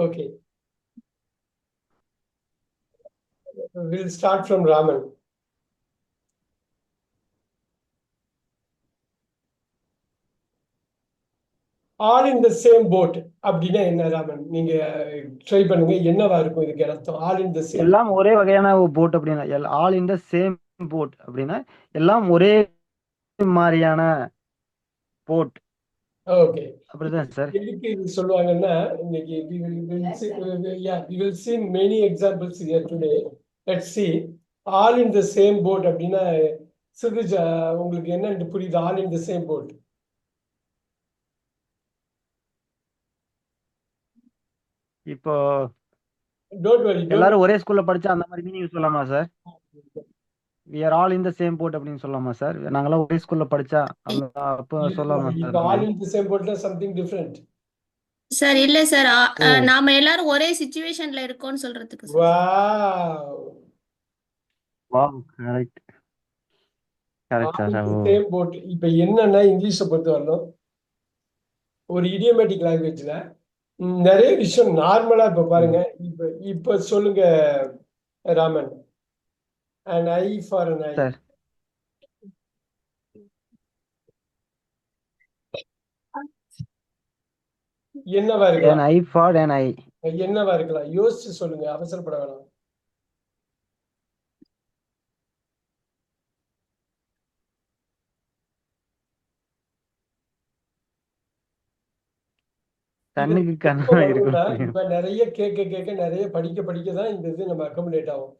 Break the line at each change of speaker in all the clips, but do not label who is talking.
Okay, we'll start from Raman. All in the same boat அப்படின்னா என்ன ராமன்? நீங்க try பண்ணுங்க, என்னவா இருக்கும் இதுக்கு அர்த்தம்? All in the same.
எல்லாம் ஒரே வகையான போட் அப்படின்னா, all in the same boat அப்படின்னா எல்லாம் ஒரே மாதிரியான போட்.
ஓகே,
அப்படிதான் சார்.
எதுக்கு இது சொல்லுவாங்கன்னா, இன்னைக்கு we will see many examples here today. Let's see. All in the same boat அப்படின்னா சிறுஜா உங்களுக்கு என்ன புரியுது? All in the same boat.
இப்போ
டோன்ட் வரி,
எல்லாரும் ஒரே ஸ்கூல்ல படிச்சா அந்த மாதிரி மீனிங் சொல்லலாமா sir? we are all in the same boat அப்படின்னு சொல்லலாமா சார்? நாங்கெல்லாம் ஒரே ஸ்கூல்ல படிச்சா அப்போ சொல்லலாமா சார்?
இப்போ ஆல் இன் த சேம் போட்ல சம்திங் டிஃபரெண்ட்.
சார் இல்ல சார்,
ஓ
நாம எல்லாரும் ஒரே சிச்சுவேஷன்ல இருக்கோம்னு சொல்றதுக்கு sir.
Wow,
wow, correct correct
all
sir.
In the
oh
same boat. இப்போ என்னன்னா இங்கிலீஷை பொறுத்த வரணும், ஒரு இடியோமேட்டிக் லாங்குவேஜ்ல நிறைய விஷயம் நார்மலா இப்ப பாருங்க. இப்ப சொல்லுங்க Raman. an eye for an eye.
Sir
என்னவா
an
இருக்கலாம்?
eye for an eye.
என்னவா இருக்கலாம்? யோசிச்சு சொல்லுங்க, அவசரப்பட வேணாம்.
கண்ணுக்கு
எப்ப
கண்ணா
வரும்னா,
இருக்கும்.
இப்ப நிறைய கேட்க கேட்க நிறைய படிக்க படிக்க தான் இந்த இது நம்ம அக்கமுலேட் ஆகும்.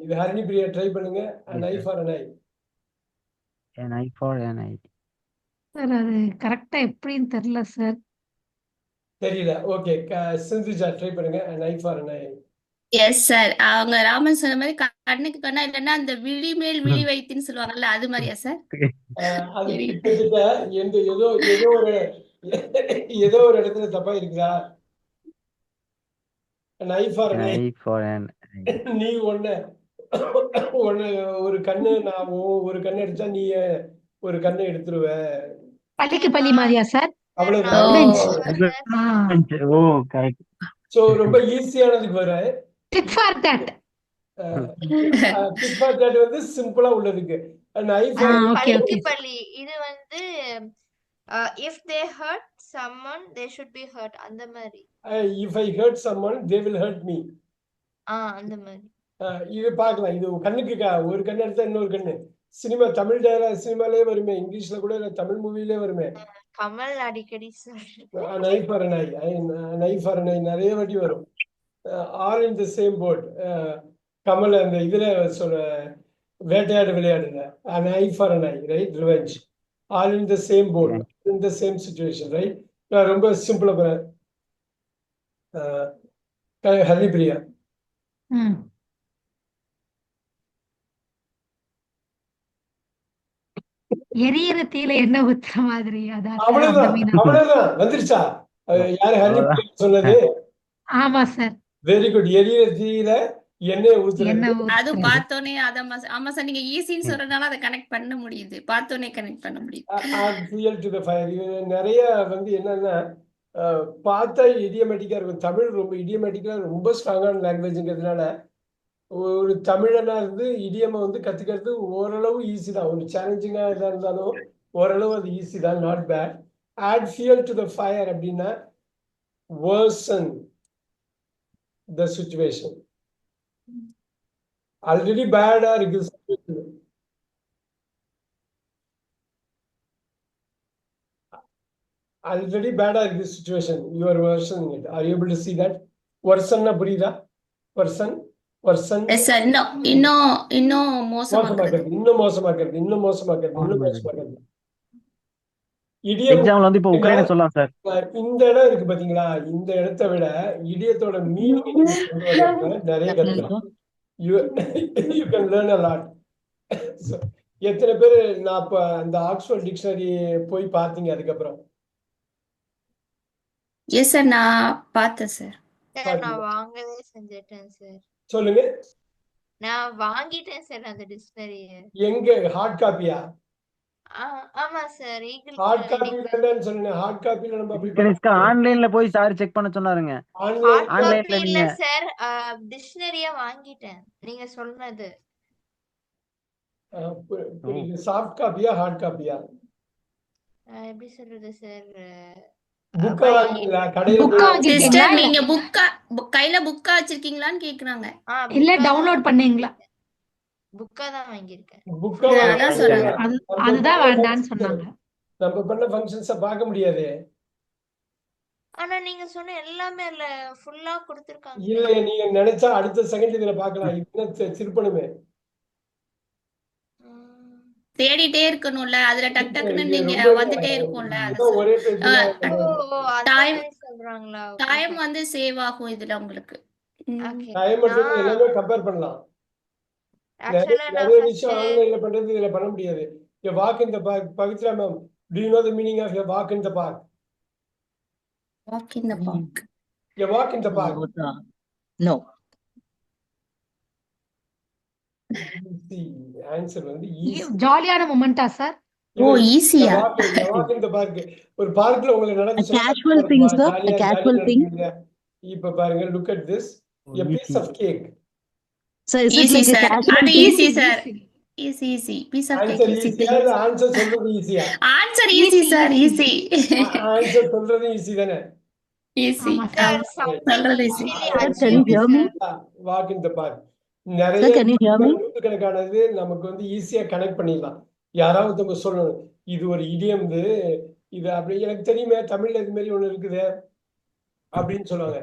இது ஹரிணி பிரியா ட்ரை பண்ணுங்க. an eye for an eye.
an eye for an eye.
Sir அது கரெக்டா எப்படின்னு தெரியல சார்.
தெரியல. ஓகே, சிந்துஜா ட்ரை பண்ணுங்க. an eye for an eye.
Yes sir, அவங்க ராமன் சொன்ன மாதிரி கண்ணுக்கு கண்ணா இல்லைன்னா அந்த விழி மேல் விழி வைத்தின்னு சொல்லுவாங்கல்ல, அது மாதிரியா சார்?
அது
சரி.
கிட்டத்தட்ட ஏதோ ஏதோ ஒரு ஏதோ ஒரு இடத்துல தப்பா இருக்குதா? an eye for
an
an eye.
eye for an eye.
நீ ஒண்ணு ஒரு கண்ணு, நான் ஒரு கண்ணு எடுத்தா நீ ஒரு கண்ணை எடுத்துருவ.
பள்ளிக்கு பள்ளி மாதிரியா சார்?
அவ்வளவுதான்.
ஓ கரெக்ட்.
சோ ரொம்ப ஈஸியானதுக்கு வர
tit for tat.
Tit for tat வந்து சிம்பிளா உள்ளதுக்கு. an eye for an
okay
eye.
Okay.
பள்ளி இது வந்து if they hurt someone they should be hurt அந்த மாதிரி.
if I hurt someone they will hurt me.
அந்த மாதிரி.
இது பார்க்கலாம். இது கண்ணுக்கு ஒரு கண்ணு எடுத்தா இன்னொரு கண்ணு. சினிமா தமிழ் சினிமாலே வருமே, இங்கிலீஷ்ல கூட இல்ல, தமிழ் மூவிலே வருமே.
கமல் அடிக்கடி sir
an eye for an eye. an eye for an eye நிறைய வாட்டி வரும். all in the same boat. Kamal அந்த இதுல சொல்ற வேட்டையாடு விளையாடுல an eye for an eye, right? revenge. all in the same boat, in the same situation, right? நான் ரொம்ப சிம்பிளா போறேன். ஹரிபிரியா.
எரியற தீல என்ன ஊத்துற மாதிரி அதான் சார்.
அவ்வளவுதான்,
அந்த மீனா?
அவ்வளவுதான். வந்துருச்சா? யாரு ஹரிபிரியா சொன்னது?
ஆமா சார்.
Very good. எரியற தீயில எண்ணெய் ஊத்துறது.
என்ன
அது
ஊத்துறது?
பார்த்தோன்னே ஆமா சார், நீங்க ஈஸின்னு சொல்றதுனால அதை கனெக்ட் பண்ண முடியுது, பார்த்தோன்னே கனெக்ட் பண்ண முடியுது.
add fuel to the fire. இது நிறைய என்னன்னா பார்த்தா இடியமேட்டிக்கா இருக்கும். தமிழ் ரொம்ப இடியமேட்டிக்கா ரொம்ப ஸ்ட்ராங்கான லாங்குவேஜ்ங்கிறதுனால ஒரு தமிழனா இருந்து இடியமை கத்துக்கிறது ஓரளவு ஈஸி தான். ஒரு சேலஞ்சிங்கா எதா இருந்தாலும் ஓரளவு அது ஈஸி தான், not bad. Add fuel to the fire அப்படின்னா worsen the situation. ஆல்ரெடி பேடா இருக்கு situation. ஆல்ரெடி பேடா இருக்கு situation. You are worsening it. Are you able to see that? worsen புரியுதா? worsen
எஸ் சார், இன்னும்
மோசமாக்குறது, இன்னும் மோசமாக்குறது, இன்னும் மோசமாக்குறது, இன்னும் மோசமாக்குறது. இடியம்
எக்ஸாம்பிள் இப்போ உக்ரைனை சொல்லலாம் சார்.
இந்த இடம் இருக்கு பாத்தீங்களா? இந்த இடத்தை விட இடியத்தோட மீனிங் நிறைய கத்துக்கலாம். you can learn a lot. எத்தனை பேரு நான் இப்ப அந்த ஆக்ஸ்போர்ட் டிக்ஷனரி போய் பார்த்தீங்க அதுக்கப்புறம்?
எஸ் சார், நான் பார்த்தேன் சார்.
நான் வாங்கவே செஞ்சிட்டேன் சார்.
சொல்லுங்க.
நான் வாங்கிட்டேன் சார் அந்த டிக்ஷனரிய.
எங்க? ஹார்ட் காப்பியா?
ஆமா sir.
Hard
eagle
copy
reading.
வேண்டாம்னு சொன்னேன். ஹார்ட் காப்பில நம்ம அப்படி பண்ண
கனிஷ்கா
முடியாது.
ஆன்லைன்ல போய் சார் செக் பண்ண சொன்னாருங்க.
ஆன்லைன்
ஹார்ட்
ஆன்லைன்ல
காப்பி இல்ல
நீங்க
சார். டிக்ஷனரியா வாங்கிட்டேன் நீங்க சொன்னது.
புரியுது. சாஃப்ட் காப்பியா ஹார்ட் காப்பியா?
எப்படி சொல்றது சார்?
புக்கா வாங்குனீங்களா கடையில
புக்கா
போய்?
வாங்கிருக்கீங்களா
சிஸ்டர்
இல்ல
நீங்க கையில புக்கா வச்சிருக்கீங்களான்னு கேக்குறாங்க.
இல்ல
புக்கா தான்
டவுன்லோட் பண்ணீங்களா?
புக்கா தான் வாங்கியிருக்கேன்.
புக்கா
அதான்
வாங்கினா
சொல்றாங்க.
அது
நம்ம
அதுதான்
பண்ண
வேண்டான்னு
functions
சொன்னாங்க.
நம்ம பண்ண ஃபங்க்ஷன்ஸை பார்க்க முடியாது.
ஆனா நீங்க சொன்ன எல்லாமே அதுல ஃபுல்லா கொடுத்திருக்காங்க.
இல்லையே, நீங்க நினைச்சா அடுத்த செகண்ட் இதுல பார்க்கலாம். இது திருப்பணுமே.
தேடிட்டே இருக்கணும்ல, அதுல டக் டக்குன்னு
இது
நீங்க
ரொம்ப
வந்துட்டே இருக்கும்ல, அது
இதுதான் ஒரே பேஜ்ல
அந்த
டைம்
மாதிரி சொல்றாங்களா?
டைம் வந்து சேவ் ஆகும் இதுல உங்களுக்கு.
ஓகே.
டைம் மட்டும் இல்ல, எல்லாமே கம்பேர் பண்ணலாம். நிறைய
ஆக்சுவலா நான்
நிறைய
ஃபர்ஸ்ட்
விஷயம் ஆன்லைன்ல பண்றது இதுல பண்ண முடியாது. Walk in the park. Pavithra ma'am, do you know the meaning of a walk in the park?
walk in the park.
A walk in the park.
No.
Answer வந்து easy.
ஜாலியான மொமெண்டா சார்?
ஓ ஈஸியா?
walk in the park. ஒரு பார்க்ல உங்களுக்கு நடந்து
A casual thing, sir. A casual thing.
இப்ப பாருங்க, look at this. A piece of cake.
Sir, is it
easy
like a
sir,
casual
அது
thing?
Easy sir. Easy easy piece of
answer
cake easy.
ஈஸியா இல்ல answer சொல்றது ஈஸியா?
Answer easy sir, easy
answer சொல்றது easy தானே?
Easy.
ஆமா sir.
சொல்றது easy.
Sir, can you hear me?
Walk in the park.
Sir,
நிறைய
can you hear me?
நூற்றுக்கணக்கானது நமக்கு வந்து ஈஸியா கனெக்ட் பண்ணிடலாம். யாராவது ஒருத்தவங்க சொல்லணும், இது ஒரு இடியம், இது அப்படி எனக்கு தெரியுமே, தமிழ்ல இது மாதிரி ஒண்ணு இருக்குது அப்படின்னு சொல்லுவாங்க.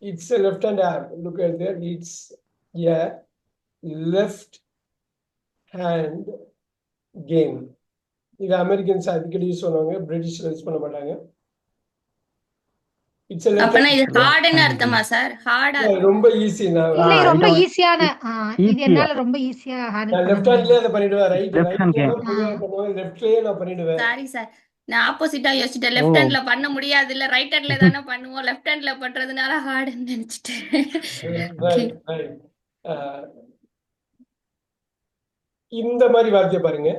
It's a left hand arm. Look at that. It's a left hand game. இது அமெரிக்கன்ஸ் அடிக்கடி சொல்லுவாங்க, பிரிட்டிஷ்ல யூஸ் பண்ண மாட்டாங்க. இட்ஸ் a left
அப்பனா
hand.
இது ஹார்ட்னு அர்த்தமா சார்? ஹார்டா
ரொம்ப ஈஸி. நான்
இல்ல ரொம்ப
இது
ஈஸியான இது
easy-ஆ.
என்னால ரொம்ப ஈஸியா ஹேண்டில் பண்ண
லெஃப்ட் ஹேண்ட்லயே அதை பண்ணிடுவேன்.
Left hand game.
லெஃப்ட்லயே நான் பண்ணிடுவேன்.
சாரி சார், நான் ஆப்போசிட்டா யோசிச்சிட்டேன். லெஃப்ட் ஹேண்ட்ல பண்ண முடியாது, இல்ல ரைட் ஹேண்ட்ல தானே பண்ணுவோம். லெஃப்ட் ஹேண்ட்ல பண்றதுனால ஹார்டுன்னு நினைச்சிட்டேன்.
Right, right. இந்த மாதிரி வார்த்தையை பாருங்க.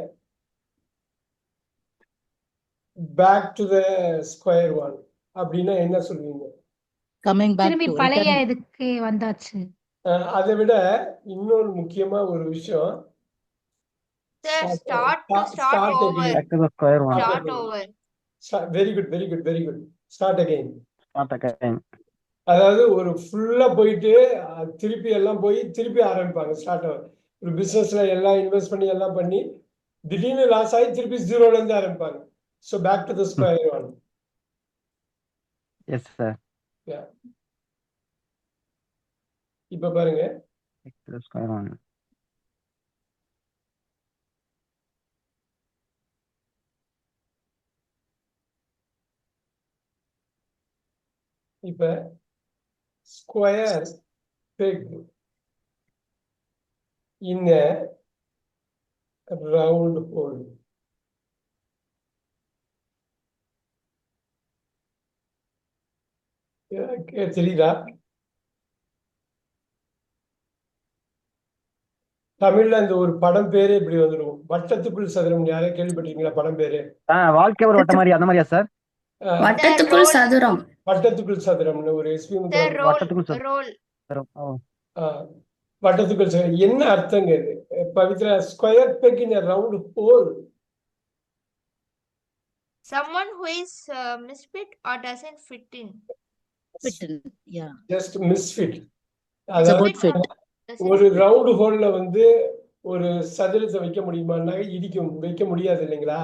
Back to the square one அப்படின்னா என்ன சொல்லுவீங்க?
Coming back
திரும்பி
to
பழைய
returning.
இதுக்கு வந்தாச்சு.
அதை விட இன்னொரு முக்கியமா ஒரு விஷயம்,
sir start
Start
over.
again.
Back to the square one.
Start over.
Very good, very good, very good. Start again.
Not again.
அதாவது ஒரு ஃபுல்லா போயிட்டு திருப்பி எல்லாம் போய் திருப்பி ஆரம்பிப்பாங்க. Start over. ஒரு பிசினஸ்ல எல்லாம் இன்வெஸ்ட் பண்ணி எல்லாம் பண்ணி திடீர்னு லாஸ் ஆகி திருப்பி ஜீரோல இருந்து ஆரம்பிப்பாங்க. So back to the square one.
Yes, sir.
இப்ப பாருங்க,
Back to the square one.
இப்ப square peg in a round hole. தெரியுதா? தமிழ்ல அந்த ஒரு படம் பேரு இப்படி வந்துடும், வட்டத்துக்குள் சதுரம். யாரே கேள்விப்பட்டிருக்கீங்களா படம் பேரு?
வாழ்க்கை ஒரு வட்ட மாதிரி அந்த மாதிரியா சார்?
வட்டத்துக்குள் சதுரம்.
வட்டத்துக்குள் சதுரம்னு ஒரு எஸ்பி
சார்
வட்டத்துக்குள் சதுரம்.
ரோல்.
ஓ,
வட்டத்துக்குள் சதுரம் என்ன அர்த்தங்க இது? Pavithra, square peg in a round hole.
Someone who is misfit or doesn't fit in.
Fit in. Yeah.
Just misfit.
It's a good fit.
ஒரு ரவுண்ட் ஹோல்ல வந்து ஒரு சதுரத்தை வைக்க முடியுமான்னா வைக்க முடியாது இல்லைங்களா?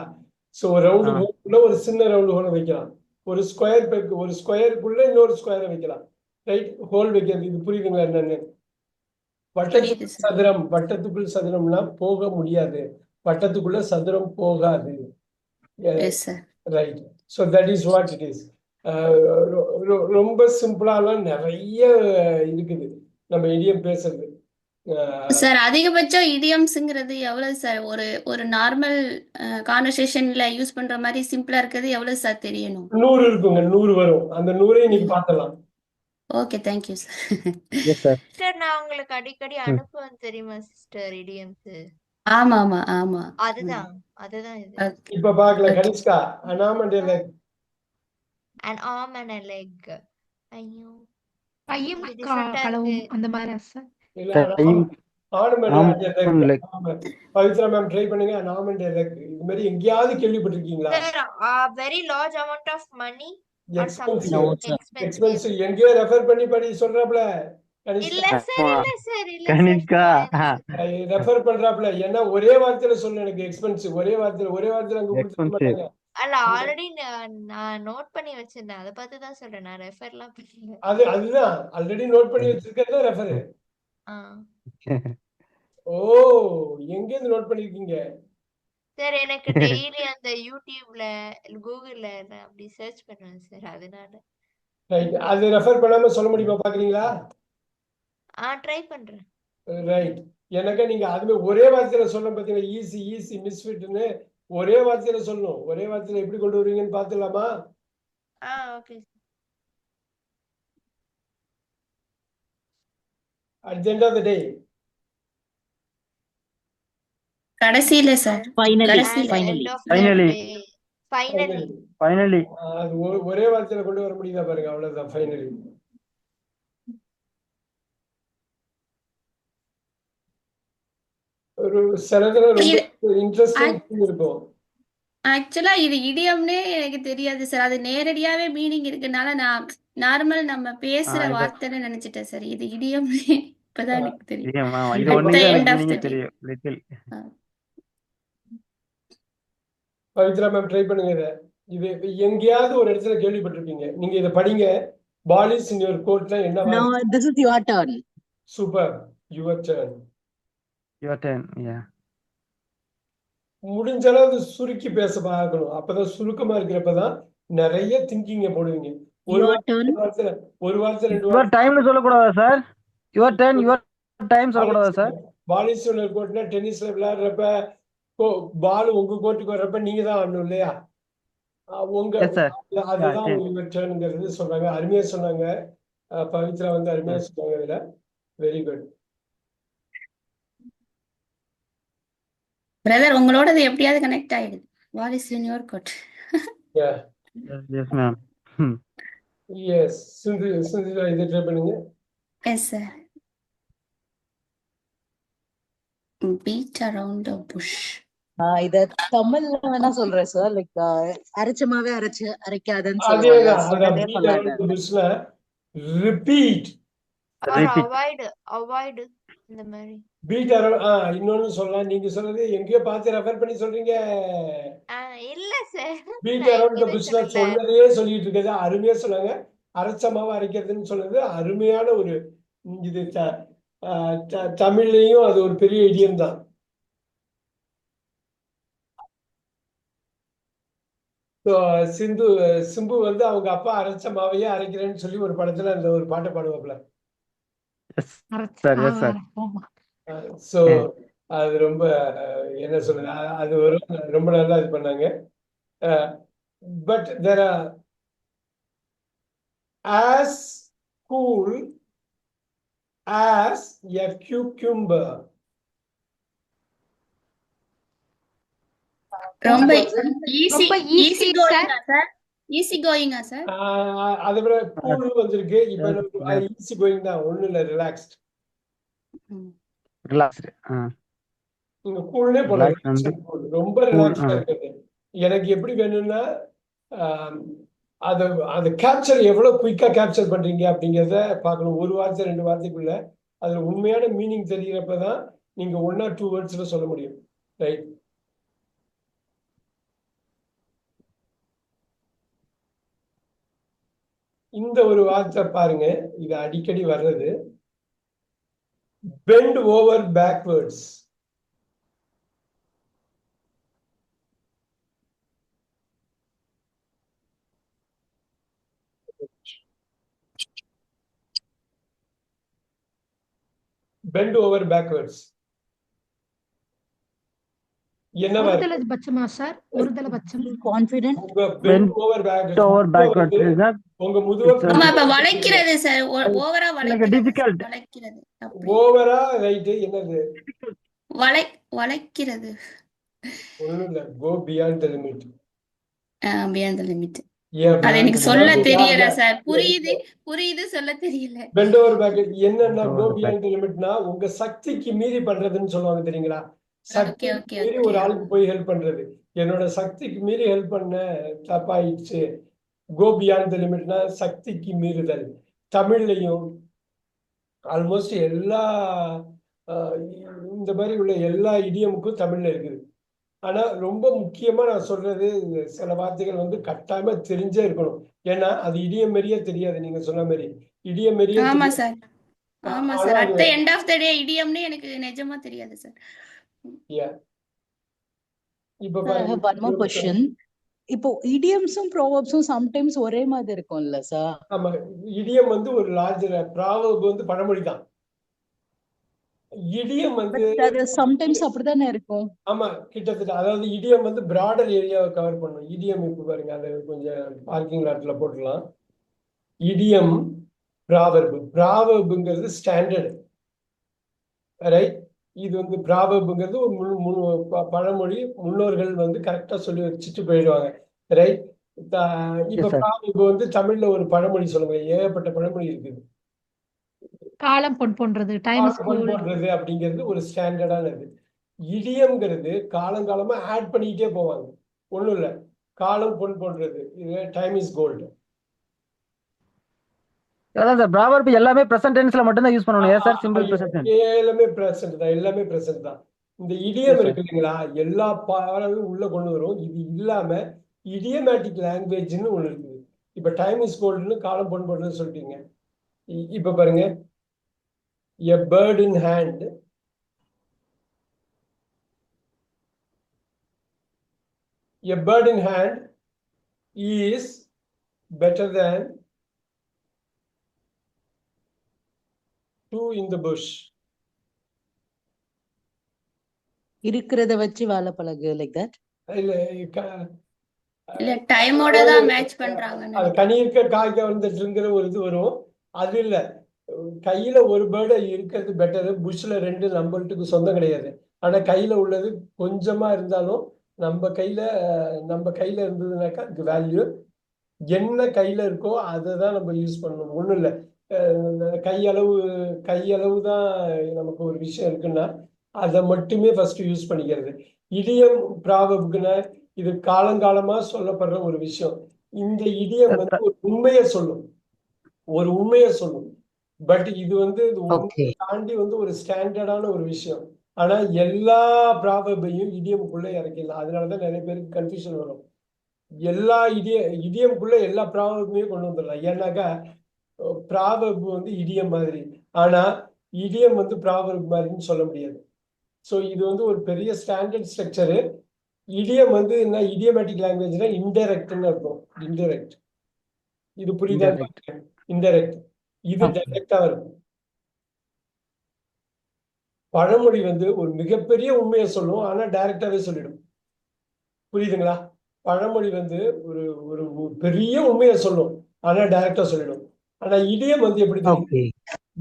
ஸோ ஒரு ரவுண்ட் ஹோல்ல ஒரு சின்ன ரவுண்ட் ஹோலை வைக்கலாம். ஒரு ஸ்கொயர் பெக், ஒரு ஸ்கொயருக்குள்ள இன்னொரு ஸ்கொயரை வைக்கலாம். ரைட், ஹோல் வைக்கிறது. இது புரியுதுங்களா என்னன்னு? வட்டத்துக்குள் சதுரம், வட்டத்துக்குள் சதுரம்னா போக முடியாது, வட்டத்துக்குள்ள சதுரம் போகாது. Right, so that is what it is. ரொம்ப சிம்பிளாலாம் நிறைய இருக்குது நம்ம இடியம் பேசுறது.
சார் அதிகபட்சம் இடியம்ஸ்ங்கிறது எவ்வளவு சார்? ஒரு நார்மல் கான்வர்சேஷன்ல யூஸ் பண்ற மாதிரி சிம்பிளா இருக்கிறது எவ்வளவு சார் தெரியணும்?
100 இருக்குங்க, 100 வரும். அந்த 100ஐ நீங்க பார்க்கலாம்.
Okay, thank you sir.
Yes, sir.
Sister, நான் உங்களுக்கு அடிக்கடி அனுப்புவேன் தெரியுமா சிஸ்டர் இடியம்ஸ்?
ஆமா ஆமா ஆமா
அதுதான் அதுதான் இது.
ஓகே
இப்ப பார்க்கல
ஓகே
கனிஷ்கா அனாம் and leg.
An arm and a leg. ஐயோ
கையும்
இது டிஃப்ரெண்டா இருக்கு.
களவும் அந்த மாதிரி சார்.
இல்ல
கையும்
annum
arm
and leg.
and leg.
Pavithra ma'am try பண்ணுங்க அனாம் அண்ட் leg. இது மாதிரி எங்கேயாவது கேள்விப்பட்டிருக்கீங்களா?
Sir, very large amount of money or something
expensive
No, sir.
expensive.
Expensive எங்கேயோ ரெஃபர் பண்ணி படி சொல்றாப்ல
இல்ல
கனிஷ்கா
சார்
ஆமா.
இல்ல சார் இல்ல
கனிஷ்கா
சார்.
ரெஃபர் பண்றாப்ல ஏன்னா ஒரே வார்த்தையில சொல்லு எனக்கு எக்ஸ்பென்சிவ் ஒரே வார்த்தையில அங்க கொடுத்துக்க
எக்ஸ்பென்சிவ்.
மாட்டாங்க.
அல்ல ஆல்ரெடி நான் நோட் பண்ணி வச்சிருந்தேன். அதை பார்த்து தான் சொல்றேன். நான் ரெஃபர்லாம் பண்ணல.
அதுதான் ஆல்ரெடி நோட் பண்ணி வச்சிருக்கிறது தான் ரெஃபர்.
ஆ
ஓ எங்க இருந்து நோட் பண்ணிருக்கீங்க?
சார் எனக்கு டெய்லி அந்த யூடியூப்ல கூகுள்ல நான் அப்படி சர்ச் பண்ணுவேன் சார். அதனால
ரைட் அது ரெஃபர் பண்ணாம சொல்ல முடியுமா பாக்குறீங்களா?
ட்ரை பண்றேன்.
ரைட் எனக்கு நீங்க அதுவே ஒரே வார்த்தையில சொல்ல பாத்தீங்கன்னா ஈஸி ஈஸி மிஸ்ஃபிட்னு ஒரே வார்த்தையில சொல்லணும். ஒரே வார்த்தையில எப்படி கொண்டு வருவீங்கன்னு பாத்துலாமா?
Okay.
At the end of the day
கடைசியில சார்
Finally,
கடைசியில
finally.
ஃபைனலி
ஃபைனலி
அது ஒரே வார்த்தையில கொண்டு வர முடியுதா பாருங்க அவ்வளவுதான் ஃபைனலி. ஒரு சிலதுல ரொம்ப இன்ட்ரெஸ்டிங் இருக்கும்.
ஆக்சுவலா இது இடியம்னே எனக்கு தெரியாது சார். அது நேரடியாவே மீனிங் இருக்கனால நான் நார்மல் நம்ம பேசுற
இது
வார்த்தைன்னு நினைச்சிட்டேன் சார். இது இடியம்னே இப்பதான் எனக்கு தெரியும்.
தெரியுமா? இது
At
ஒண்ணுதான்
the end
எனக்கு
of the
மீனிங்கே
day.
தெரியும். லிட்டில்.
பவித்ரா மேம் ட்ரை பண்ணுங்க இதை. இது எங்கேயாவது ஒரு இடத்துல கேள்விப்பட்டிருப்பீங்க. நீங்க இதை படிங்க. பாலிஸ் இன் யுவர் கோட்ல என்ன
Now, this is your turn.
Super your turn.
Your turn. Yeah.
முடிஞ்ச அளவு சுருக்கி பேச பார்க்கணும். அப்பதான் சுருக்கமா இருக்கிறப்பதான் நிறைய திங்கிங்க போடுவீங்க. ஒரு
Your turn.
வார்த்தை ஒரு வார்த்தை ரெண்டு
யுவர் டைம்னு சொல்லக்கூடாதா சார்? யுவர் டர்ன் யுவர் டைம் சொல்லக்கூடாதா சார்?
பாலிஸ் இன் யுவர் கோட்ல டென்னிஸ்ல விளையாடுறப்ப பால் உங்க கோட்டுக்கு வர்றப்ப நீங்க தான் ஆடணும் இல்லையா? உங்க
Yes, sir.
அதுதான்
Yeah,
உங்க டர்னுங்கிறது சொன்னாங்க. அருமையா சொன்னாங்க. பவித்ரா வந்து அருமையா சொன்னாங்க. இதுல வெரி குட்.
பிரதர் உங்களோடது எப்படியாவது கனெக்ட் ஆயிடுது. What is in your court?
Yes, ma'am.
Yes Chindra இதை ட்ரை பண்ணுங்க.
Yes sir. Beat around the bush.
இத தமிழ்ல வேணா சொல்றேன் சார். லைக் அரைச்சமாவே அரைக்காதன்னு
அதேதான்
சொல்லுவாங்க. So, அதே சொல்லலாம்.
ரிப்பீட்
அவாய்டு இந்த மாதிரி.
பீட் இன்னொன்னு சொல்லலாம். நீங்க சொல்றது எங்கேயோ பார்த்து ரெஃபர் பண்ணி சொல்றீங்க.
இல்ல சார்.
பீட் அரவுண்ட் தி புஷ்ல சொன்னதையே சொல்லிட்டு இருக்காது. அருமையா சொன்னாங்க. அரைச்ச மாவு அரைக்கிறதுன்னு சொன்னது அருமையான ஒரு இது தமிழ்லயும் அது ஒரு பெரிய இடியம் தான். சிம்பு வந்து அவங்க அப்பா அரைச்ச மாவையே அரைக்கிறேன்னு சொல்லி ஒரு படத்துல அந்த ஒரு பாட்டை பாடுவாப்ல.
Sir, yes, sir.
சோ அது ரொம்ப என்ன சொல்றது அது ஒரு ரொம்ப நல்லா இது பண்ணாங்க. But there are as cool as a cucumber.
ரொம்ப
ரொம்ப
ஈஸி
easy,
கோயிங்கா சார்? ஈஸி கோயிங்கா சார்?
அதை விட கூல் வந்திருக்கு. இப்ப ஈஸி கோயிங் தான். ஒண்ணு இல்ல ரிலாக்ஸ்ட்.
Relaxed.
நீங்க கூல்னே போலாம்.
Relaxed வந்து
ரொம்ப ரிலாக்ஸ்டா இருக்குது. எனக்கு எப்படி வேணும்னா அதை கேப்சர் எவ்வளவு குயிக்கா கேப்சர் பண்றீங்க அப்படிங்கிறத பார்க்கணும். ஒரு வார்த்தை ரெண்டு வார்த்தைக்குள்ள அதுல உண்மையான மீனிங் தெரிகிறப்பதான் நீங்க 1 or 2 வேர்ட்ஸ்ல சொல்ல முடியும். ரைட். இந்த ஒரு வார்த்தை பாருங்க. இது அடிக்கடி வர்றது. bend over backwards. bend over backwards. என்னவா
ஒருதலை பட்சமா சார்? ஒருதலை பட்சம்.
Confident.
bend over
backwards is that
உங்க முதுவை
ஆமா இப்ப வளைக்கிறது சார். ஓவரா
like a difficult.
வளைக்கிறது.
ஓவரா ரைட். என்னது
வளை வளைக்கிறது.
ஒண்ணும் இல்ல, go beyond the limit.
Beyond the limit.
ஏன்
அது எனக்கு
beyond
சொல்ல
the
தெரியல
limit?
சார். புரியுது சொல்ல தெரியல.
பெண்ட் ஓவர் பேக்கெட் என்னன்னா,
Bend
கோ
over the
பியாண்ட் த லிமிட்னா உங்க சக்திக்கு மீறி பண்றதுன்னு சொல்லுவாங்க தெரியுங்களா?
ஓகே
சக்திக்கு
ஓகே
மீறி
ஓகே.
ஒரு ஆளுக்கு போய் ஹெல்ப் பண்றது. என்னோட சக்திக்கு மீறி ஹெல்ப் பண்ண, தப்பாயிடுச்சு. கோ பியாண்ட் த லிமிட்னா சக்திக்கு மீறுதல். தமிழ்லையும் ஆல்மோஸ்ட் எல்லா இந்த மாதிரி உள்ள எல்லா இடியமுக்கும் தமிழ்ல இருக்குது. ஆனா ரொம்ப முக்கியமா நான் சொல்றது, சில வார்த்தைகள் வந்து கட்டாயமா தெரிஞ்சே இருக்கணும். ஏன்னா அது இடியம் மாரியே தெரியாது. நீங்க சொன்ன மாதிரி இடியம் மாரியே
ஆமா
தெரியாது.
சார். ஆமா
ஆனா
சார்.
அது
at the end of the day இடியம்னு எனக்கு நிஜமா தெரியாது சார்.
yeah. இப்ப
Sir, I have one more
பாருங்க.
question. இப்போ idioms-உம் proverbs-உம் sometimes ஒரே மாதிரி இருக்கும்ல சார்?
ஆமா, இடியம் வந்து ஒரு லார்ஜர் ப்ராவர்ப் வந்து பழமொழி தான். இடியம் வந்து
But அது sometimes அப்படிதானே இருக்கும்.
ஆமா, கிட்டத்தட்ட. அதாவது இடியம் வந்து பிராடர் ஏரியாவை கவர் பண்ணும். இடியம் இப்ப பாருங்க, அதை கொஞ்சம் பார்க்கிங் லாட்ல போட்டுடலாம். இடியம், ப்ராவர்புங்கிறது ஸ்டாண்டர்டு, ரைட்? இது வந்து ப்ராவர்புங்கிறது ஒரு பழமொழி. முன்னோர்கள் வந்து கரெக்டா சொல்லி வச்சுட்டு போயிடுவாங்க, ரைட்? இப்ப
sir.
ப்ராவர்பு வந்து தமிழ்ல ஒரு பழமொழி சொல்லுங்க. ஏகப்பட்ட பழமொழி இருக்குது.
காலம் பொன் போன்றது, டைம் இஸ் கோல்ட்.
பண்றது அப்படிங்கிறது ஒரு ஸ்டாண்டர்டானது. இடியம்ங்கிறது காலங்காலமா ஆட் பண்ணிக்கிட்டே போவாங்க. ஒண்ணும் இல்ல, காலம் பொன் போன்றது, இது டைம் இஸ் கோல்டு.
அதான் சார், ப்ராவர்ப் எல்லாமே பிரசன்ட் டென்ஸ்ல மட்டும் தான் யூஸ் பண்ணணும். ஏன் சார் சிம்பிள் பிரசன்ட் டென்ஸ்?
எல்லாமே பிரசன்ட் தான், எல்லாமே பிரசன்ட் தான். இந்த இடியம்
Yes, sir.
இருக்கு இல்லைங்களா, எல்லா பாடமும் உள்ள கொண்டு வரும். இது இல்லாம இடியமேட்டிக் லாங்குவேஜ்னு ஒண்ணு இருக்குது. இப்ப டைம் இஸ் கோல்டுன்னு காலம் பொன் போடுறதுன்னு சொல்லிட்டீங்க. இப்ப பாருங்க, a bird in hand, a bird in hand is better than two in the bush.
இருக்கிறத வச்சு வாழ பழகு, like that.
இல்ல,
இல்ல டைமோட தான் மேட்ச் பண்றாங்கன்னு
அது
நினைக்கிறேன்.
கனி இருக்க காய்க்க வந்துட்டுங்கிற ஒரு இது வரும். அது இல்ல, கையில ஒரு பேர்டு இருக்கிறது பெட்டர், புஷ்ல ரெண்டு நம்மளுக்கு சொந்தம் கிடையாது. ஆனா கையில உள்ளது கொஞ்சமா இருந்தாலும் நம்ம கையில இருந்ததுனாக்கா அதுக்கு வேல்யூ. என்ன கையில இருக்கோ அதை தான் நம்ம யூஸ் பண்ணணும். ஒண்ணும் இல்லை, கையளவு தான் நமக்கு ஒரு விஷயம் இருக்குன்னா அதை மட்டுமே ஃபர்ஸ்ட் யூஸ் பண்ணிக்கிறது. இடியம் ப்ராவர்ப்னா இது காலங்காலமா சொல்லப்படுற ஒரு விஷயம். இந்த இடியம் வந்து ஒரு உண்மையை சொல்லும், பட் இது வந்து
Okay.
தாண்டி வந்து ஒரு ஸ்டாண்டர்டான ஒரு விஷயம். ஆனா எல்லா ப்ராவர்பையும் இடியமுக்குள்ள இறக்கிடலாம். அதனாலதான் நிறைய பேருக்கு கன்ஃபியூஷன் வரும். எல்லா இடியமுக்குள்ள எல்லா ப்ராவர்பையும் கொண்டு வந்துடலாம். ஏன்னாக்கா ப்ராவர்ப் வந்து இடியம் மாதிரி, ஆனா இடியம் வந்து ப்ராவர்ப் மாதிரின்னு சொல்ல முடியாது. ஸோ இது வந்து ஒரு பெரிய ஸ்டாண்டர்ட் ஸ்ட்ரக்சரு. இடியம் வந்து என்ன, இடியமேட்டிக் லாங்குவேஜ்னா இன்டைரக்ட்னு இருக்கும். இன்டைரக்ட், இது புரியுதா? இன்டைரக்ட், இது டைரக்டா இருக்கும். பழமொழி வந்து ஒரு மிகப்பெரிய உண்மையை சொல்லும், ஆனா டைரக்டாவே சொல்லிடும். புரியுதுங்களா? பழமொழி வந்து ஒரு ஒரு பெரிய உண்மையை சொல்லும், ஆனா டைரக்டா சொல்லிடும். ஆனா இடியம் வந்து எப்படி தெரியும்?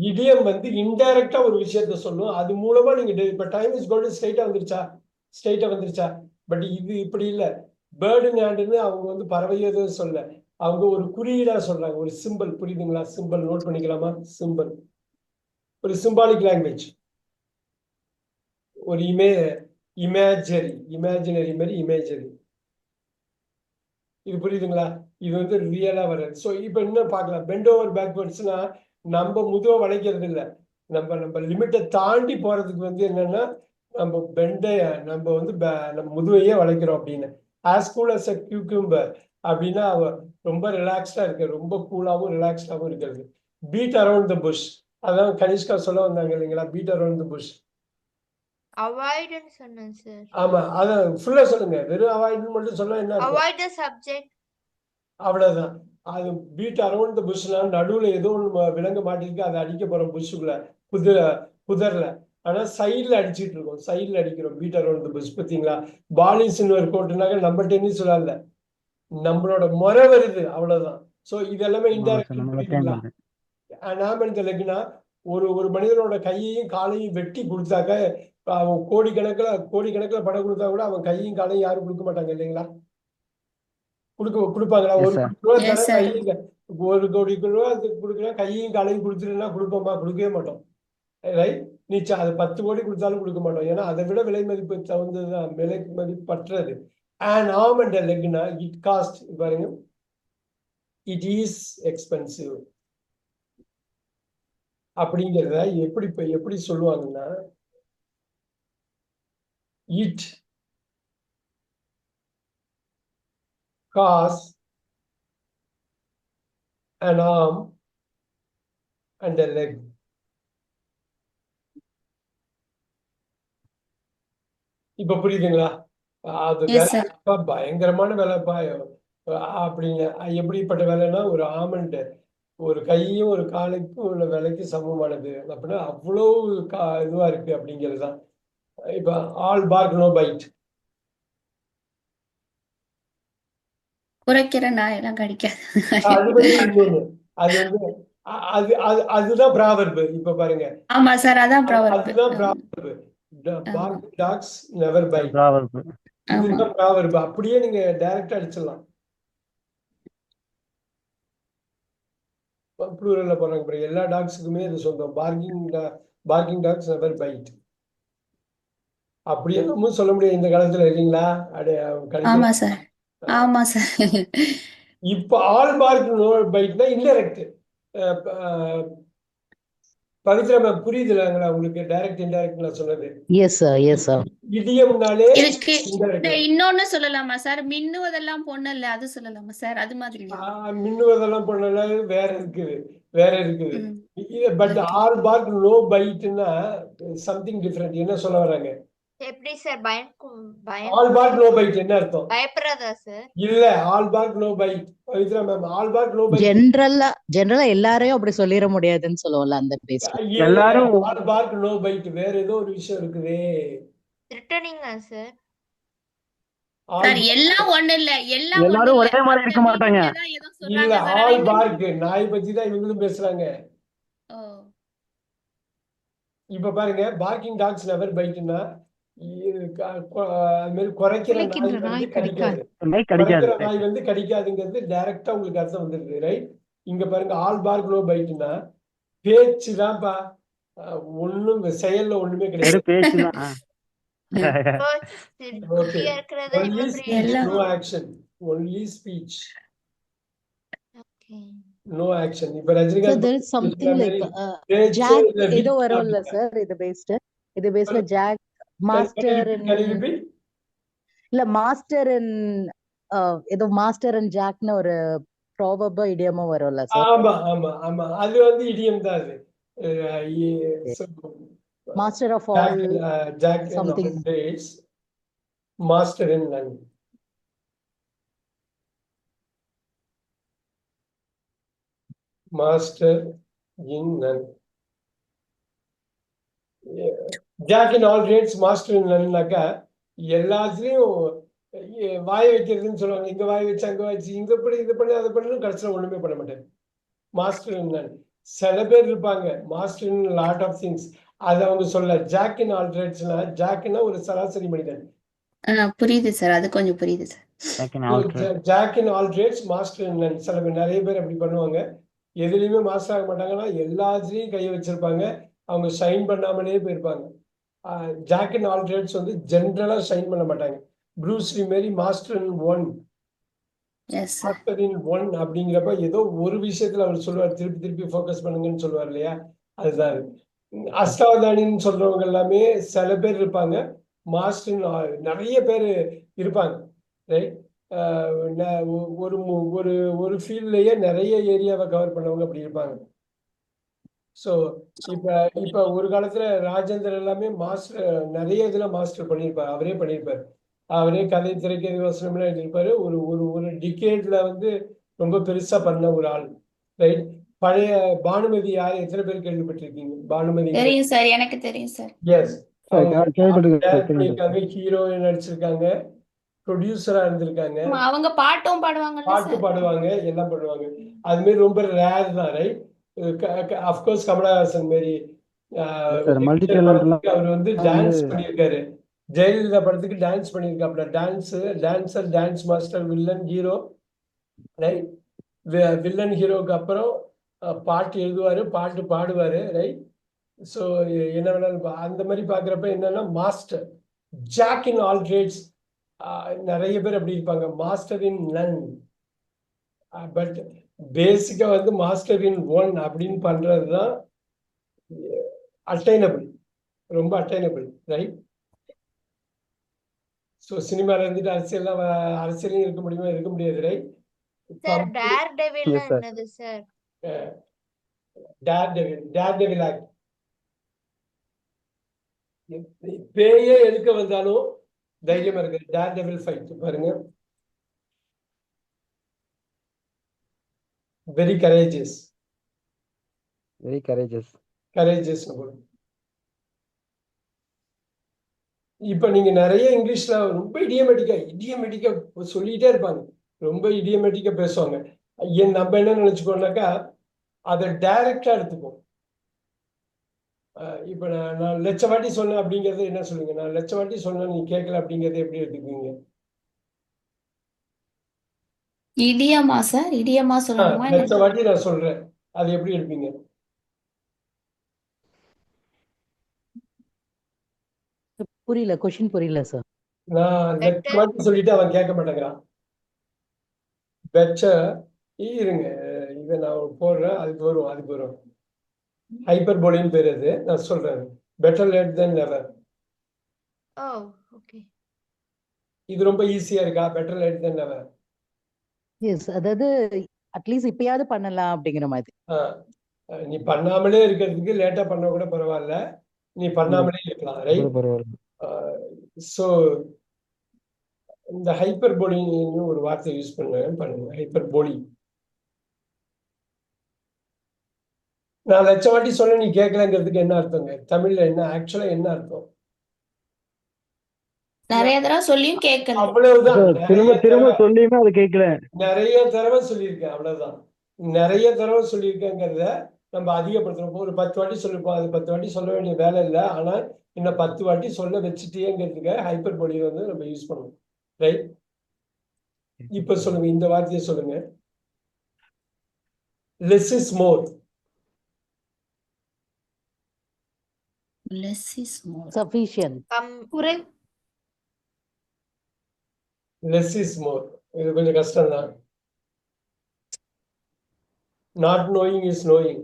இடியம் வந்து இன்டைரக்டா ஒரு விஷயத்த சொல்லும். அது மூலமா நீங்க இப்ப டைம் இஸ் கோல்டு ஸ்ட்ரைட்டா வந்துருச்சா. பட் இது இப்படி இல்ல. பேர்டு ஹேண்டுன்னு அவங்க வந்து பறவையதோ சொல்ல, அவங்க ஒரு குறியீடா சொல்றாங்க, ஒரு சிம்பிள். புரியுதுங்களா? சிம்பிள் நோட் பண்ணிக்கலாமா? சிம்பிள் ஒரு சிம்பாலிக் லாங்குவேஜ், ஒரு இமேஜினரி மாதிரி இமேஜரி. இது புரியுதுங்களா? இது வந்து ரியலா வர்றது. ஸோ இப்போ இன்னும் பார்க்கலாம். பெண்ட் ஓவர் பேக்வர்ட்ஸ்னா நம்ம முதுவை வளைக்கிறது இல்லை, நம்ம லிமிட்டை தாண்டி போறதுக்கு வந்து என்னன்னா நம்ம வந்து நம்ம முதுவையே வளைக்கிறோம் அப்படின்னு. As cool as a cucumber அப்படின்னா அவ ரொம்ப ரிலாக்ஸ்டா இருக்கு, ரொம்ப கூலாவும் ரிலாக்ஸ்டாவும் இருக்கிறது. பீட் அரவுண்ட் த புஷ், அதான் கனிஷ்கா சொல்ல வந்தாங்க இல்லைங்களா, பீட் அரவுண்ட் த புஷ்.
அவாய்டுன்னு சொன்னேன் சார்.
ஆமா, அதான் ஃபுல்லா சொல்லுங்க. வெறும் அவாய்டுன்னு மட்டும் சொன்னா என்ன அர்த்தம்?
அவாய்ட் த சப்ஜெக்ட்,
அவ்வளவுதான். அது பீட் அரவுண்ட் த புஷ்னா நடுவுல ஏதோ ஒன்று விலங்க மாட்டிருக்கு, அதை அடிக்க போறோம் புஷ்ஷுக்குள்ள, புதர்ல. ஆனா சைட்ல அடிச்சிட்டு இருக்கோம், சைட்ல அடிக்கிறோம். Beat around the bush. பார்த்தீங்களா? பாலிஸ்ன்னு ஒரு கோட்டுனாக்க நம்ம டென்னிஸ் விளையாடல, நம்மளோட முறை வருது, அவ்வளவுதான். ஸோ இதெல்லாமே இன்டைரக்ட். புரியுதுங்களா? நாம இந்த லெக்னா ஒரு மனிதனோட கையையும் காலையும் வெட்டி கொடுத்தாக்க அவன் கோடிக்கணக்கில் பணம் கொடுத்தா கூட அவன் கையும் காலையும் யாரும் கொடுக்க மாட்டாங்க இல்லைங்களா? கொடுப்பாங்களா?
எஸ்
ஒரு
சார்.
கோடி ரூபா
எஸ்
தர
சார்.
கையும் 1 கோடி ரூபா கொடுக்குறேன் கையும் காலையும் கொடுத்துருன்னா கொடுப்போமா? கொடுக்கவே மாட்டோம். ரைட்? நீ அது 10 கோடி கொடுத்தாலும் கொடுக்க மாட்டோம். ஏன்னா அதை விட விலை மதிப்பு தகுந்ததுதான், விலை மதிப்பற்றது. அண்ட் ஆர்ம் அண்ட் லெக்னா இட் காஸ்ட், பாருங்க, இட் இஸ் எக்ஸ்பென்சிவ் அப்படிங்கிறத எப்படி சொல்லுவாங்கன்னா, it cost an arm and a leg. இப்ப புரியுதுங்களா? அது
எஸ் சார்.
வேலை பயங்கரமான வேலைப்பா அப்படிங்க. எப்படிப்பட்ட வேலைன்னா, ஒரு ஆமண்ட், ஒரு கையும் ஒரு காலுக்கும் உள்ள விலைக்கு சமமானது அப்படின்னா அவ்வளவு இதுவா இருக்கு அப்படிங்கிறது தான். இப்ப ஆல் பார்க் நோ பைட்.
குறைக்கிற நாயெல்லாம் கடிக்காது.
அது வந்து இன்னொன்னு. அது வந்து அதுதான் ப்ராவர்பு. இப்ப பாருங்க,
ஆமா சார், அதான் ப்ராவர்ப்.
அதுதான் proverb. Barking dogs never bite.
Proverb.
இதுதான் ப்ராவர்பு. அப்படியே நீங்க டைரக்டா அடிச்சிடலாம். ப்ளூரல்ல போறாங்க பாருங்க, எல்லா டாக்ஸுக்குமே இது சொந்தம். Barking dogs never bite. அப்படியே நம்ம சொல்ல முடியாது இந்த காலத்துல இல்லைங்களா?
ஆமா சார். ஆமா சார்.
இப்ப ஆல் பார்க் நோ பைட்னா இன்டைரக்ட். பவித்ரா மேம் புரியுதுங்களா உங்களுக்கு? டைரக்ட் இன்டைரக்ட் நான் சொன்னது.
Yes sir, yes sir.
இடியம்னாலே
இதுக்கு
இன்டைரக்ட்.
இன்னொன்னு சொல்லலாமா சார்? மின்னுவதெல்லாம் பொண்ணு இல்ல, அது சொல்லலாமா சார்? அது மாதிரி
மின்னுவதெல்லாம் பண்ணல, வேற இருக்குது. பட் ஆல் பார்க் நோ பைட்னா சம்திங் டிஃபரெண்ட். என்ன சொல்ல வராங்க?
எப்படி sir?
All bark no bite என்ன அர்த்தம்?
பயப்படுறதா சார்?
இல்ல, all bark no bite. Pavitra ma'am, all bark no bite
ஜெனரலா எல்லாரையும் அப்படி சொல்லிட முடியாதுன்னு சொல்லுவோம்ல, அந்த பேஸ்.
எல்லாரும்
ஆல் பார்க் நோ பைட் வேற ஏதோ ஒரு விஷயம் இருக்குதே.
ரிட்டர்னிங்கா சார்?
சார் எல்லாம் ஒண்ணு இல்ல,
எல்லாரும் ஒரே மாதிரி இருக்க மாட்டாங்க.
இல்ல, ஆல் பார்க் நாய் பத்தி தான் இவங்களும் பேசுறாங்க. இப்ப பாருங்க, பார்க்கிங் டாக்ஸ் நெவர் பைட்னா குறைக்கிற நாய் கடிக்காது. குறைக்கிற நாய் வந்து கடிக்காதுங்கிறது டைரக்டா உங்களுக்கு அர்த்தம் வந்துருது. ரைட்? இங்க பாருங்க, ஆல் பார்க் நோ பைட்னா பேச்சு தான்ப்பா, ஒண்ணும் செயல்ல ஒண்ணுமே கிடையாது.
பேச்சுதான்.
Okay. Only speech, no action. Only speech, no action. இப்ப
So
Rajinikanth
there is something like Jack ஏதோ வரும்ல சார், இது பேஸ்ல ஜாக் மாஸ்டர் இல்ல மாஸ்டர் ஏதோ மாஸ்டர் அண்ட் ஜாக்னு ஒரு ப்ராவர்போ இடியமோ வரும்ல சார்?
ஆமா அது வந்து இடியம் தான். அது
master of all
jack
something.
Master in none. Master in none. Jack in all trades, master in நன்னாக்கா எல்லாத்துலயும் வாய வைக்கிறதுன்னு சொல்லுவாங்க. இங்க வாய வச்சு அங்க வச்சு இங்க பண்ணி இதை பண்ணி அதை பண்ணு, கடைசியில் ஒண்ணுமே பண்ண மாட்டேன். Master in none. சில பேர் இருப்பாங்க master in lot of things. அது அவங்க சொல்ல. ஜாக் இன் ஆல் ட்ரேட்ஸ்னா, ஜாக்னா ஒரு சராசரி மனிதன்.
புரியுது சார், அது கொஞ்சம் புரியுது sir.
Jack in all trades, master in none. சில பேர், நிறைய பேர் அப்படி பண்ணுவாங்க. எதுலையுமே மாஸ்டர் ஆக மாட்டாங்கன்னா எல்லாத்துலயும் கையை வச்சிருப்பாங்க. அவங்க ஷைன் பண்ணாமலே போயிருப்பாங்க. ஜாக் இன் ஆல் ட்ரேட்ஸ் வந்து ஜென்ரலா ஷைன் பண்ண மாட்டாங்க. ப்ரூஸ்லி மாரி master in one. Master in one அப்படிங்கிறப்ப ஏதோ ஒரு விஷயத்துல அவர் சொல்லுவார், திருப்பி ஃபோக்கஸ் பண்ணுங்கன்னு சொல்லுவார் இல்லையா? அதுதான். அஷ்டாவதானின்னு சொல்றவங்க எல்லாமே சில பேர் இருப்பாங்க. மாஸ்டர் நிறைய பேர் இருப்பாங்க. ரைட்? ஒரு ஃபீல்ட்லயே நிறைய ஏரியாவை கவர் பண்ணவங்க அப்படி இருப்பாங்க. ஸோ இப்ப ஒரு காலத்துல ராஜேந்தர் எல்லாமே மாஸ்டர், நிறைய இதுல மாஸ்டர் பண்ணியிருப்பார். அவரே பண்ணியிருப்பார். அவரே கதை, திரைக்கதை, வசனம் எல்லாம் எழுதியிருப்பாரு. ஒரு டிகேட்ல வந்து ரொம்ப பெருசா பண்ண ஒரு ஆள். ரைட்? பழைய பானுமதி யார், எத்தனை பேர் கேள்விப்பட்டிருக்கீங்க? பானுமதி
தெரியும் சார், எனக்கு தெரியும் சார்.
எஸ், ஹீரோயின் நடிச்சிருக்காங்க, ப்ரொடியூசரா இருந்திருக்காங்க,
அவங்க பாட்டும் பாடுவாங்க,
பாட்டு பாடுவாங்க, எல்லாம் பண்ணுவாங்க. அது மாதிரி ரொம்ப ரேர் தான். ரைட்? அஃப்கோர்ஸ் கமலஹாசன் மாரி
சார் மல்டி
எம்ஜிஆர்
டேலண்ட்லாம்
படத்துக்கு அவர் வந்து
வந்து
டான்ஸ் பண்ணியிருக்காரு. ஜெயலலிதா படத்துக்கு டான்ஸ் பண்ணியிருக்காப்ல. Dancer, dance master, villain, hero, right. Villain ஹீரோக்கு அப்புறம் பாட்டு எழுதுவாரு, பாட்டு பாடுவாரு, ரைட். ஸோ என்ன வேணாலும் அந்த மாதிரி பார்க்குறப்ப என்னன்னா master, jack in all trades. நிறைய பேர் அப்படி இருப்பாங்க, மாஸ்டர் இன் நன். பட் பேசிக்கா வந்து மாஸ்டர் இன் ஒன் அப்படின்னு பண்றது தான் அட்டைனபிள், ரொம்ப அட்டைனபிள், ரைட். ஸோ சினிமால இருந்துட்டு அரசியலையும் இருக்க முடியுமா, இருக்க முடியாது, ரைட்.
சார் டேர் டெவில்னா
Yes, sir.
என்னது சார்?
Daredevil act. பேயே எடுக்க வந்தாலும் தைரியமா இருக்கு. டேர்டெவில் ஃபைட் பாருங்க, very courageous.
Very courageous.
Courageous. இப்ப நீங்க நிறைய இங்கிலீஷ்ல ரொம்ப இடியமேட்டிக்கா சொல்லிட்டே இருப்பாங்க, ரொம்ப இடியமேட்டிக்கா பேசுவாங்க. நம்ம என்ன நினைச்சுக்கோனாக்கா அதை டைரக்டா எடுத்துப்போம். இப்ப நான் லட்ச வாட்டி சொன்னேன் அப்படிங்கறது என்ன சொல்லுங்க, நான் லட்ச வாட்டி சொன்னேன் நீ கேட்கல அப்படிங்கறது எப்படி எடுத்துக்குவீங்க?
இடியமா சார்? இடியமா சொல்லணுமா
லட்ச
என்ன?
வாட்டி நான் சொல்றேன், அது எப்படி எடுப்பீங்க?
புரியல, கொஸ்டின் புரியல சார்.
நான் லட்ச வாட்டி சொல்லிட்டு அவன் கேட்க மாட்டேங்கிறான். பெட்டர் இருங்க, இதை நான் போடுறேன், அதுக்கு வரும் ஹைப்பர்போலின்னு பேர். அது நான் சொல்றேன், பெட்டர் லேட் தென் நெவர்.
ஓ ஓகே.
இது ரொம்ப ஈஸியா இருக்கா? பெட்டர் லேட் தென் நெவர்.
எஸ், அதாவது அட்லீஸ்ட் இப்பயாவது பண்ணலாம் அப்படிங்கிற மாதிரி.
நீ பண்ணாமலே இருக்கிறதுக்கு லேட்டா பண்ண கூட பரவாயில்ல, நீ பண்ணாமலே இருக்கலாம், ரைட்.
பரவாயில்ல.
ஸோ இந்த ஹைப்பர்போலின்னு ஒரு வார்த்தை யூஸ் பண்ணுங்க. ஹைப்பர்போலி. நான் லட்ச வாட்டி சொன்ன நீ கேட்கலங்கிறதுக்கு என்ன அர்த்தங்க? தமிழ்ல என்ன ஆக்சுவலா என்ன அர்த்தம்?
நிறைய தடவை சொல்லியும் கேட்கல.
அவ்வளவுதான்.
திரும்ப சொல்லியுமே அது கேட்கல.
நிறைய தடவை சொல்லியிருக்கேன், அவ்வளவுதான். நிறைய தடவை சொல்லியிருக்கேங்கிறத நம்ம அதிகப்படுத்தணும். ஒரு 10 வாட்டி சொல்லிருப்போம், அது 10 வாட்டி சொல்ல வேண்டிய வேலை இல்லை. ஆனா இன்னும் 10 வாட்டி சொல்ல வச்சுட்டேங்கிறதுக்கு ஹைப்பர்போலி வந்து நம்ம யூஸ் பண்ணுவோம், ரைட். இப்ப சொல்லுங்க, இந்த வார்த்தையை சொல்லுங்க. Less is more.
Less is more.
Sufficient.
Less is more. இது கொஞ்சம் கஷ்டம் தான். Not knowing is knowing.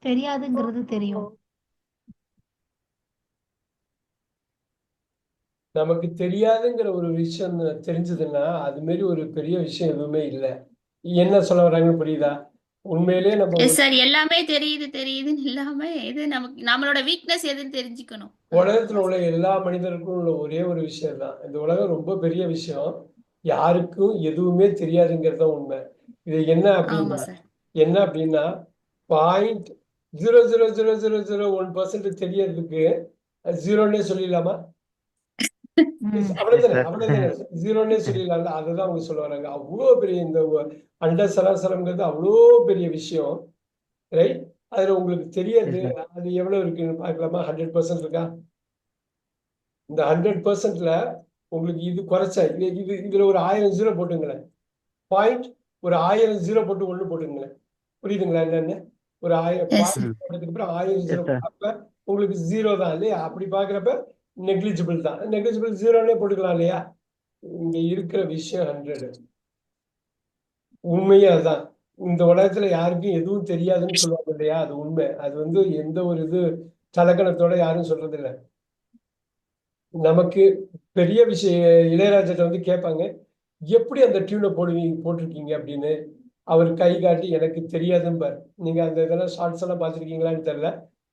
தெரியாதுங்கிறது தெரியும்.
நமக்கு தெரியாதுங்கிற ஒரு விஷயம் தெரிஞ்சதுன்னா அது மாதிரி ஒரு பெரிய விஷயம் எதுவுமே இல்லை. என்ன சொல்ல வர்றாங்கன்னு புரியுதா? உண்மையிலேயே நம்ம
எஸ் சார், எல்லாமே தெரியுதுன்னு இல்லாம எது நமக்கு நம்மளோட வீக்னஸ் எதுன்னு தெரிஞ்சுக்கணும்.
உலகத்துல உள்ள எல்லா மனிதருக்கும் உள்ள ஒரே ஒரு விஷயம் தான், இந்த உலகம் ரொம்ப பெரிய விஷயம், யாருக்கும் எதுவுமே தெரியாதுங்கிறது தான் உண்மை. இது என்ன
ஆமா
அப்படின்னா
சார்.
0.00001% தெரியறதுக்கு ஜீரோன்னே சொல்லிடலாமா? அவ்வளவுதானே ஜீரோன்னே சொல்லிடலாம்ல. அதுதான் அவங்க சொல்ல வராங்க. அவ்வளோ பெரிய இந்த அண்ட சராசரம்ங்கிறது அவ்வளோ பெரிய விஷயம், ரைட். அதுல உங்களுக்கு தெரியாது அது எவ்வளவு இருக்குன்னு பார்க்கலாமா? 100% இருக்கா? இந்த 100%ல உங்களுக்கு இது குறைச்சா இதுல ஒரு 1000 ஜீரோ போட்டுங்களேன். ஒரு 1000 ஜீரோ போட்டு 1 போட்டுங்களேன். புரியுதுங்களா என்னன்னு? ஒரு 1000 போட்டதுக்கு அப்புறம் 1000 ஜீரோ, அப்ப உங்களுக்கு ஜீரோ தான் இல்லையா? அப்படி பாக்குறப்ப நெக்லிஜிபிள் தான். நெக்லிஜிபிள் ஜீரோன்னே போட்டுக்கலாம் இல்லையா? இங்க இருக்கிற விஷயம் 100. உண்மையே அதுதான். இந்த உலகத்துல யாருக்கும் எதுவும் தெரியாதுன்னு சொல்லுவாங்க இல்லையா? அது உண்மை. அது வந்து எந்த ஒரு இது தலக்கணத்தோட யாரும் சொல்றது இல்லை. நமக்கு பெரிய விஷயம். இளையராஜாட்ட வந்து கேட்பாங்க, எப்படி அந்த டியூனை போட்டிருக்கீங்க அப்படின்னு. அவர் கை காட்டி எனக்கு தெரியாதும்பார். நீங்க அந்த இதெல்லாம் ஷார்ட்ஸ் எல்லாம் பார்த்துருக்கீங்களான்னு தெரியல,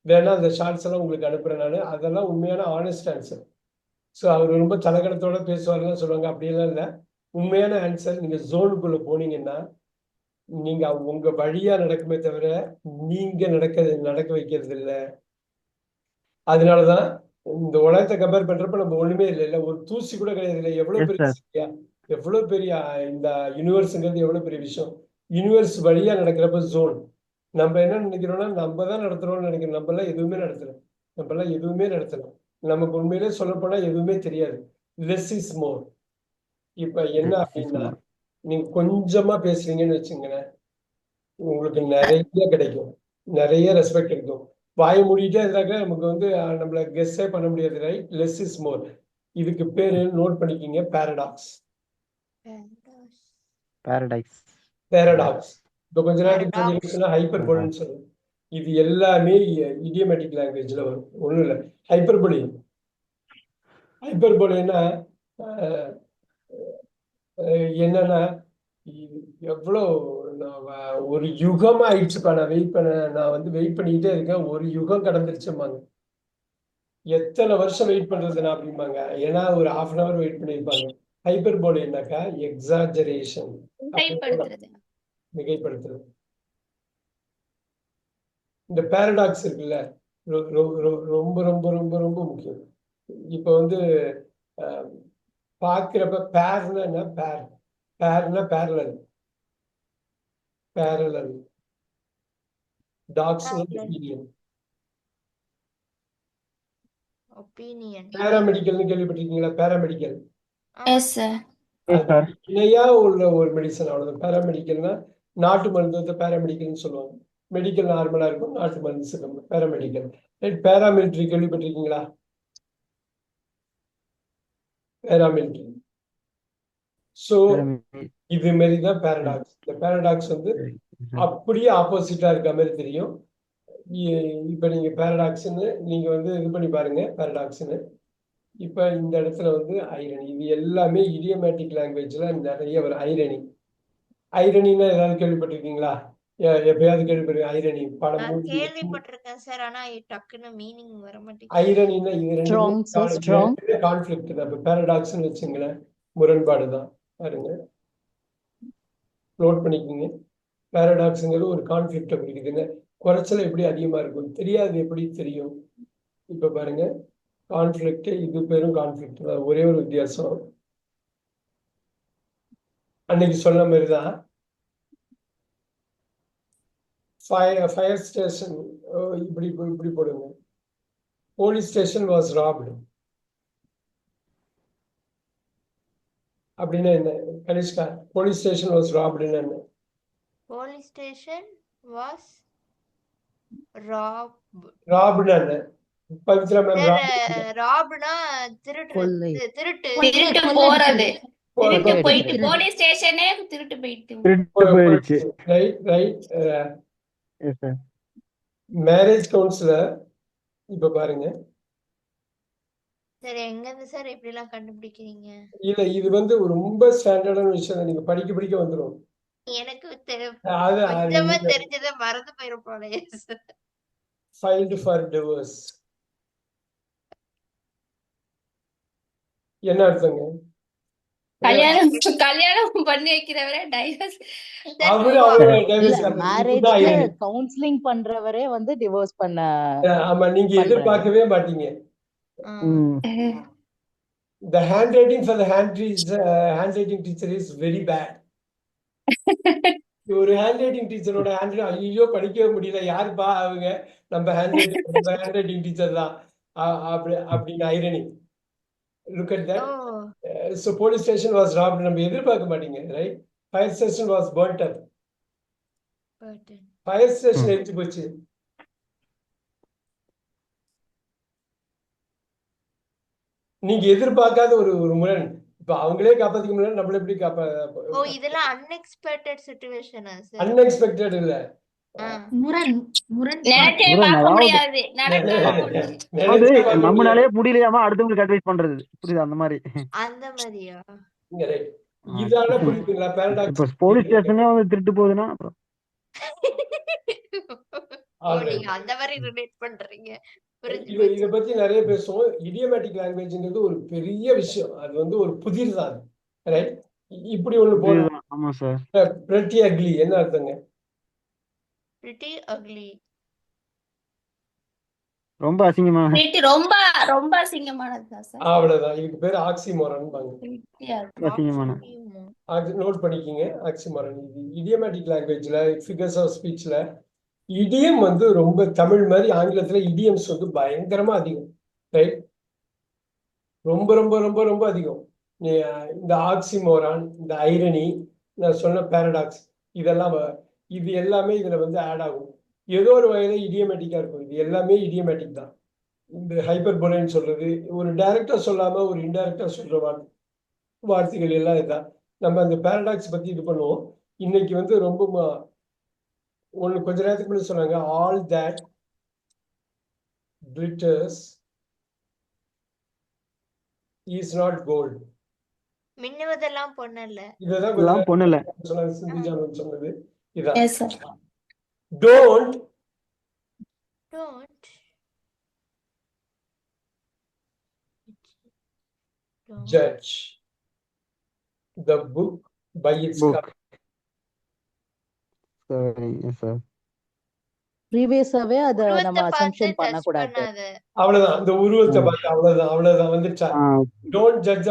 வேணா அந்த ஷார்ட்ஸ் எல்லாம் உங்களுக்கு அனுப்புறேன் நான். அதெல்லாம் உண்மையான ஆனஸ்ட் ஆன்சர். ஸோ அவர் ரொம்ப தலக்கணத்தோட பேசுவாருன்னு சொல்லுவாங்க. அப்படியெல்லாம் இல்லை, உண்மையான ஆன்சர். நீங்க ஜோனுக்குள்ள போனீங்கன்னா நீங்க உங்க வழியா நடக்குமே தவிர நீங்க நடக்க வைக்கிறது இல்லை. அதனாலதான் இந்த உலகத்தை கம்பேர் பண்றப்ப நம்ம ஒண்ணுமே இல்லை, ஒரு தூசி கூட கிடையாது. இல்லை எவ்வளவு பெரிய எவ்வளவு பெரிய இந்த யூனிவர்ஸ்ங்கிறது எவ்வளவு பெரிய விஷயம். யூனிவர்ஸ் வழியா நடக்கிறப்ப ஜோன், நம்ம என்ன நினைக்கிறோம்னா நம்ம தான் நடத்துறோம்னு நினைக்கிறோம். நம்மளாம் எதுவுமே நடத்தலாம். நமக்கு உண்மையிலே சொல்லப்போனா எதுவுமே தெரியாது. லெஸ் இஸ் மோர். இப்ப என்ன அப்படின்னா, நீங்க கொஞ்சமா பேசுறீங்கன்னு வச்சுங்களேன், உங்களுக்கு நிறைய கிடைக்கும், நிறைய ரெஸ்பெக்ட் கிடைக்கும். வாய் மூடிட்டே இருந்தாக்க நமக்கு வந்து நம்மள கெஸ்ஸே பண்ண முடியாது. ரைட்? லெஸ் இஸ் மோர். இதுக்கு பேரு நோட் பண்ணிக்கிங்க, பாரடாக்ஸ். இப்போ கொஞ்ச நேரத்துக்கு ஹைப்பர்போலின்னு சொல்லுவோம். இது எல்லாமே இடியமேட்டிக் லாங்குவேஜ்ல வரும். ஒண்ணும் இல்லை, ஹைப்பர்போலி. ஹைப்பர்போலின்னா என்னன்னா, எவ்வளோ ஒரு யுகமா ஆயிடுச்சுப்பா. நான் வெயிட் பண்ணிக்கிட்டே இருக்கேன். ஒரு யுகம் கடந்துருச்சும்பாங்க. எத்தனை வருஷம் வெயிட் பண்றதுனா அப்படிம்பாங்க. ஏன்னா ஒரு 1/2 hour வெயிட் பண்ணியிருப்பாங்க. ஹைப்பர்போலின்னாக்கா எக்ஸாஜரேஷன், மிகைப்படுத்துறது. இந்த பாரடாக்ஸ் இருக்குல்ல, ரொம்ப ரொம்ப ரொம்ப ரொம்ப முக்கியம். இப்போ வந்து பார்க்கிறப்ப பேர்னா என்ன? பேர்னா பேரலல். Tax
opinion.
பேராமெடிக்கல்னு கேள்விப்பட்டிருக்கீங்களா? Paramedical
yes sir.
இணையா உள்ள ஒரு மெடிசன், அவ்வளவுதான். பேராமெடிக்கல்னா நாட்டு மருந்து பேராமெடிக்கல்னு சொல்லுவாங்க. மெடிக்கல் நார்மலா இருக்கும், நாட்டு மருந்து சொல்லுவாங்க பேராமெடிக்கல். பேராமிலிட்டரி கேள்விப்பட்டிருக்கீங்களா? பேராமிலிட்டரி. ஸோ இது மாதிரிதான் பேரடாக்ஸ். இந்த பேரடாக்ஸ் வந்து அப்படியே ஆப்போசிட்டா இருக்க மாதிரி தெரியும். இப்ப நீங்க பேரடாக்ஸ்ன்னு நீங்க வந்து இது பண்ணி பாருங்க, பேரடாக்ஸ்ன்னு. இப்ப இந்த இடத்துல வந்து ஐரணி. இது எல்லாமே இடியமேட்டிக் லாங்குவேஜ்ல நிறைய வரும். ஐரணின்னா ஏதாவது கேள்விப்பட்டிருக்கீங்களா? எப்பயாவது கேள்விப்பட்டிருக்கீங்க? ஐரணி படம்
கேள்விப்பட்டிருக்கேன் சார், ஆனா டக்குன்னு மீனிங் வர மாட்டேங்குது.
ஐரணின்னா இது ரெண்டு கான்ஃபிளிக்ட் தான். இப்ப பேரடாக்ஸ்ன்னு வச்சுங்களேன், முரண்பாடுதான். பாருங்க, நோட் பண்ணிக்கோங்க. பேரடாக்ஸுங்கிறது ஒரு கான்ஃபிளிக்டை குறிக்குதுங்க. குறைச்சல எப்படி அதிகமா இருக்கும் தெரியாது, எப்படி தெரியும்? இப்ப பாருங்க, கான்ஃபிளிக்ட், இது பேரும் கான்ஃபிளிக்ட் தான். ஒரே ஒரு வித்தியாசம், அன்னைக்கு சொன்ன மாதிரிதான். ஃபயர் ஸ்டேஷன் இப்படி இப்படி போடுங்க. போலீஸ் ஸ்டேஷன் வாஸ் ராப்டு அப்படின்னா என்ன கனிஷ்கா? போலீஸ் ஸ்டேஷன் வாஸ் ராப்டுன்னு என்ன?
போலீஸ் ஸ்டேஷன் வாஸ்
ராப்டுன்னா என்ன? பவித்ரா மேம்,
ராப்னா திருட்டு
போறது, திருட்டு போயிட்டு போலீஸ் ஸ்டேஷனே திருட்டு போயிடுச்சு.
Right right. Marriage counsellor. இப்ப பாருங்க,
சரி, எங்க இருந்து சார் இப்படி எல்லாம் கண்டுபிடிக்கிறீங்க?
இல்ல, இது வந்து ரொம்ப ஸ்டாண்டர்டான விஷயம். நீங்க படிக்க வந்துடும்.
எனக்கு கொஞ்சமா தெரிஞ்சதை மறந்து போயிரும் போலயே.
ஃபைல்டு ஃபார் டிவோர்ஸ் என்ன அர்த்தங்க?
கல்யாணம் பண்ணி வைக்கிறவரே டைவர்ஸ்.
கவுன்சிலிங் பண்றவரே வந்து டிவோர்ஸ் பண்ண.
ஆமா, நீங்க எதிர்பார்க்கவே மாட்டீங்க. The handwriting for the handwriting teacher is very bad. ஒரு ஹேண்ட்ரைட்டிங் டீச்சரோட ஐயோ படிக்கவே முடியல, யாருப்பா அவங்க? நம்ம ஹேண்ட்ரைட்டிங் டீச்சர் தான் அப்படின்னு irony. Look at that. So police station was robbed. நம்ம எதிர்பார்க்க மாட்டீங்க, right? Fire station was burnt up. Fire station எரிஞ்சு போச்சு. நீங்க எதிர்பார்க்காத ஒரு முரண். இப்ப அவங்களே காப்பாத்திக்க முடியல, நம்மள எப்படி
இதெல்லாம் அன்எக்ஸ்பெக்டட் சிச்சுவேஷனா சார்?
அன்எக்ஸ்பெக்டட் இல்ல,
நம்மளாலே முடியலையாமா அடுத்தவங்களுக்கு அட்வைஸ் பண்றது, புரியுது? அந்த மாதிரியா?
இதால புரியுதுங்களா?
இப்ப போலீஸ் ஸ்டேஷனே வந்து திருட்டு போகுதுன்னா
நீங்க அந்த மாதிரி ரிலேட் பண்றீங்க.
இத பத்தி நிறைய பேசுவோம். இடியோமேட்டிக் லாங்குவேஜ்ங்கிறது ஒரு பெரிய விஷயம். அது வந்து ஒரு புதிர் தான், ரைட்? இப்படி ஒண்ணு போடலாம்.
ஆமா சார்.
pretty ugly என்ன அர்த்தங்க?
pretty ugly
ரொம்ப அசிங்கமான.
ரொம்ப ரொம்ப அசிங்கமானது சார்.
அவ்வளவுதான். இதுக்கு பேர் ஆக்சிமோரன்பாங்க.
அசிங்கமான.
நோட் பண்ணிக்கிங்க, ஆக்சிமோரன். இது இடியோமேட்டிக் லாங்குவேஜ்ல, ஃபிகர்ஸ் ஆஃப் ஸ்பீச்ல இடியம் வந்து ரொம்ப தமிழ் மாதிரி ஆங்கிலத்துல இடியம்ஸ் வந்து பயங்கரமா அதிகம், ரைட்? ரொம்ப ரொம்ப ரொம்ப ரொம்ப அதிகம். இந்த ஆக்சிமோரான், இந்த ஐரணி, நான் சொன்ன பேரடாக்ஸ், இதெல்லாம் இது எல்லாமே இதுல வந்து ஆட் ஆகும். ஏதோ ஒரு வகையில இடியமேட்டிக்கா இருக்கும். இது எல்லாமே இடியமேட்டிக் தான். இந்த ஹைப்பர்போலைன்னு சொல்றது ஒரு டைரக்டா சொல்லாம ஒரு இன்டைரக்டா சொல்ற வார்த்தைகள் எல்லாம் இதுதான். நம்ம அந்த பேரடாக்ஸ் பத்தி இது பண்ணுவோம். இன்னைக்கு வந்து ரொம்ப ஒண்ணு கொஞ்ச நேரத்துக்கு முன்னாடி சொன்னாங்க, all that glitters is not gold.
மின்னுவதெல்லாம் பொண்ணல்ல.
இதெல்லாம்
இதெல்லாம் பொண்ணுல
சொன்னாங்க, சிந்திஜானன் சொன்னது இதான்.
Yes sir.
Don't
Don't
judge the book by its
book.
cover.
சரி சார்.
ப்ரீவியஸாவே அத
உருவத்தை
நம்ம
பார்த்து
அசம்ஷன்
ஜட்ஜ்
பண்ணக்கூடாது.
பண்ணாத.
அவ்வளவுதான், அந்த உருவத்தை பார்த்து அவ்வளவுதான் வந்துச்சா.
Ah,
don't judge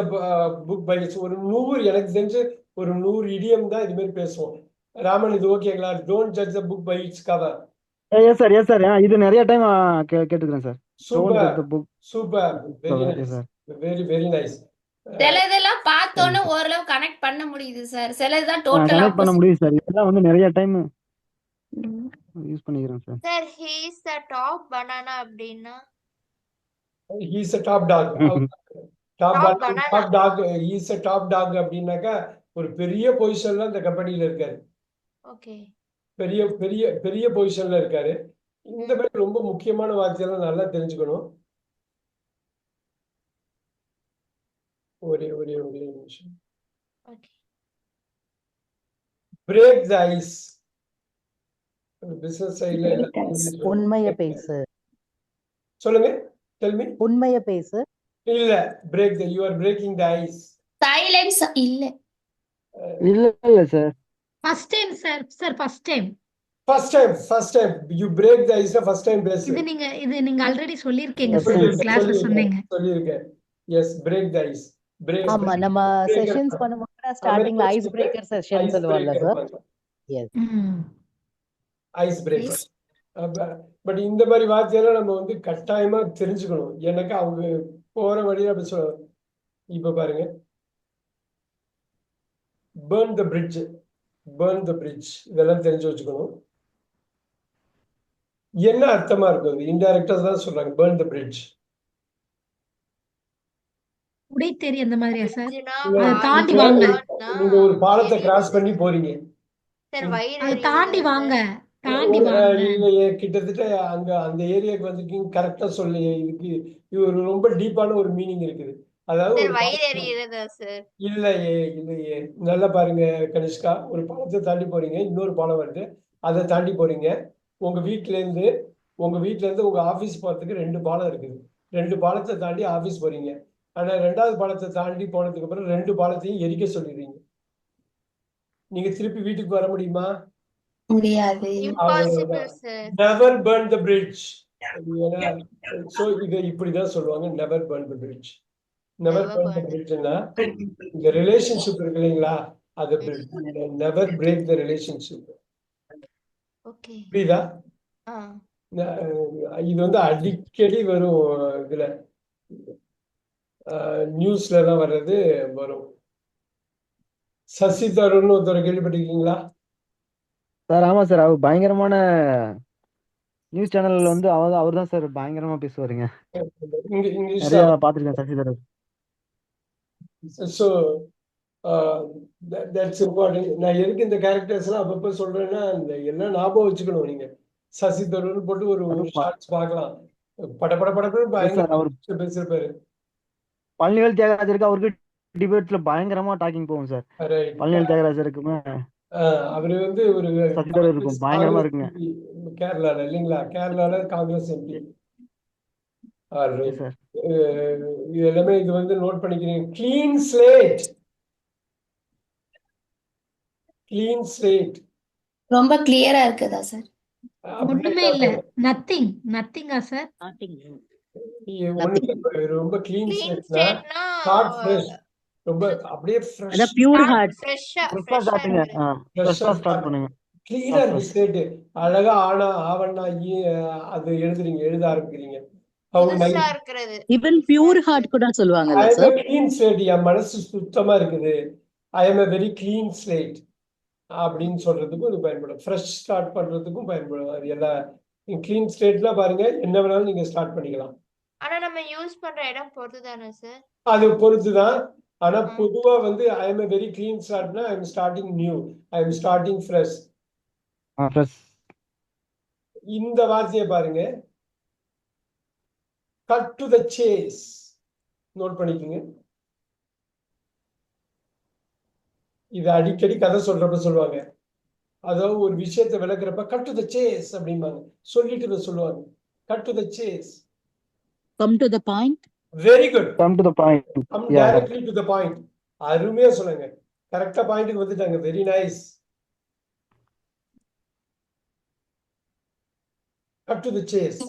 book by its. ஒரு 100 எனக்கு தெரிஞ்சு ஒரு 100 இடியம் தான் இது மாதிரி பேசுவோம். ராமன், இது ஓகேங்களா? Don't judge book by its cover.
Yes sir, yes sir. இது நிறைய டைம் கேட்டுக்கிறேன் சார்.
Super
book.
Super, very nice,
sir.
Very very nice.
சில இதெல்லாம் பார்த்தோன்னே ஓரளவு கனெக்ட் பண்ண முடியுது சார். சில இதுதான் டோட்டல்
கனெக்ட் பண்ண
ஆப்போசிட்.
முடியும் சார். இதெல்லாம் வந்து நிறைய டைம் யூஸ் பண்ணிக்கிறேன் sir.
Sir he is the top banana அப்படின்னா
He is a top dog.
Top
top
banana.
Dog, he is a top dog அப்படின்னாக்கா ஒரு பெரிய பொசிஷன்ல அந்த கம்பெனில இருக்காரு.
ஓகே.
பெரிய பெரிய பெரிய பொசிஷன்ல இருக்காரு. இந்த மாதிரி ரொம்ப முக்கியமான வார்த்தையெல்லாம் நல்லா தெரிஞ்சுக்கணும். ஒரே ஒரே ஒரே நிமிஷம்.
Okay.
Break the ice. Business சைடுல
உண்மைய பேசு,
சொல்லுங்க, tell me.
உண்மைய பேசு.
இல்ல, break the, you are breaking the ice.
Silence இல்ல.
இல்ல sir.
First time sir. Sir first time.
first time you break the ice. first time பேசு.
இது நீங்க ஆல்ரெடி சொல்லிருக்கீங்க சார், கிளாஸ்ல சொன்னீங்க.
சொல்லிருக்கேன். yes, break the ice. break.
ஆமா, நம்ம செஷன்ஸ் பண்ணும்போது ஸ்டார்டிங்ல ஐஸ் பிரேக்கர் செஷன் சொல்லுவாங்க sir. Yes,
ice breaker. But இந்த மாதிரி வார்த்தையெல்லாம் நம்ம வந்து கட்டாயமா தெரிஞ்சுக்கணும். எனக்கு அவங்க போற வழியில அப்படி சொல்ல. இப்ப பாருங்க, burn the bridge, burn the bridge, இதெல்லாம் தெரிஞ்சு வச்சுக்கணும். என்ன அர்த்தமா இருக்கும்? இன்டைரக்டா தான் சொல்றாங்க, burn the bridge.
உடை தெரி அந்த மாதிரியா சார்?
இதுனா
அதை தாண்டி
நீங்க
வாங்க.
நீங்க ஒரு பாலத்தை கிராஸ் பண்ணி போறீங்க.
சார் வயிறு
அதை
எரியுது
தாண்டி
சார்.
வாங்க, தாண்டி வாங்க.
இல்லையே, கிட்டத்தட்ட அந்த ஏரியாக்கு வந்திருக்கீங்க, கரெக்டா சொல்லி. இதுக்கு இது ஒரு ரொம்ப டீப்பான ஒரு மீனிங் இருக்குது. அதாவது
சார்
ஒரு
வயிறு எரியுறதா சார்?
இல்லையே, நல்லா பாருங்க கனிஷ்கா, ஒரு பாலத்தை தாண்டி போறீங்க, இன்னொரு பாலம் வருது, அதை தாண்டி போறீங்க. உங்க வீட்ல இருந்து உங்க ஆபீஸ் போறதுக்கு 2 பாலம் இருக்குது. 2 பாலத்தை தாண்டி ஆபீஸ் போறீங்க. ஆனா 2வது பாலத்தை தாண்டி போனதுக்கு அப்புறம் 2 பாலத்தையும் எரிக்க சொல்லிடுறீங்க. நீங்க திருப்பி வீட்டுக்கு வர முடியுமா?
முடியாது.
Impossible sir.
never burn the bridge. So இதை இப்படிதான் சொல்லுவாங்க, never burn the bridge. never burn the bridgeனா இந்த ரிலேஷன்ஷிப் இருக்கு இல்லைங்களா, அது never break the relationship.
Okay.
புரியுதா?
ஆ.
இது வந்து அடிக்கடி வரும், இதுல நியூஸ்ல எல்லாம் வர்றது வரும். சசி தருண் ஒருத்தர் கேள்விப்பட்டிருக்கீங்களா?
சார் ஆமா சார். அவர் பயங்கரமான நியூஸ் சேனல்ல வந்து அவர் தான் சார் பயங்கரமா பேசுவாருங்க.
இங்கிலீஷ்
நிறைய பாத்துருக்கேன் சசிதர்.
So that's important. நான் எதுக்கு இந்த கேரக்டர்ஸ் எல்லாம் அப்பப்போ சொல்றேன்னா, இந்த எல்லாம் ஞாபகம் வச்சுக்கணும். நீங்க சசி தருண் போட்டு ஒரு ஷார்ட்ஸ் பார்க்கலாம். படப்படன்னு பயங்கர பேசிருப்பாரு.
பழனிவேல் தியாகராஜருக்கு அவருக்கு டிபேட்ஸ்ல பயங்கரமா டாக்கிங் போகும் சார். பழனிவேல் தியாகராஜருக்குமே
அவரு வந்து ஒரு
சசிதர் இருக்கும், பயங்கரமா இருக்குங்க.
கேரளால இல்லைங்களா, கேரளால காங்கிரஸ் எம்பி.
சார்
இது எல்லாமே இது வந்து நோட் பண்ணிக்கிறீங்க. Clean slate, clean slate.
ரொம்ப கிளியரா இருக்குதா சார்?
ஒண்ணுமே இல்ல, நத்திங்கா சார்?
ரொம்ப கிளீன்
கிளீன்
ஸ்லேட்னா
ஸ்டேட்னா
ஹார்ட் ஃப்ரெஷ், ரொம்ப அப்படியே
அத பியூர் ஹார்ட்.
ஃப்ரெஷ்ஷா
ஸ்டார்ட் பண்ணுங்க.
கிளீனா இருக்கு ஸ்லேட்டு. அழகா ஆனா ஆவண்ணா அது எழுத ஆரம்பிக்கிறீங்க.
புதுசா இருக்கிறது.
ஈவன் பியூர் ஹார்ட் கூட சொல்லுவாங்கல்ல
I am
sir?
Clean slate, என் மனசு சுத்தமா இருக்குது. I am a very clean slate அப்படின்னு சொல்றதுக்கும் இது பயன்படும். ஃப்ரெஷ் ஸ்டார்ட் பண்றதுக்கும் பயன்படும். அது எல்லாம் கிளீன் ஸ்லேட்ல பாருங்க, என்ன வேணாலும் நீங்க ஸ்டார்ட் பண்ணிக்கலாம்.
ஆனா நம்ம யூஸ் பண்ற இடம் பொறுத்து தானே சார்?
அது பொறுத்துதான். ஆனா பொதுவா வந்து I am a very clean ஸ்டார்ட்னா I am starting new, I am starting fresh.
Fresh.
இந்த வார்த்தையை பாருங்க, cut to the chase. Note பண்ணிக்கோங்க. இது அடிக்கடி கதை சொல்றப்ப சொல்லுவாங்க. அதாவது ஒரு விஷயத்தை விளக்குறப்ப கட் டு த சேஸ் அப்படிம்பாங்க. சொல்லிட்டு இதை சொல்லுவாங்க, cut to the chase.
Come to the point.
Very good.
Come to the point.
Come directly to the point. அருமையா சொல்லுங்க. கரெக்டா பாயிண்ட்க்கு வந்துட்டாங்க. Very nice. Cut to the chase.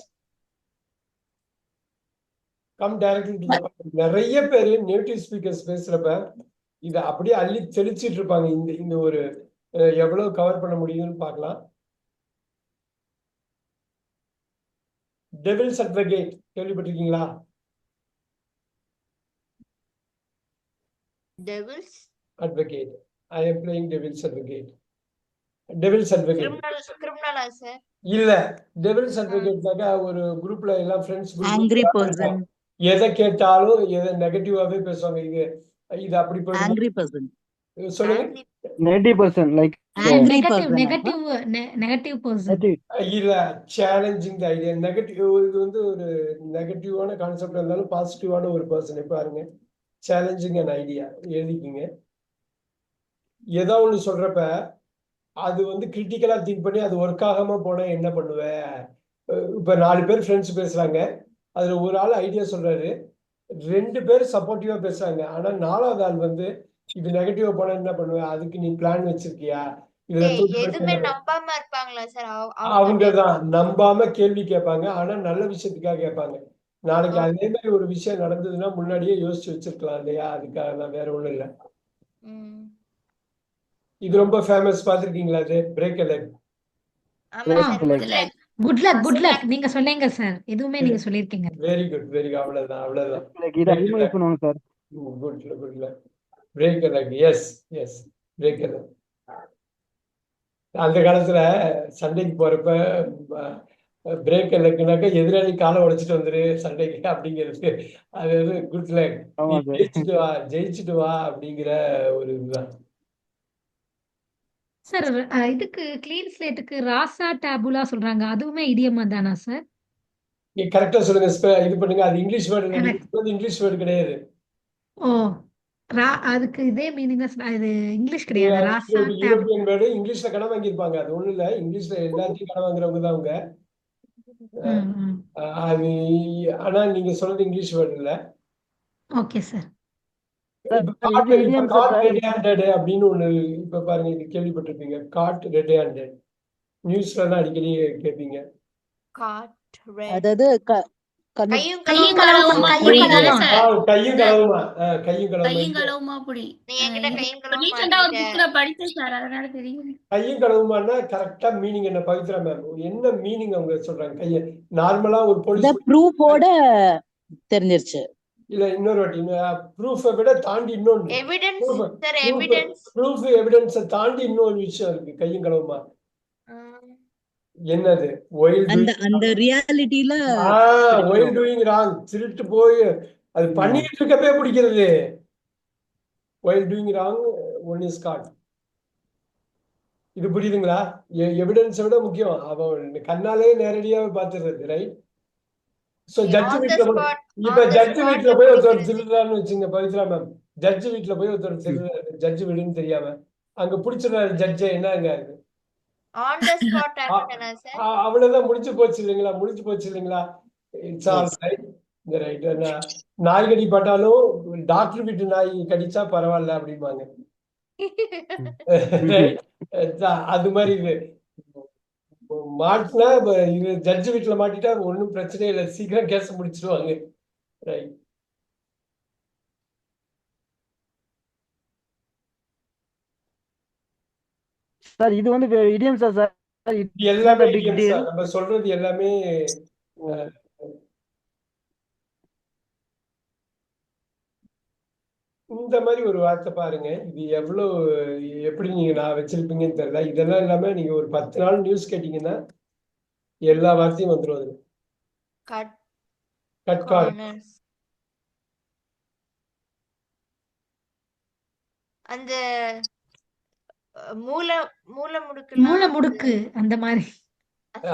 Come directly to the point. நிறைய பேர் நேட்டிவ் ஸ்பீக்கர்ஸ் பேசுறப்ப இதை அப்படியே அள்ளி தெளிச்சிட்டு இருப்பாங்க. இந்த ஒரு எவ்வளவு கவர் பண்ண முடியும்னு பார்க்கலாம். டெவில்ஸ் அட்வொகேட் கேள்விப்பட்டிருக்கீங்களா?
Devils?
Advocate. I am playing devil's advocate. Devil's advocate.
கிரிமினலா சார்?
இல்ல, டெவில்ஸ் அட்வொகேட்னாக்கா ஒரு குரூப்ல எல்லாம் ஃப்ரெண்ட்ஸ்
ஆங்கிரி
குரூப்
பர்சன்.
எதை கேட்டாலும் எதை நெகட்டிவாவே பேசுவாங்க. இது அப்படி போயிடும்.
Angry person.
சொல்லுங்க.
Negative person like
angry
negative person.
இல்ல, சேலஞ்சிங் த ஐடியா. நெகட்டிவ் இது வந்து ஒரு நெகட்டிவான கான்செப்ட் இருந்தாலும் பாசிட்டிவான ஒரு பர்சன் பாருங்க. சேலஞ்சிங் அண்ட் ஐடியா எழுதிக்கிங்க. ஏதோ ஒன்று சொல்றப்ப அது வந்து கிரிட்டிக்கலா திங்க் பண்ணி அது ஒர்க் ஆகாம போனா என்ன பண்ணுவேன். இப்ப 4 பேர் ஃப்ரெண்ட்ஸ் பேசுறாங்க. அதுல ஒரு ஆள் ஐடியா சொல்றாரு, 2 பேர் சப்போர்ட்டிவா பேசுறாங்க. ஆனா 4வது ஆள் வந்து இது நெகட்டிவா போனா என்ன பண்ணுவேன், அதுக்கு நீ பிளான் வச்சிருக்கியா, இதுல
எதுவுமே நம்பாம இருப்பாங்களா சார்?
அவங்கதான் நம்பாம கேள்வி கேட்பாங்க. ஆனா நல்ல விஷயத்துக்காக கேட்பாங்க. நாளைக்கு அதே மாதிரி ஒரு விஷயம் நடந்ததுன்னா முன்னாடியே யோசிச்சு வச்சிருக்கலாம் இல்லையா? அதுக்காக தான், வேற ஒண்ணும் இல்ல. இது ரொம்ப ஃபேமஸ். பாத்திருக்கீங்களா? அது பிரேக் எ லெக்.
குட் லக் நீங்க சொன்னீங்க சார். எதுவுமே நீங்க சொல்லிருக்கீங்க.
Very good, very good. அவ்வளவுதான்.
இத அதிகமா யூஸ் பண்ணுவாங்க சார்.
Good luck. பிரேக் எ லெக். எஸ் பிரேக் எ லெக். அந்த காலத்துல சண்டைக்கு போறப்ப பிரேக் எ லெக்னாக்க எதிராளி காலை உடைச்சிட்டு வந்துரு சண்டைக்கு அப்படிங்கிறது. அது வந்து குட் லக். ஜெயிச்சுட்டு வா அப்படிங்கிற ஒரு இதுதான்
சார். இதுக்கு கிளீன் ஸ்லேட்டுக்கு ராசா டேபுலா சொல்றாங்க. அதுவுமே இடியமா தானா சார்?
கரெக்டா சொல்லுங்க. இது பண்ணுங்க. அது இங்கிலீஷ் வேர்டு இல்ல. இங்கிலீஷ் வேர்டு கிடையாது.
ஓ, அதுக்கு இதே மீனிங் தான். இது இங்கிலீஷ் கிடையாது. ராசா டேப்.
European word. இங்கிலீஷ்ல கடன் வாங்கியிருப்பாங்க. அது ஒண்ணும் இல்ல. இங்கிலீஷ்ல எல்லாத்தையும் கடன் வாங்குறவங்க தான் அவங்க. அது ஆனா நீங்க சொல்றது இங்கிலீஷ் வேர்டு இல்ல.
Okay sir.
அப்படின்னு ஒண்ணு இப்ப பாருங்க, இது கேள்விப்பட்டிருப்பீங்க. Caught red handed. நியூஸ்ல தான் அடிக்கடி கேட்பீங்க.
அதாவது
கையும் களவுமா புடி தானே சார்?
கையும் களவுமா.
கையும் களவுமா புடி. ரீசெண்டா ஒரு புக்ல படிச்சேன் சார், அதனால தெரியும்.
கையும் களவுமானா கரெக்டா மீனிங் என்ன பவித்ரா மேம்? என்ன மீனிங் அவங்க சொல்றாங்க? கைய நார்மலா ஒரு போலீஸ்
ப்ரூஃபோட தெரிஞ்சிருச்சு.
இல்ல, இன்னொரு வாட்டி ப்ரூஃபை விட தாண்டி இன்னொன்னு ப்ரூஃப் எவிடன்ஸை தாண்டி இன்னொரு விஷயம் இருக்கு. கையும் களவுமா என்னது?
அந்த ரியாலிட்டில
ஒயில் டூயிங் ராங். திருட்டு போய் அது பண்ணிட்டு இருக்கப்பே பிடிக்கிறது. While doing wrong one is caught. இது புரியுதுங்களா? எவிடன்ஸை விட முக்கியம் அவன் கண்ணாலே நேரடியாக பார்த்துறது. ரைட். சோ ஜட்ஜ் வீட்ல இப்ப ஜட்ஜ் வீட்ல போய் ஒருத்தர் திருடுறான்னு வச்சுங்க பவித்ரா மேம். ஜட்ஜ் வீட்ல போய் ஒருத்தர் திருடுறாரு, ஜட்ஜ் வீடுன்னு தெரியாம. அங்க புடிச்சிடுறாரு ஜட்ஜ். என்னங்க அது? அவ்வளவுதான். முடிஞ்சு போச்சு இல்லைங்களா? It's all right. நாய் கடி பட்டாலும் டாக்டர் வீட்டு நாய் கடிச்சா பரவாயில்ல அப்படிம்பாங்க. அது மாதிரி இது மாட்டினா, இது ஜட்ஜ் வீட்டுல மாட்டிட்டா ஒன்னும் பிரச்சனை இல்லை, சீக்கிரம் கேஸ் முடிச்சிருவாங்க. ரைட்.
சார் இது வந்து இடியம்ஸா சார்?
இது எல்லாமே
பிக்
idioms
டீல்.
தான். நம்ம சொல்றது எல்லாமே அஹ், இந்த மாதிரி ஒரு வார்த்தை பாருங்க. இது எப்படி நீங்க நான் வச்சிருப்பீங்கன்னு தெரியல. இதெல்லாம் இல்லாம நீங்க ஒரு 10 நாள் நியூஸ் கேட்டீங்கன்னா எல்லா வார்த்தையும் வந்துடும் அதுல.
Cut
cut car
corners. அந்த மூல மூல முடுக்குலாம்
மூளை முடுக்கு அந்த மாதிரி.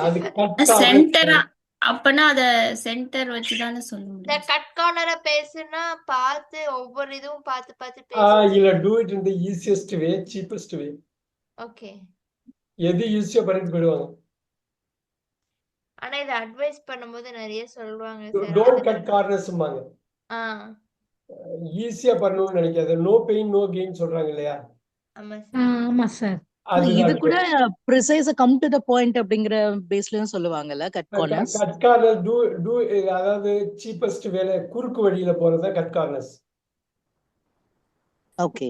அது கட்கார்
சென்டரா அப்பனா அத சென்டர் வச்சுதானே சொல்ல
இந்த
முடியும்.
கட் கார்னரை பேசுனா பார்த்து ஒவ்வொரு இதுவும் பார்த்து பார்த்து பேச.
இல்ல do it in the easiest way, cheapest way.
Okay.
எது ஈஸியா பண்ணிட்டு போயிடுவாங்க.
ஆனா இதை அட்வைஸ் பண்ணும்போது நிறைய சொல்லுவாங்க சார்.
Don't cut கார்னர்ஸ்ம்பாங்க. ஈஸியா பண்ணணும்னு நினைக்காது. நோ பெயின் நோ கெயின் சொல்றாங்க இல்லையா?
ஆமா சார்.
ஆமா சார்.
இது
அதுதான்
கூட ப்ரிசைஸா கம் டு த பாயிண்ட் அப்படிங்கிற பேஸ்லயும் சொல்லுவாங்கல்ல cut corners.
Cut corner to அதாவது சீப்பஸ்ட் வேலை, குறுக்கு வழியில போறதா கட் கார்னர்ஸ்.
ஓகே.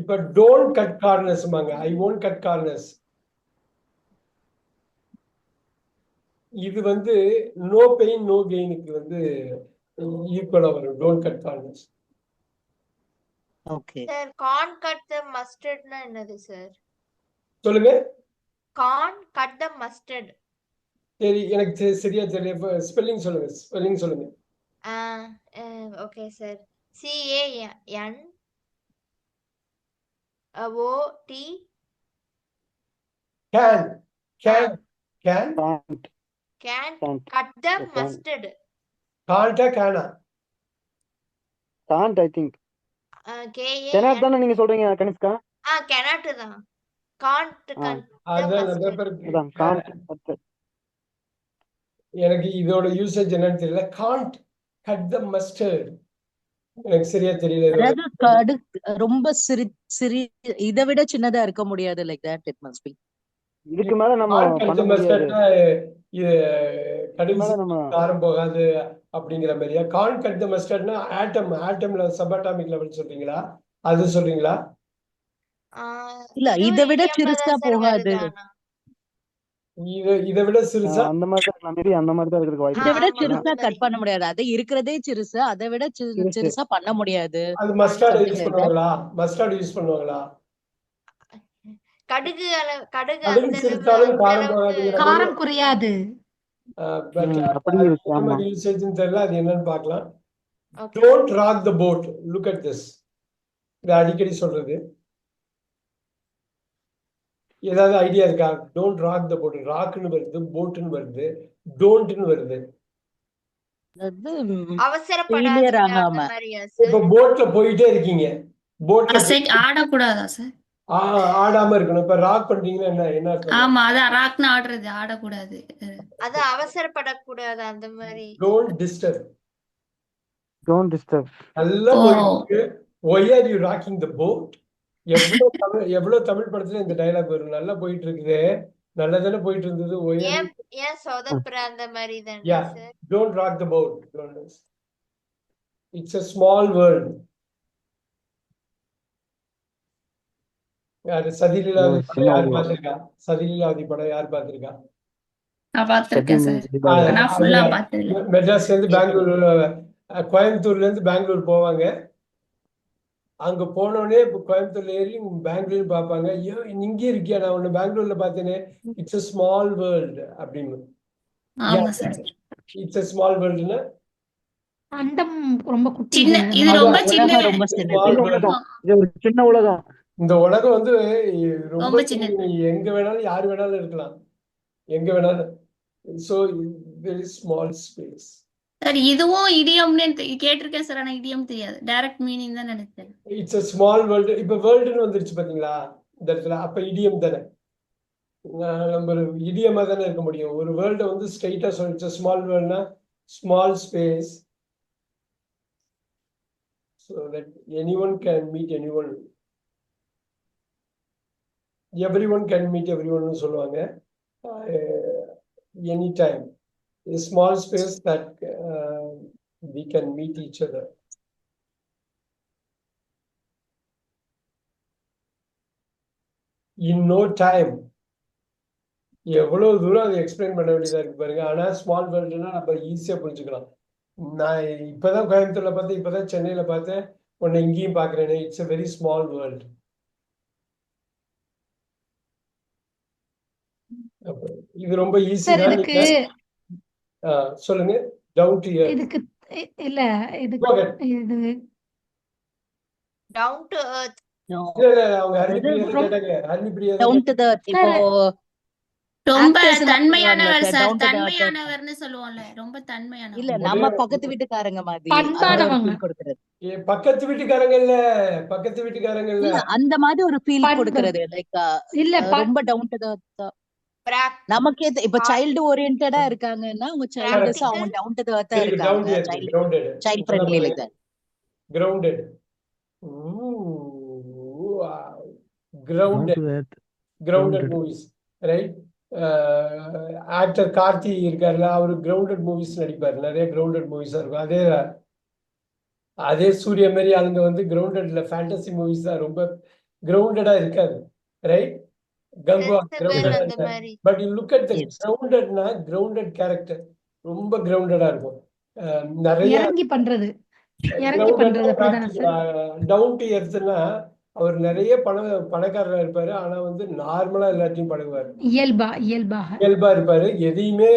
இப்ப டோன்ட் கட் கார்னர்ஸ்மாங்க. I won't cut corners. இது வந்து நோ பெயின் நோ கெயினுக்கு வந்து ஈக்குவலா வரும். Don't cut corners.
Okay.
Sir corn cut the மஸ்டர்ட்னா என்னது சார்?
சொல்லுங்க.
Corn cut the mustard.
சரி, எனக்கு சரியா தெரியல. ஸ்பெல்லிங் சொல்லுங்க. ஸ்பெல்லிங் சொல்லுங்க.
Okay sir. CAN OT
can can can
can
Can't.
cut the
Can.
mustard.
கான்டா கேனா?
Can't I think.
KAN.
Cannot தானே நீங்க சொல்றீங்க கனிஷ்கா?
cannot தான். can't cut the
அதான்
mustard.
அதான் காண்ட்.
எனக்கு இதோட யூசேஜ் என்னன்னு தெரியல. காண்ட் கட் த மஸ்டர்ட் எனக்கு சரியா தெரியல.
அதாவது கடு ரொம்ப சிறி இதை விட சின்னதா இருக்க முடியாது. Like that it must be.
இதுக்கு மேல நம்ம
காண்ட் கட்
பண்ண
த
முடியாது.
மஸ்டர்ட்னா இது கடுகு
மேல நம்ம
காரம் போகாது அப்படிங்கிற மாதிரியா? காண்ட் கட் த மஸ்டர்ட்னா ஆட்டம்ல சபாட்டாமிக் லெவல் சொல்றீங்களா? அது சொல்றீங்களா?
இல்ல, இதை விட சிறுசா போகாது.
இதை விட சிறுசா
அந்த மாதிரி தான் மேபி அந்த மாதிரி தான் இருக்கிறதுக்கு வாய்ப்பு
இதை விட
இருக்கு.
சிறுசா கட் பண்ண முடியாது. அது இருக்கிறதே சிறுசு, அதை விட சிறுசா பண்ண முடியாது.
அது மஸ்டார்ட்
Something
யூஸ்
like that.
பண்ணுவாங்களா? மஸ்டார்ட் யூஸ் பண்ணுவாங்களா?
கடுகு கடுகு
கடுகு
அந்த
சிறுத்தாலும்
அளவு
காரம்
அளவுக்கு
போகாதுங்கிற மாதிரி.
காரம் குறையாது.
பட்
அப்படி இருக்கு. ஆமா.
யூசேஜ்னு தெரியல. அது என்னன்னு பார்க்கலாம்.
Okay.
Don't rock the boat. Look at this. இது அடிக்கடி சொல்றது. ஏதாவது ஐடியா இருக்கா? Don't rock the boat. ராக்னு வருது, போட்னு வருது, டோன்ட்னு வருது.
அது
அவசரப்படாதீங்க
failure
அந்த
ஆகாம.
மாதிரியா
இப்ப
சார்?
போட்ல போயிட்டே இருக்கீங்க. போட்ல
ஆடக்கூடாதா சார்?
ஆடாம இருக்கணும். இப்ப ராக் பண்றீங்கன்னா என்ன அர்த்தம்?
ஆமா, அதான் ராக்னா ஆடுறது, ஆடக்கூடாது.
அது அவசரப்படக்கூடாது அந்த மாதிரி.
Don't disturb.
Don't disturb.
நல்லா போயிட்டு இருக்கு. Why are you rocking the boat? எவ்வளவு தமிழ் படத்துல இந்த டயலாக் வரும். நல்லா போயிட்டு இருக்குது, நல்லா தானே போயிட்டு இருந்தது. Why are you...
ஏன் சொதப்புற அந்த மாதிரி தானே
Yeah,
sir?
don't rock the boat. It's a small world. யாரு சதிலீலாவதி படம் யார் பார்த்திருக்கா? சதிலீலாவதி படம் யார் பார்த்திருக்கா?
நான் பார்த்திருக்கேன் சார். நான் ஃபுல்லா பார்த்ததில்ல.
மெட்ராஸ்ல இருந்து பெங்களூர், கோயம்புத்தூர்ல இருந்து பெங்களூர் போவாங்க. அங்க போனோடனே கோயம்புத்தூர்ல ஏறி பெங்களூர் பார்ப்பாங்க. ஐயோ இங்கே இருக்கியா, நான் உன்னை பெங்களூர்ல பார்த்தேனே. இட்ஸ் a small world அப்படின்னு.
ஆமா சார்.
இட்ஸ் a small worldனா
அண்டம் ரொம்ப குட்டி.
சின்ன, இது ரொம்ப சின்ன.
உலகம் ரொம்ப சின்னது.
இது ஒரு சின்ன உலகம்.
இந்த உலகம் வந்து ரொம்ப
ரொம்ப சின்னது.
எங்க வேணாலும் யார் வேணாலும் இருக்கலாம், எங்க வேணாலும். So very small space.
Sir இதுவும் இடியம்னு கேட்டிருக்கேன் சார். ஆனா இடியம் தெரியாது, டைரக்ட் மீனிங் தான் நினைச்சேன்.
It's a small world. இப்ப வேர்ல்டுன்னு வந்துருச்சு பாத்தீங்களா இந்த இடத்துல. அப்ப இடியம் தானே, நம்ம ஒரு இடியமா தானே இருக்க முடியும். ஒரு வேர்ல்ட வந்து ஸ்ட்ரைட்டா சொல்லிச்சு ஸ்மால் வேர்ல்ட்னா small space. So that anyone can meet anyone. Everyone can meet everyone னு சொல்லுவாங்க. Anytime. A small space that we can meet each other. In no time. எவ்வளவு தூரம் அதை எக்ஸ்பிளைன் பண்ண வேண்டியதா இருக்கு பாருங்க. ஆனா ஸ்மால் வேர்ல்டுனா நம்ம ஈஸியா புரிஞ்சுக்கலாம். நான் இப்பதான் கோயம்புத்தூர்ல பார்த்தேன், இப்பதான் சென்னையில பார்த்தேன், உன்னை இங்கேயும் பாக்குறேன்னு. It's a very small world. இது ரொம்ப ஈஸி
சார்
தான்.
இதுக்கு
நீங்க சொல்லுங்க. Down to earth.
இதுக்கு இல்ல இதுக்கு
Go ahead.
இது
டவுன் டு எர்த்.
இல்ல இல்ல, அவங்க ஹரிணி
இது
பிரியா தான்
ரொம்ப
கேட்டாங்க. ஹரிணி பிரியா தான்
டவுன் டு த இப்போ
ரொம்ப
actors எல்லாம்
தன்மையானவர்
சொல்லுவாங்கல்ல
சார்,
டவுன் டு த
தன்மையானவர்னு சொல்லுவோம்ல, ரொம்ப
இல்ல
தன்மையானவர்.
நம்ம பக்கத்து வீட்டுக்காரங்க மாதிரி அந்த ஒரு
பண்பானவங்க.
ஃபீல் கொடுக்கறது.
பக்கத்து வீட்டுக்காரங்க இல்ல, பக்கத்து வீட்டுக்காரங்க இல்ல.
இல்ல அந்த மாதிரி ஒரு ஃபீல்
பண்பு
கொடுக்கறது. லைக்
இல்ல
ரொம்ப டவுன் டு த நமக்கே இப்ப சைல்டு ஓரியன்டா இருக்காங்கன்னா அவங்க சைல்டுஸ் அவங்க
practical.
டவுன் டு த எர்த்தா
டவுன்
இருக்காங்க.
To earth,
child
grounded.
Child friendly like that.
Grounded.
Down
grounded.
to earth.
Grounded
Grounded.
Movies, right? Actor Karthi இருக்காருல்ல, அவரு கிரவுண்டட் மூவிஸ் நடிப்பாரு. நிறைய கிரவுண்டட் மூவிஸா இருக்கும். அதே சூர்யா மாதிரி ஆளுங்க வந்து கிரவுண்டட்ல ஃபேண்டசி மூவிஸ் தான், ரொம்ப கிரவுண்டடா இருக்காது, ரைட்? கங்குவா
Sensible அந்த
கிரவுண்டட்.
மாதிரி.
But you look at the
Yes.
கிரவுண்டட்னா, கிரவுண்டட் கேரக்டர் ரொம்ப கிரவுண்டடா இருக்கும். நிறைய
இறங்கி பண்றது அப்படிதானே சார்?
டவுன் டு எர்த்னா அவர் நிறைய பணக்காரரா இருப்பாரு. ஆனா வந்து நார்மலா எல்லாத்தையும் பழகுவாரு,
இயல்பாக
இயல்பா இருப்பாரு. எதையுமே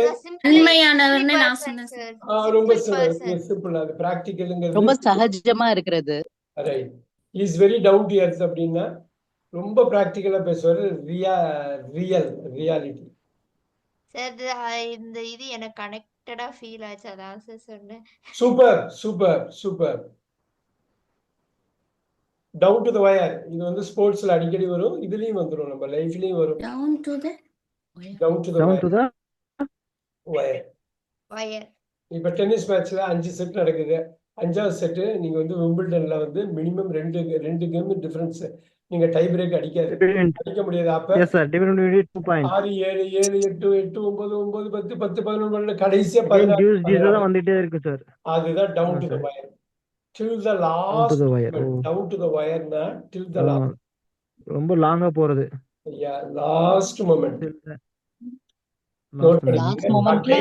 உண்மையானவர்னு நான் சொன்னேன் சார்.
ரொம்ப
சிம்பிள்.
சிம்பிள். அது
ரொம்ப
பிராக்டிக்கலுங்கிறது.
சகஜமா இருக்கிறது.
Right. Is very down to earth அப்படின்னா ரொம்ப பிராக்டிக்கலா பேசுவாரு. ரியாலிட்டி.
சார் இந்த இது எனக்கு கனெக்டடா ஃபீல் ஆச்சு, அதான் சார் சொன்னேன்.
Super super super. Down to the wire. இது வந்து ஸ்போர்ட்ஸ்ல அடிக்கடி வரும், இதுலயும் வந்துடும், நம்ம லைஃப்லயும் வரும்.
Down to the
down to the
Down to the
wire.
Wire.
இப்ப டென்னிஸ் மேட்ச்ல 5 செட் நடக்குது. 5வது செட்டு நீங்க வந்து விம்பிள்டன்ல வந்து மினிமம் ரெண்டு கேம் டிஃபரன்ஸ். நீங்க டை பிரேக் அடிக்க முடியாது. அப்ப
yes sir. Different 2 points.
6 7 7 8 8 9 9 10 10 11 12 கடைசியா
Again
16
dues தான் வந்துட்டே இருக்கு சார்.
அதுதான் down to the wire. till the
Down to
last
the wire.
moment.
ஓ.
down to the wire னா till the last.
ரொம்ப லாங்கா போறது.
yeah, last moment.
Last
last மொமெண்ட்ல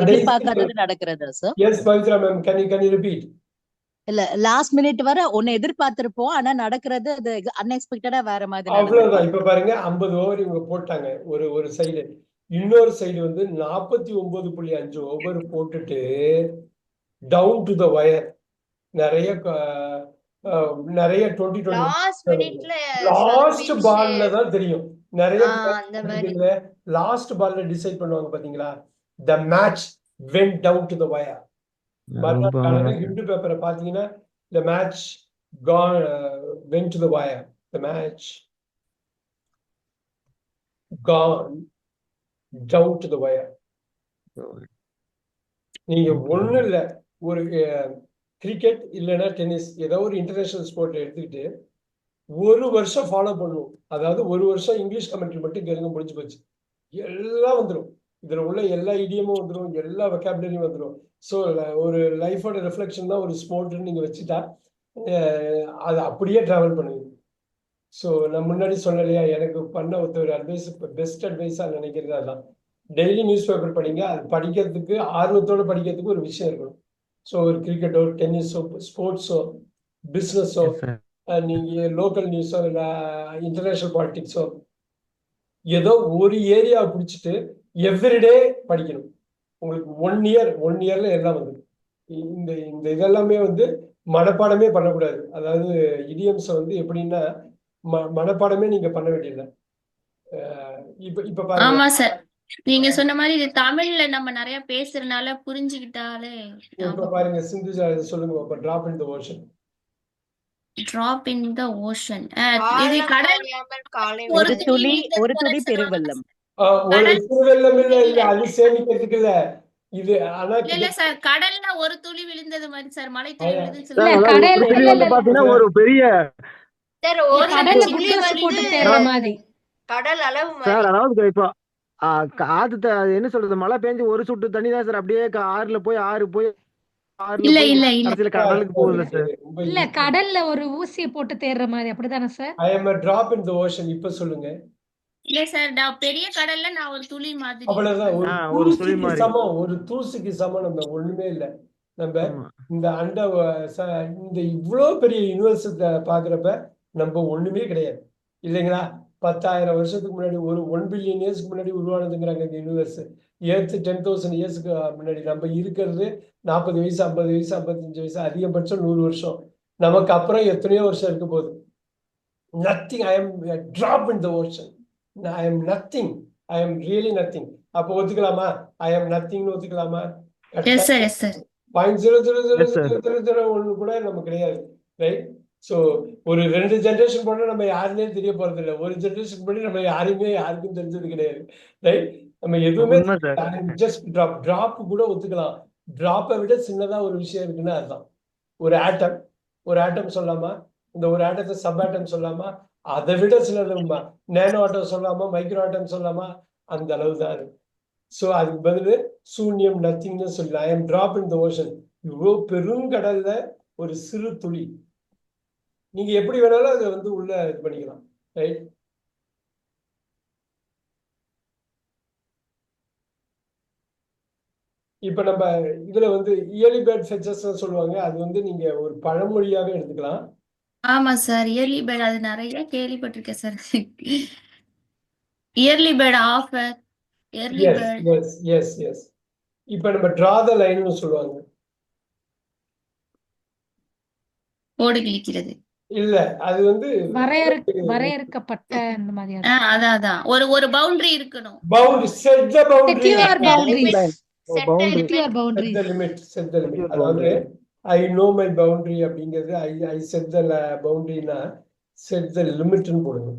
எதிர்பார்க்காதது நடக்கிறது sir.
yes Pavitra ma'am, can you repeat?
இல்ல last minute வரை ஒன்னு எதிர்பார்த்திருப்போம், ஆனா நடக்கிறது அது அன்எக்ஸ்பெக்டடா வேற மாதிரி
அவ்வளவுதான்.
நடக்கும்.
இப்ப பாருங்க 50 ஓவர் இவங்க போட்டாங்க ஒரு சைடு, இன்னொரு சைடு வந்து 49.5 ஓவர் போட்டுட்டு டவுன் டு த வயர் நிறைய 20
லாஸ்ட் மினிட்ல
லாஸ்ட் பால்ல தான் தெரியும். நிறைய
அந்த மாதிரி.
லாஸ்ட் பால்ல டிசைட் பண்ணுவாங்க பாத்தீங்களா? The match went down to the wire. மறுநாள் காலையில ஹிந்து பேப்பரை பாத்தீங்கன்னா the match went to the wire. The match gone down to the wire. நீங்க ஒண்ணு இல்ல, ஒரு கிரிக்கெட் இல்லைன்னா டென்னிஸ், ஏதோ ஒரு இன்டர்நேஷனல் ஸ்போர்ட் எடுத்துக்கிட்டு ஒரு வருஷம் ஃபாலோ பண்ணுவோம். அதாவது ஒரு வருஷம் இங்கிலீஷ் கமெண்ட்ரி மட்டும் கேளுங்க, முடிஞ்சு போச்சு. எல்லாம் வந்துடும். இதுல உள்ள எல்லா இடியமும் வந்துடும், எல்லா வெக்காபுலரியும் வந்துடும். ஸோ ஒரு லைஃபோட ரிஃப்ளெக்ஷன் தான் ஒரு ஸ்போர்ட்னு நீங்க வச்சுட்டா அது அப்படியே டிராவல் பண்ணுவீங்க. ஸோ நான் முன்னாடி சொன்னலையா, எனக்கு பண்ண ஒரு அட்வைஸ், பெஸ்ட் அட்வைஸா நினைக்கிறது அதான். டெய்லி நியூஸ் பேப்பர் படிங்க. அது படிக்கிறதுக்கு ஆர்வத்தோட படிக்கிறதுக்கு ஒரு விஷயம் இருக்கணும். ஸோ ஒரு கிரிக்கெட்டோ டென்னிஸோ ஸ்போர்ட்ஸோ பிஸ்னஸோ நீங்க லோக்கல் நியூஸோ இல்லை இன்டர்நேஷனல் பாலிட்டிக்ஸோ ஏதோ ஒரு ஏரியாவை பிடிச்சிட்டு எவ்ரிடே படிக்கணும். உங்களுக்கு 1 இயர்ல எல்லாம் வந்துடும். இந்த இதெல்லாமே வந்து மனப்பாடமே பண்ணக்கூடாது. அதாவது இடியம்ஸை வந்து எப்படின்னா மனப்பாடமே நீங்க பண்ண வேண்டியதில்லை. இப்ப பாருங்க.
ஆமா சார், நீங்க சொன்ன மாதிரி இது தமிழ்ல நம்ம நிறைய பேசுறதுனால புரிஞ்சுக்கிட்டாலே.
இப்ப பாருங்க சிந்துஜா சொல்லுங்க, டிராப் இன் தி ஓஷன்.
டிராப் இன் தி ஓஷன். இது கடல்
ஒரு துளி பெருவெள்ளம்.
ஒரு பெருவெள்ளம் இல்ல, அது சேமிக்கிறதுக்கு இல்ல இது. ஆனா
இல்ல சார், கடல்ல ஒரு துளி விழுந்தது மாதிரி சார், மழை துளி விழுதுன்னு
இல்ல,
சொல்லுவாங்க.
கடல்
பாத்தீங்கன்னா ஒரு பெரிய
சார் ஒரு
கடல்ல
துளி
குண்டூசி போட்டு
வந்து
தேடுற மாதிரி.
கடல் அளவு
சார்,
மாதிரி.
அதாவது இப்போ அது என்ன சொல்றது, மழை பெஞ்சு ஒரு சொட்டு தண்ணி தான் சார் அப்படியே ஆறு போய் ஆறுல
இல்ல
போய்
இல்ல இல்ல
கடைசியில கடலுக்கு போகுதுல சார்.
ரொம்ப
இல்ல
easy.
கடல்ல ஒரு ஊசியை போட்டு தேடுற மாதிரி அப்படிதானே sir?
I am a drop in the ocean. இப்ப சொல்லுங்க.
இல்ல சார், நான் பெரிய கடல்ல நான் ஒரு துளி மாதிரி
அவ்வளவுதான்.
இருப்பேன்.
ஒரு
ஒரு துளி
தூசிக்கு
மாதிரி.
சமம், ஒரு தூசிக்கு சமம். நம்ம ஒண்ணுமே இல்லை. நம்ம
ஆமா.
இந்த இந்த இவ்வளோ பெரிய யூனிவர்ஸை பாக்குறப்ப நம்ம ஒண்ணுமே கிடையாது இல்லைங்களா? 10,000 வருஷத்துக்கு முன்னாடி, ஒரு 1 பில்லியன் இயர்ஸ்க்கு முன்னாடி உருவானதுங்கிறாங்க இந்த யூனிவர்ஸ். ஏர்த்து 10,000 இயர்ஸ்க்கு முன்னாடி. நம்ம இருக்கிறது 40 வயசு, 50 வயசு, 55 வயசு, அதிகபட்சம் 100 வருஷம். நமக்கு அப்புறம் எத்தனையோ வருஷம் இருக்க போகுது. Nothing. I am drop in the ocean. I am nothing. I am really nothing. அப்போ ஒத்துக்கலாமா? ஐ எம் நத்திங்னு ஒத்துக்கலாமா?
Yes sir, yes sir.
0.00001 கூட நம்ம கிடையாது. ரைட்? ஸோ ஒரு 2 ஜென்ரேஷன் போனால் நம்ம யாருன்னே தெரிய போறது இல்லை. ஒரு ஜென்ரேஷன் பண்ணி நம்ம யாருக்கும் தெரிஞ்சது கிடையாது. ரைட்? நம்ம எதுவுமே
உண்மை சார்.
ஜஸ்ட் டிராப் கூட ஒத்துக்கலாம். டிராப்பை விட சின்னதா ஒரு விஷயம் இருக்குன்னா அதுதான். ஒரு ஆட்டம் சொல்லலாமா? இந்த ஒரு ஆட்டத்தை சப் ஆட்டம் சொல்லலாமா? அதை விட சிலது நேனோ ஆட்டம் சொல்லலாமா? மைக்ரோ ஆட்டம் சொல்லலாமா? அந்த அளவு தான் இருக்கு. ஸோ அதுக்கு பதில் சூன்யம், நத்திங்னு சொல்லலாம். ஐ am drop in the ocean. இவ்வளோ பெருங்கடல்ல ஒரு சிறு துளி. நீங்க எப்படி வேணாலும் அதை உள்ள இது பண்ணிக்கலாம். ரைட்? இப்ப நம்ம இதுல இயர்லி பேர்ட் ஃபெச்சர்ஸ் சொல்லுவாங்க. அது நீங்க ஒரு பழமொழியாவே எடுத்துக்கலாம்.
ஆமா சார், இயர்லி பேர்ட் அது நிறைய கேள்விப்பட்டிருக்கேன் sir. Early bird, offer, early
yes
bird,
yes yes yes இப்ப நம்ம டிரா த லைன்னு சொல்லுவாங்க.
கோடு கிழிக்கிறது.
இல்ல, அது
வரையறுக்கப்பட்ட இந்த மாதிரி
அதான் ஒரு பவுண்டரி இருக்கணும்.
Boundary, set the boundary.
Secure boundaries.
Set
secure
a
boundaries.
Set the limit. அதாவது ஐ நோ மை பவுண்டரி அப்படிங்கிறது ஐ செட் த பவுண்டரினா செட் த லிமிட்னு போடுங்க.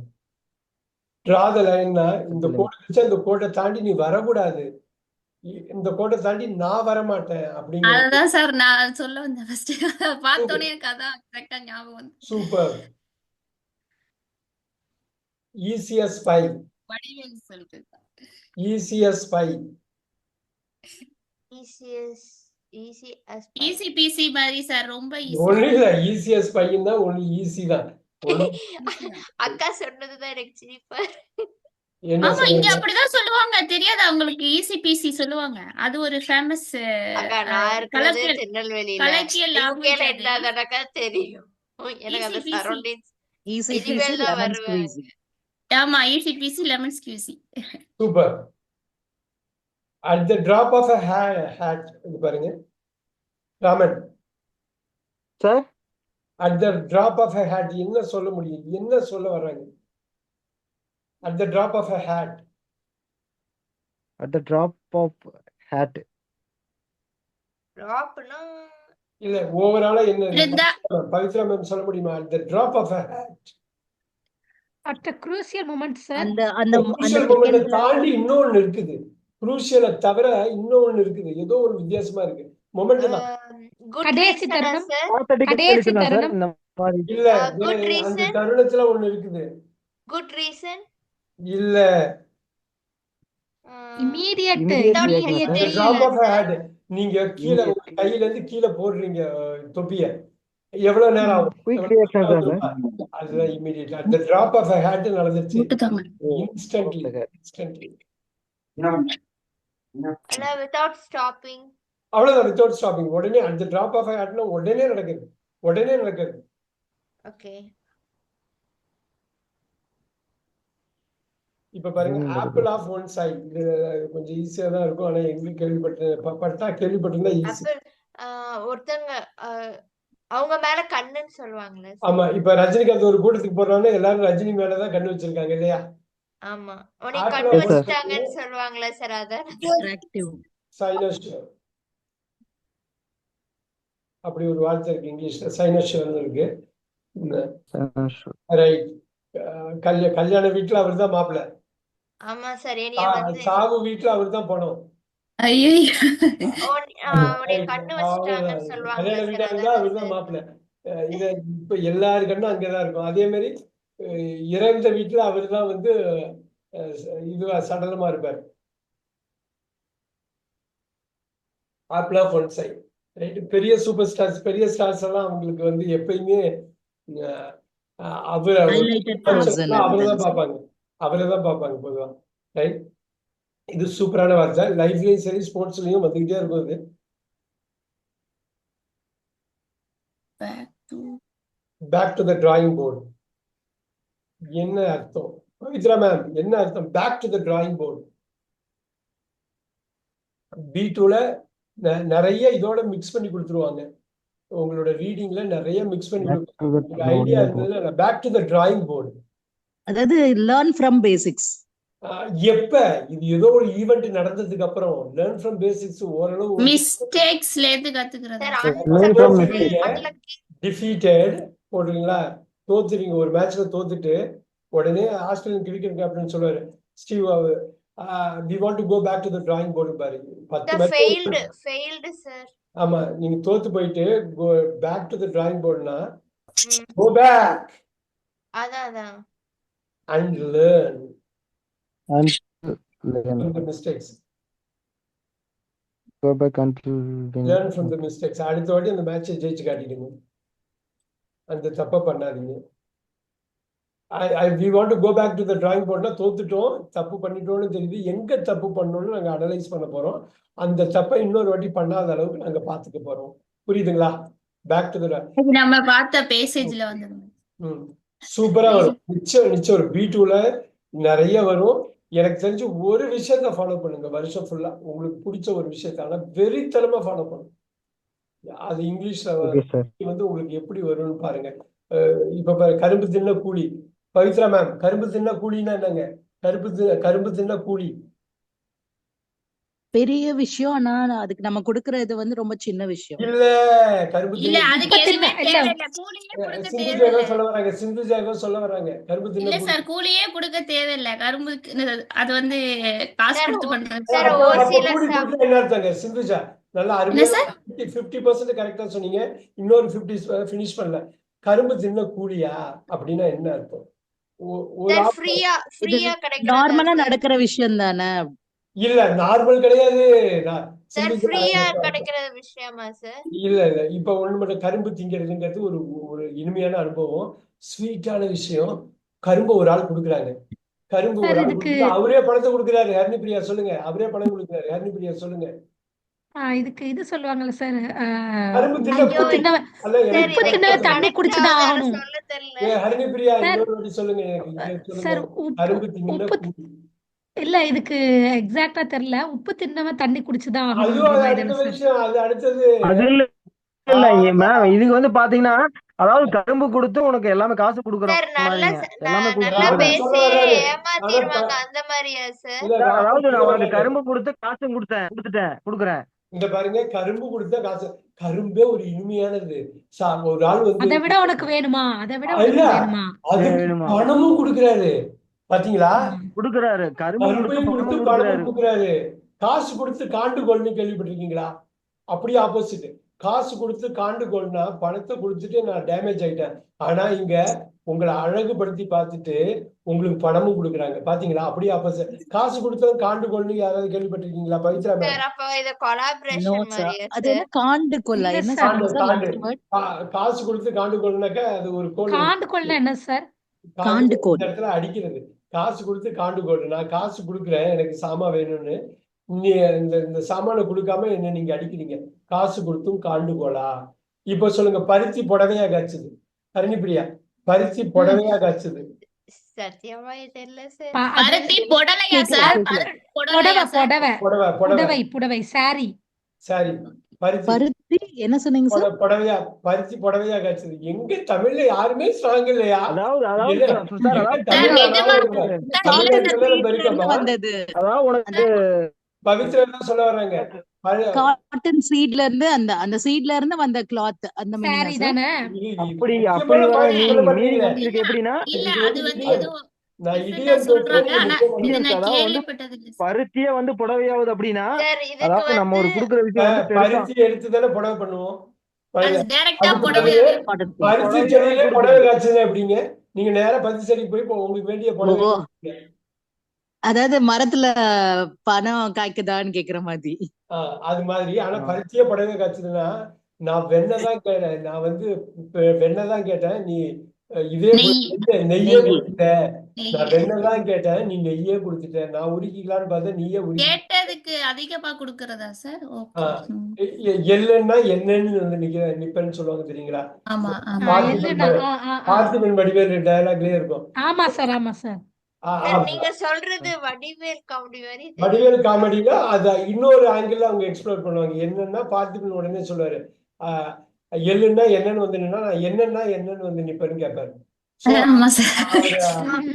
டிரா த லைன்னா இந்த கோடு வச்சு அந்த கோட்டை தாண்டி நீ வரக்கூடாது, இந்த கோட்டை தாண்டி நான் வரமாட்டேன் அப்படிங்கிறது.
அதுதான் சார் நான் சொல்ல வந்தேன் ஃபர்ஸ்ட். பார்த்தோன்னே எனக்கு அதான் கரெக்டா ஞாபகம் வந்து.
சூப்பர். ஈஸியஸ் பை.
வடிவேல் சொல்லிட்டு.
ஈஸியஸ் பை.
ஈஸி பீசி மாதிரி சார், ரொம்ப ஈஸி.
ஒண்ணு இல்ல, ஈஸியஸ் பையன் தான். ஒண்ணு ஈஸி தான்.
அக்கா சொன்னதுதான் எனக்கு சிரிப்பா.
என்ன
ஆமா, இங்க
சொல்லுங்க?
அப்படிதான் சொல்லுவாங்க. தெரியாதா உங்களுக்கு? ஈஸி பீசி சொல்லுவாங்க. அது ஒரு ஃபேமஸ்
அக்கா நான் இருக்கிறது திருநெல்வேலியில.
கலக்கியல்
இங்கேல
லாங்குவேஜ்.
என்னதானக்கா தெரியும். எனக்கு அந்த
Easy peasy.
Surroundings
Easy peasy,
இனிமேல் தான்
lemon
வருவாங்க.
squeezy.
ஆமா, easy peasy lemon squeezy.
Super. At the drop of a hat. இது பாருங்க Raman.
Sir,
at the drop of a hat என்ன சொல்ல முடியும்? என்ன சொல்ல வர்றாங்க? At the drop of a hat.
at the drop of hat.
டிராப்னா
இல்ல, ஓவராலா என்ன
இருந்தா
பவித்ரா மேம் சொல்ல முடியுமா? At the drop of a hat.
At crucial moment sir.
அந்த அந்த
குரூஷியல் மொமெண்ட்டை தாண்டி இன்னொன்னு இருக்குது. குரூஷியலை தவிர இன்னொன்னு இருக்குது. ஏதோ ஒரு வித்தியாசமா இருக்கு. மொமெண்ட் தான்.
குட்
கடைசி
ரீசனா
தருணம்.
சார்?
Authentic
கடைசி
சொல்லிட்டுனா சார்
தருணம்.
இந்த மாதிரி.
இல்ல,
good
அந்த
reason.
தருணத்துல ஒண்ணு இருக்குது.
Good reason.
இல்ல,
இமீடியட்
Immediate
அந்த
reaction.
Drop of a hat. நீங்க கீழே உங்க கையில இருந்து கீழே போடுறீங்க தொப்பிய. எவ்வளவு நேரம் ஆகும்?
Quick reaction தான் சார்.
அதுதான் இமிடியேட். அந்த டிராப் ஆஃப் a hat நடந்துச்சு.
விட்டுதாங்க.
இன்ஸ்டன்ட்லி.
Without stopping.
அவ்வளவுதான், வித்தவுட் ஸ்டாப்பிங். உடனே அந்த டிராப் ஆஃப் a hatனா உடனே நடக்குது.
ஓகே.
இப்ப பாருங்க, ஆப்பிள் ஆஃப் ஒன் சைட். இது கொஞ்சம் ஈஸியா தான் இருக்கும். ஆனா எங்களுக்கு கேள்விப்பட்டிருந்தா ஈஸி.
ஆப்பிள் ஒருத்தங்க அவங்க மேல கண்ணுன்னு சொல்லுவாங்கல்ல sir?
ஆமா, இப்ப ரஜினிகாந்த் ஒரு கூட்டத்துக்கு போறாங்கன்னா எல்லாரும் ரஜினி மேலதான் கண்ணு வச்சிருக்காங்க இல்லையா?
ஆமா, உனக்கு
ஆப்பிள்
கண்ணு
ஆஃப் ஒன்
வச்சுட்டாங்கன்னு சொல்லுவாங்கல்ல சார்? அதான்
attractive.
சைனோஷியர். அப்படி ஒரு வார்த்தை இருக்கு இங்கிலீஷ்ல, சைனோஷியர்னு இருக்கு. ரைட். கல்யாண வீட்டுல அவர் தான் மாப்பிள்ள.
ஆமா சார். என்னைய வந்து
சாவு வீட்டுல அவர் தான் போனோம்.
ஐயோ,
உனக்கு கண்ணு வச்சுட்டாங்கன்னு சொல்லுவாங்கல்ல
கல்யாண
சார்?
வீட்டா இருந்தா
அதான்
அவர் தான்
sir.
மாப்பிள்ள. இது இப்ப எல்லாரு கண்ணும் அங்கதான் இருக்கும். அதே மாதிரி இறந்த வீட்டுல அவர் தான் இதுவா சடலமா இருப்பார். Apple of one side. Right. பெரிய சூப்பர் ஸ்டார்ஸ், பெரிய ஸ்டார்ஸ் எல்லாம் அவங்களுக்கு வந்து எப்பயுமே அவரை
Highlighted person
அவரை தான்
இருந்தது.
பார்ப்பாங்க, அவரை தான் பார்ப்பாங்க பொதுவா. ரைட். இது சூப்பரான வார்த்தை. லைஃப்லயும் சரி ஸ்போர்ட்ஸ்லயும் வந்துகிட்டே இருக்கும் இது.
Back to
back to the drawing board என்ன அர்த்தம்? பவித்ரா மேம் என்ன அர்த்தம் back to the drawing board? B2ல நிறைய இதோட மிக்ஸ் பண்ணி கொடுத்துருவாங்க. உங்களோட ரீடிங்ல நிறைய மிக்ஸ் பண்ணி
Back to the
கொடுப்பாங்க. Idea
drawing board.
இருந்ததுன்னா back to the drawing board.
அதாவது லேர்ன் ஃப்ரம் பேசிக்ஸ்.
எப்ப இது ஏதோ ஒரு ஈவெண்ட் நடந்ததுக்கு அப்புறம் லேர்ன் ஃப்ரம் பேசிக்ஸ் ஓரளவு
மிஸ்டேக்ஸ்ல இருந்து கத்துக்கிறது.
சார்
Learn
அந்த
from
அதுல
டிஃபீட்டட் போடுறீங்களா? தோத்துறீங்க, ஒரு மேட்ச்ல தோத்துட்டு உடனே ஆஸ்திரேலியன் கிரிக்கெட் கேப்டன் சொல்லுவாரு, Steve we want to go back to the drawing board பாரு. 10 match
ஃபெயில்டு சார்.
ஆமா, நீங்க தோத்து போயிட்டு go back to the drawing boardனா go back
அதான்
and learn
And learn.
from the mistakes.
Go back until
Learn from the mistakes. அடுத்த வாட்டி அந்த மேட்சை ஜெயிச்சு காட்டிடுங்க, அந்த தப்பை பண்ணாதீங்க. we want to go back to the drawing boardனா தோத்துட்டோம், தப்பு பண்ணிட்டோம்னு தெரியுது, எங்க தப்பு பண்ணோம்னு நாங்க அனலைஸ் பண்ண போறோம். அந்த தப்பை இன்னொரு வாட்டி பண்ணாத அளவுக்கு நாங்க பாத்துக்க போறோம். புரியுதுங்களா? பேக் டு த
இது நம்ம பார்த்த பேசேஜ்ல வந்து
சூப்பரா வரும். நிச்சயம் ஒரு B2ல நிறைய வரும். எனக்கு தெரிஞ்சு ஒரு விஷயத்த ஃபாலோ பண்ணுங்க வருஷம் ஃபுல்லா, உங்களுக்கு பிடிச்ச ஒரு விஷயத்த, ஆனா வெறித்தனமா ஃபாலோ பண்ணுங்க. அது இங்கிலீஷ்ல வந்து உங்களுக்கு எப்படி வரும்னு பாருங்க. இப்ப கரும்பு தின்ன கூலி. பவித்ரா மேம், கரும்பு தின்ன கூலின்னா என்னங்க? கரும்பு தின்ன கூலி
பெரிய விஷயம். ஆனா அதுக்கு நம்ம கொடுக்கறது வந்து ரொம்ப சின்ன விஷயம்.
இல்ல. கரும்பு
இல்ல,
தின்ன
அதுக்கு எதுவுமே தேவையில்ல. கூலியே கொடுக்க தேவையில்ல.
சிந்துஜாக சொல்ல வராங்க கரும்பு
இல்ல
தின்ன
சார், கூலியே கொடுக்க தேவையில்லை. கரும்புக்கு அது வந்து காசு கொடுத்து பண்றது.
சார் ஓசில
என்ன அர்த்தங்க? சிந்துஜா நல்லா அருமையா 50% கரெக்டா சொன்னீங்க, இன்னொரு 50 ஃபினிஷ் பண்ணல. கரும்பு தின்ன கூலியா அப்படின்னா என்ன அர்த்தம்?
ஃப்ரீயா கிடைக்கும்.
நார்மலா நடக்கிற விஷயம் தானே.
இல்ல நார்மல் கிடையாது.
சார் ஃப்ரீயா கிடைக்கிற விஷயமா சார்?
இல்ல இப்ப ஒண்ணு மட்டும், கரும்பு திங்கிறதுங்கிறது ஒரு இனிமையான அனுபவம், ஸ்வீட்டான விஷயம். கரும்பு ஒரு ஆள் கொடுக்குறாங்க, கரும்பு ஒரு ஆள் கொடுத்து அவரே பணத்தை கொடுக்குறாரு. ஹரிணிபிரியா சொல்லுங்க, அவரே பணம் கொடுக்குறாரு. ஹரிணிபிரியா சொல்லுங்க.
இதுக்கு இது சொல்லுவாங்கல்ல சார்,
கரும்பு
தண்ணி குடிச்சுதான் ஆகணும்.
ஹரிணிபிரியா இன்னொரு வாட்டி சொல்லுங்க
சார்.
கரும்பு தின்ன
இல்ல, இதுக்கு எக்ஸாக்ட்டா தெரியல. உப்பு தின்னவன் தண்ணி குடிச்சுதான்
அது
ஆகணும்.
அடுத்த விஷயம், அது அடுத்தது.
அது இல்ல மேம், இதுக்கு வந்து பாத்தீங்கன்னா அதாவது கரும்பு கொடுத்து உனக்கு எல்லாமே காசு கொடுக்குறோம்.
நல்லா பேசி ஏமாத்திடுவாங்க அந்த மாதிரியா சார்?
அதாவது நான் உனக்கு கரும்பு கொடுத்து காசு கொடுக்குறேன்.
இந்த பாருங்க, கரும்பு கொடுத்த காசு. கரும்பே ஒரு இனிமையானது. ஒரு ஆள் வந்து
அதை விட உனக்கு வேணுமா, அதை விட உனக்கு வேணுமா,
அது பணமும் கொடுக்குறாரு. பாத்தீங்களா?
கொடுக்குறாரு.
கரும்பையும் கொடுத்து பணமும் கொடுக்குறாரு. காசு கொடுத்து காண்டு கொள்னு கேள்விப்பட்டிருக்கீங்களா? அப்படியே ஆப்போசிட். காசு கொடுத்து காண்டு கொள்னா பணத்தை கொடுத்துட்டு நான் டேமேஜ் ஆயிட்டேன். ஆனா இங்க உங்களை அழகுபடுத்தி பார்த்துட்டு உங்களுக்கு பணமும் கொடுக்குறாங்க. பாத்தீங்களா? அப்படியே ஆப்போசிட். காசு கொடுத்தவங்க காண்டு கொள்னு யாராவது கேள்விப்பட்டிருக்கீங்களா? பவித்ரா மேம், காசு கொடுத்து காண்டு கொள்னாக்கா அது ஒரு கோல்.
காண்டு கொள்னா என்ன சார்?
இடத்துல அடிக்கிறது. காசு கொடுத்து காண்டு கொள். நான் காசு கொடுக்குறேன், எனக்கு சாமா வேணும்னு, இந்த சாமான கொடுக்காம என்ன நீங்க அடிக்கிறீங்க. காசு கொடுத்தும் காண்டு கோலா? இப்ப சொல்லுங்க, பருத்தி புடவையா காய்ச்சுது. ஹரிணிபிரியா, பருத்தி புடவையா காய்ச்சுது.
சத்தியமா தெரியல சார்.
பருத்தி புடவையா சார்?
புடவை சாரி.
பருத்தி என்ன சொன்னீங்க சார்?
புடவையா, பருத்தி புடவையா காய்ச்சது. எங்க தமிழ்ல யாருமே ஸ்ட்ராங் இல்லையா? பவித்ரா தான் சொல்ல வர்றாங்க.
காட்டன் சீட்ல இருந்து அந்த சீட்ல இருந்து வந்த கிளாத் அந்த
சாரி தானே.
எப்படின்னா பருத்தியே வந்து புடவையாவது அப்படின்னா, அதாவது நம்ம ஒரு குடுக்குற விஷயம்
பருத்தி எடுத்து தானே புடவை பண்ணுவோம். பருத்தி செடியிலே புடவை காய்ச்சது அப்படிங்க. நீங்க நேரா பருத்தி செடிக்கு போய் உங்களுக்கு வேண்டிய புடவை
அதாவது மரத்துல பணம் காய்க்குதான்னு கேக்குற மாதிரி.
அது மாதிரி. ஆனா
ஆ.
பரிச்சையே படவே காய்ச்சதுன்னா நான் வெண்ணெய் தான் கேட்டேன். நான் வந்து வெண்ணெய் தான் கேட்டேன். நீ இதே
நெய்
நெய்யே
நெய்.
கொடுத்துட்ட. நான்
நெய்
வெண்ணெய் தான் கேட்டேன், நீ நெய்யே கொடுத்துட்ட. நான் உருக்கிக்கலான்னு பார்த்தா நீயே உருக்கி.
கேட்டதுக்கு அதிகமா கொடுக்கறதா சார்? ஓகே.
எல்லுன்னா என்னன்னு வந்து நிப்பேன்னு சொல்லுவாங்க தெரியுங்களா?
ஆமா ஆமா
இல்லைன்னா
பார்த்திபன் வடிவேலு டயலாக்லயே இருக்கும்.
ஆமா சார் ஆமா சார்.
சார் நீங்க சொல்றது வடிவேல் காமெடி மாதிரி தெரியுது.
வடிவேல் காமெடியில அத இன்னொரு ஆங்கிள் அவங்க எக்ஸ்ப்ளோர் பண்ணுவாங்க. என்னன்னா பார்த்திபன் உடனே சொல்லுவாரு, எள்ளுன்னா என்னன்னு வந்து நின்னா, நான் என்னன்னு வந்து நிப்பேன்னு கேட்பாரு.
ஆமா சார்.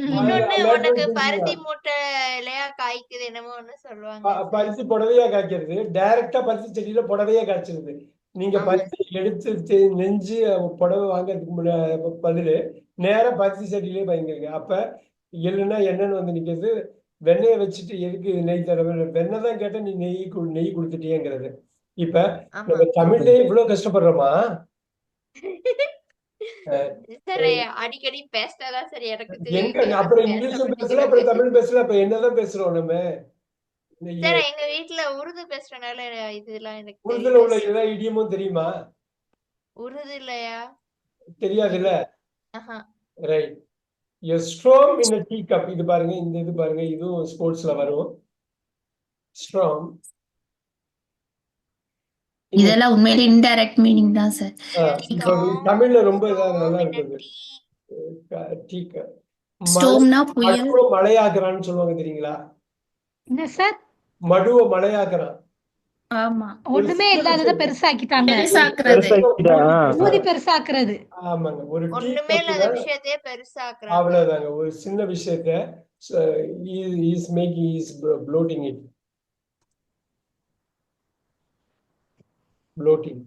இன்னொன்னு உனக்கு பருத்தி மூட்டை இல்லையா காய்க்குது என்னமோ ஒண்ணு சொல்லுவாங்க சார்.
பருத்தி புடவையா காய்க்கிறது, டைரக்டா பருத்தி செடியில புடவையா காய்ச்சிருது. நீங்க
ஆமா
பருத்தி எடுத்து நெஞ்சு புடவை வாங்குறதுக்கு பதிலு நேரா பருத்தி செடியிலே பயங்கரிங்க. அப்ப எள்ளுன்னா என்னன்னு வந்து நிக்கிறது. வெண்ணெயை வச்சுட்டு எதுக்கு நெய் தர? வெண்ணெய் தான் கேட்டா நீ நெய் கொடுத்துட்டியேங்கிறது. இப்ப
ஆமா
நம்ம தமிழ்லயே இவ்வளவு கஷ்டப்படுறோமா?
சார் அடிக்கடி பேசினாதான் சார் எனக்கு
எங்க
தெரியும்
அப்புறம் இங்கிலீஷும் பேசல, அப்புறம் தமிழ் பேசல, அப்ப என்னதான் பேசுறோம் நம்ம?
சார் எங்க வீட்டுல உருது பேசுறதுனால இதெல்லாம் எனக்கு
உருதுல உள்ள
தெரியும்.
எல்லா இடியமும் தெரியுமா?
உருது இல்லையா?
தெரியாதுல்ல.
ஆஹா.
Right. A storm in a teacup. இது பாருங்க, இந்த இது பாருங்க, இதுவும் ஸ்போர்ட்ஸ்ல வரும். Storm.
இதெல்லாம் உண்மையிலே இன்டைரக்ட் மீனிங் தான் சார்.
தமிழ்ல ரொம்ப நல்லா இருக்குது.
ஸ்டோம்னா புயல்.
மடுவ மழையாக்குறான்னு சொல்லுவாங்க தெரியுங்களா?
என்ன சார்?
மடுவ மழையாக்குறான்.
ஆமா.
ஒண்ணுமே இல்லாதத பெருசாக்கிட்டாங்க.
பெருசாக்குறது.
ஊதி பெருசாக்குறது.
ஆமாங்க. ஒரு
ஒண்ணுமே இல்லாத விஷயத்தையே பெருசாக்குறாங்க.
அவ்வளவுதாங்க. ஒரு சின்ன விஷயத்தை bloating it. Bloating.